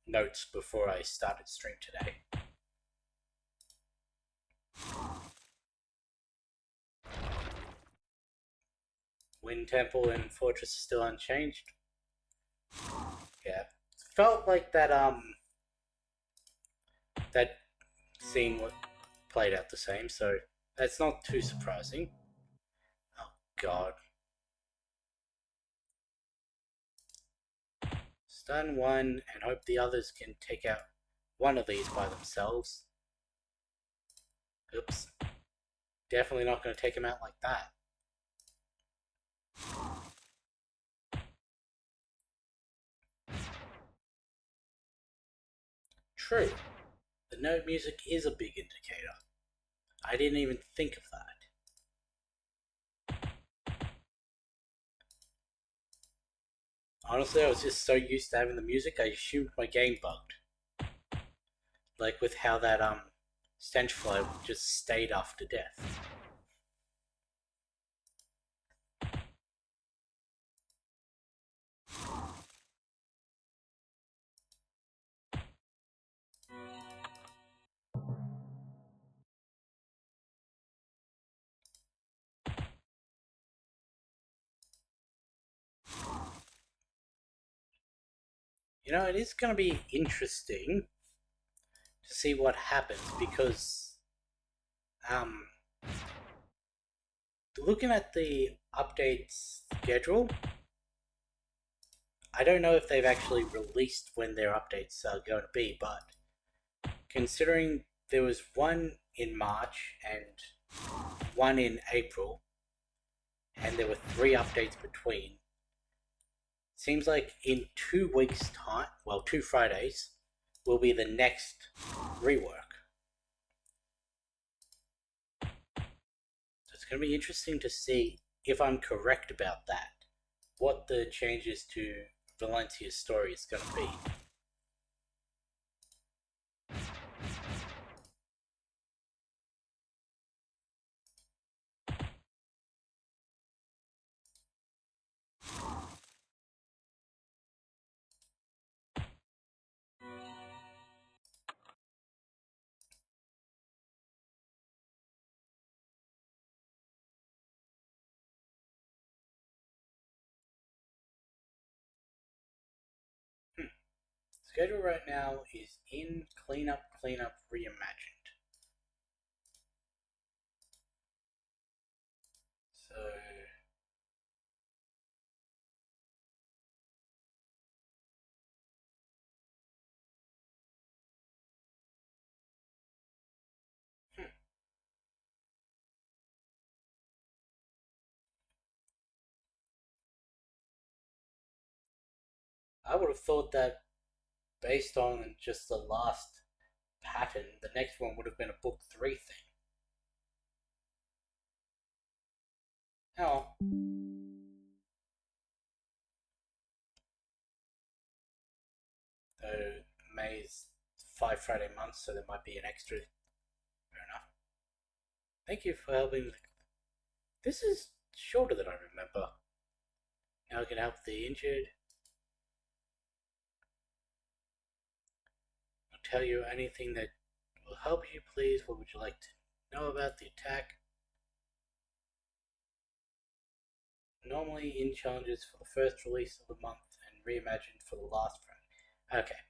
Speaker 1: notes before I started stream today. Wind Temple and Fortress are still unchanged. Yeah, felt like that that scene played out the same, so that's not too surprising. Oh god. Stun one and hope the others can take out one of these by themselves. Oops. Definitely not going to take him out like that. True. The note music is a big indicator. I didn't even think of that. Honestly, I was just so used to having the music, I assumed my game bugged. Like with how that stench fly just stayed after death. You know, it is going to be interesting to see what happens because, um, looking at the update schedule, I don't know if they've actually released when their updates are going to be, but considering there was one in March and one in April, and there were 3 updates between, seems like in 2 weeks' time, well, 2 Fridays, will be the next rework. So it's going to be interesting to see if I'm correct about that, what the changes to Valencia's story is going to be. Schedule right now is in Cleanup Reimagined. So I would have thought that based on just the last pattern, the next one would have been a book 3 thing. Now, though May's 5 Friday months, so there might be an extra. Fair enough. Thank you for helping. This is shorter than I remember. Now I can help the injured. I'll tell you anything that will help you, please. What would you like to know about the attack? Normally in challenges for the first release of the month and reimagined for the last Friday. Okay.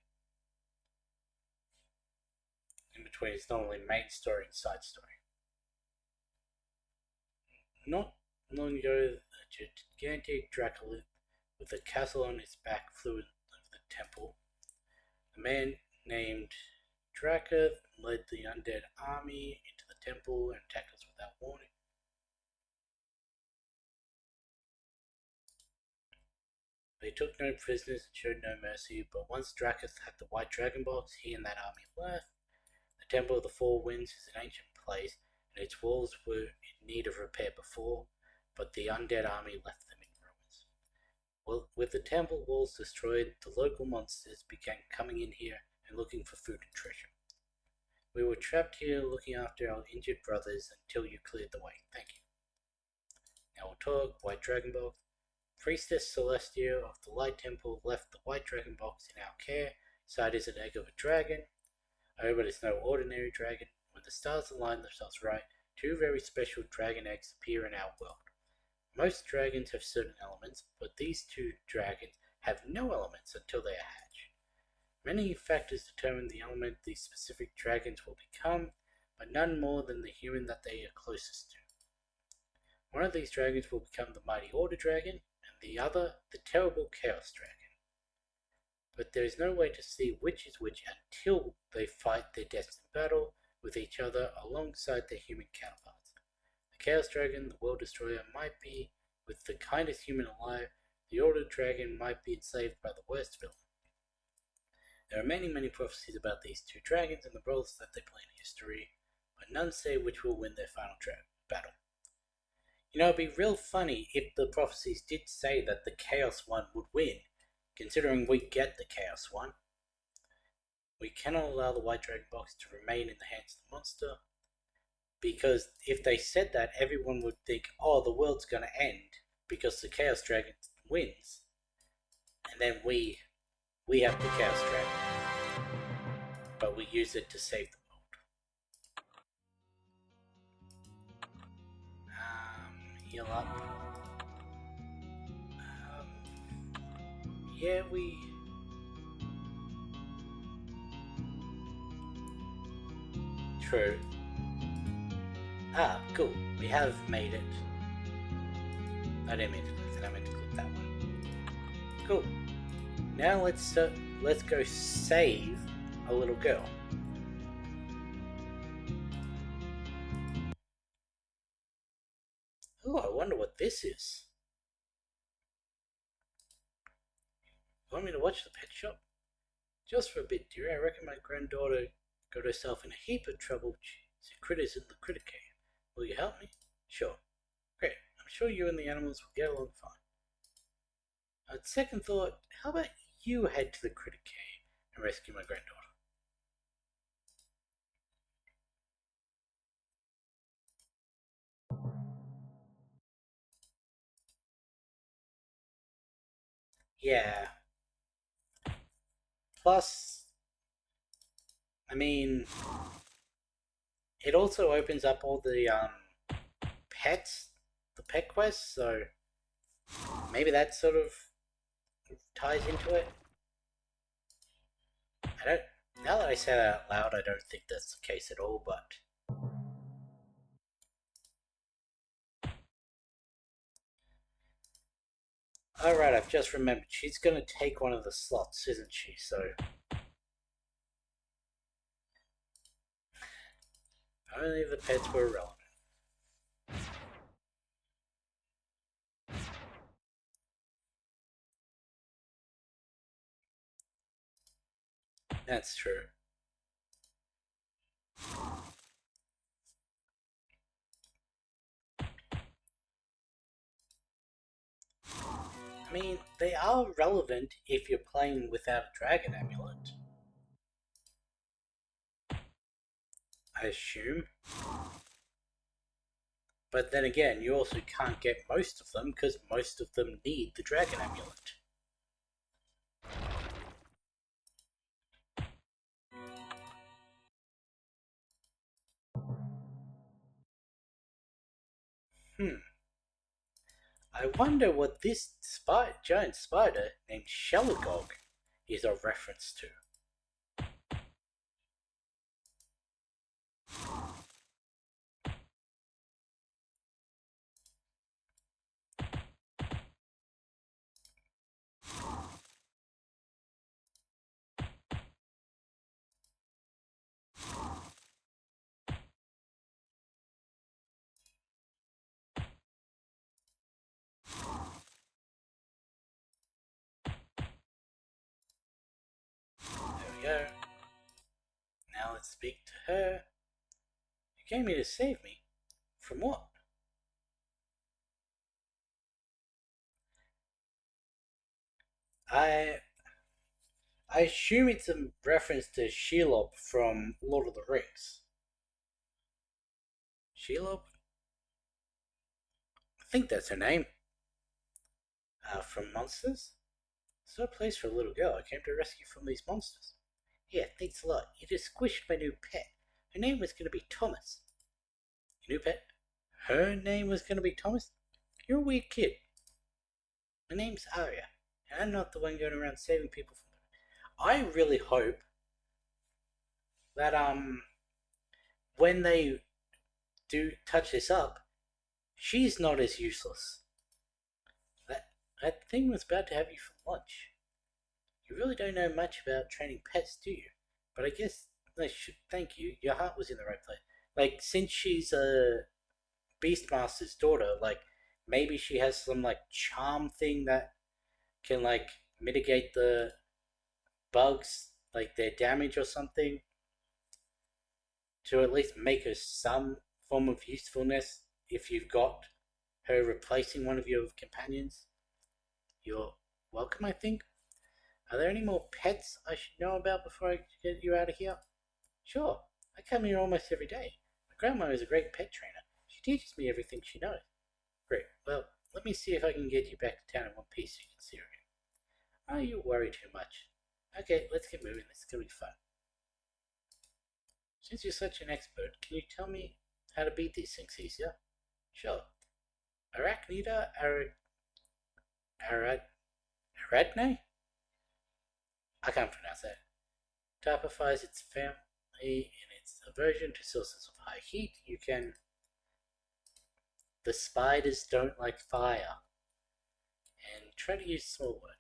Speaker 1: In between, it's normally main story and side story. Not long ago, a gigantic Dracula with a castle on its back flew over the temple. A man named Dracoth led the undead army into the temple and attacked us without warning. They took no prisoners and showed no mercy, but once Dracoth had the white dragon box, he and that army left. The Temple of the Four Winds is an ancient place, and its walls were in need of repair before, but the undead army left them in ruins. Well, with the temple walls destroyed, the local monsters began coming in here and looking for food and treasure. We were trapped here looking after our injured brothers until you cleared the way. Thank you. Now we'll talk. White Dragon Box. Priestess Celestia of the Light Temple left the White Dragon Box in our care. Inside is an egg of a dragon. Oh, but it's no ordinary dragon. When the stars align themselves right, 2 very special dragon eggs appear in our world. Most dragons have certain elements, but these 2 dragons have no elements until they are hatched. Many factors determine the element these specific dragons will become, but none more than the human that they are closest to. One of these dragons will become the mighty Order Dragon, and the other the terrible Chaos Dragon. But there is no way to see which is which until they fight their destined battle with each other alongside their human counterparts. The Chaos Dragon, the World Destroyer, might be with the kindest human alive. The Order Dragon might be enslaved by the worst villain. There are many prophecies about these 2 dragons and the roles that they play in history, but none say which will win their final battle. You know, it'd be real funny if the prophecies did say that the Chaos one would win, considering we get the Chaos one. We cannot allow the White Dragon box to remain in the hands of the monster, because if they said that, everyone would think, oh, the world's going to end because the Chaos Dragon wins, and then we have the Chaos Dragon, but we use it to save the world. Heal up. Yeah, True. Ah, cool. We have made it. I didn't mean to click that. I meant to click that one. Cool. Now let's go save a little girl. Oh, I wonder what this is. You want me to watch the pet shop? Just for a bit, dear. I reckon my granddaughter got herself in a heap of trouble. She's a critters in the critter cave. Will you help me? Sure. Great. I'm sure you and the animals will get along fine. On second thought, how about you head to the critter cave and rescue my granddaughter? Yeah. Plus, I mean, it also opens up all the pets, the pet quests, so maybe that sort of ties into it. Now that I say that out loud, I don't think that's the case at all, but alright, I've just remembered. She's gonna take one of the slots, isn't she? So only the pets were relevant. That's true. I mean, they are relevant if you're playing without a dragon amulet, I assume. But then again, you also can't get most of them because most of them need the dragon amulet. I wonder what this giant spider named Shelagog is a reference to. There we go. Now let's speak to her. You came here to save me. From what? I assume it's a reference to Shelob from Lord of the Rings. Shelob? I think that's her name. From Monsters? It's no place for a little girl. I came to rescue from these monsters. Yeah, thanks a lot. You just squished my new pet. Her name was going to be Thomas. Your new pet? Her name was going to be Thomas? You're a weird kid. My name's Arya, and I'm not the one going around saving people from them. I really hope that when they do touch this up, she's not as useless. That thing was about to have you for lunch. You really don't know much about training pets, do you? But I guess I should thank you. Your heart was in the right place. Like, since she's a Beastmaster's daughter, like, maybe she has some, like, charm thing that can, like, mitigate the bugs, like, their damage or something, to at least make her some form of usefulness if you've got her replacing one of your companions. You're welcome, I think. Are there any more pets I should know about before I get you out of here? Sure. I come here almost every day. My grandma is a great pet trainer. She teaches me everything she knows. Great. Well, let me see if I can get you back to town in one piece so you can see her again. Oh, you worry too much. Okay, let's get moving. This is going to be fun. Since you're such an expert, can you tell me how to beat these things easier? Sure. Arachnida Arachne? I can't pronounce that. Typifies its family in its aversion to sources of high heat. You can... The spiders don't like fire. And try to use small words.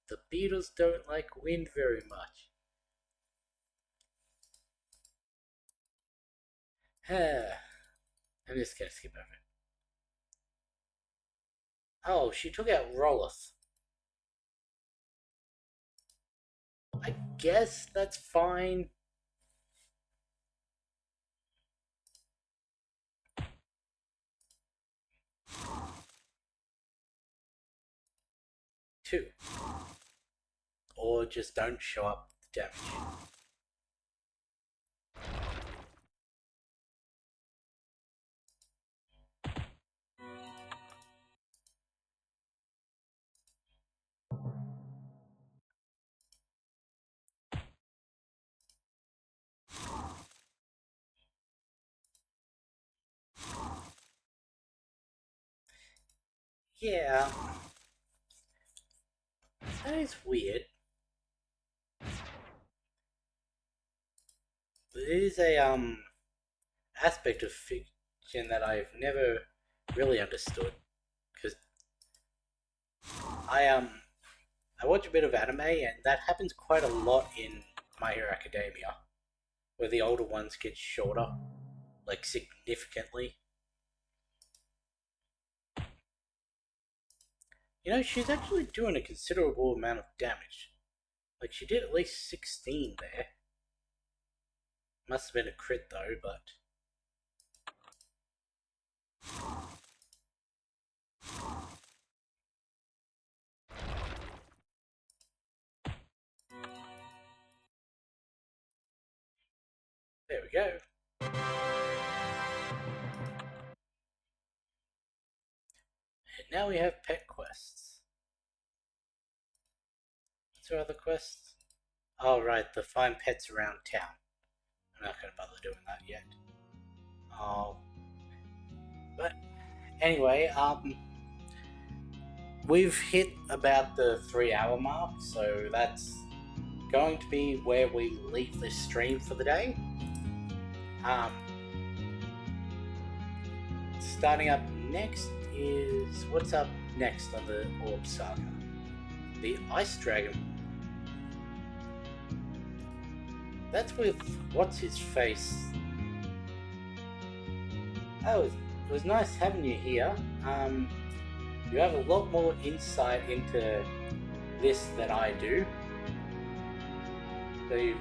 Speaker 1: The beetles don't like wind very much. I'm just gonna skip over it. Oh, she took out Roloth. I guess that's fine. Two. Or just don't show up the damage. Yeah. That is weird. It is a aspect of fiction that I've never really understood. Because I watch a bit of anime, and that happens quite a lot in My Hero Academia, where the older ones get shorter, like significantly. You know, she's actually doing a considerable amount of damage. Like, she did at least 16 there. Must have been a crit though, but... There we go. And now we have pet quests. What's our other quests? Oh right, the find pets around town. I'm not going to bother doing that yet. Oh. But anyway, we've hit about the 3-hour mark, so that's going to be where we leave this stream for the day. Starting up next is... What's up next on the Orb Saga? The Ice Dragon. That's with... What's his face? Oh, it was nice having you here. You have a lot more insight into this than I do. So you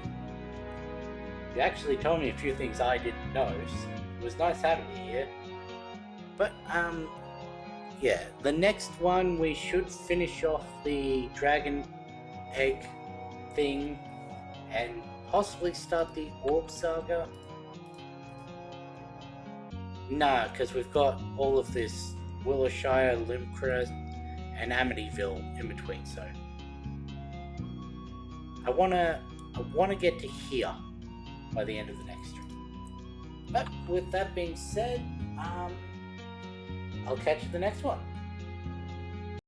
Speaker 1: actually told me a few things I didn't know. So it was nice having you here. But, yeah, the next one we should finish off the dragon egg thing and possibly start the Orb Saga. Nah, because we've got all of this Willowshire, Limcrest, and Amityville in between, so I wanna get to here by the end of the next stream. But with that being said, I'll catch you the next one.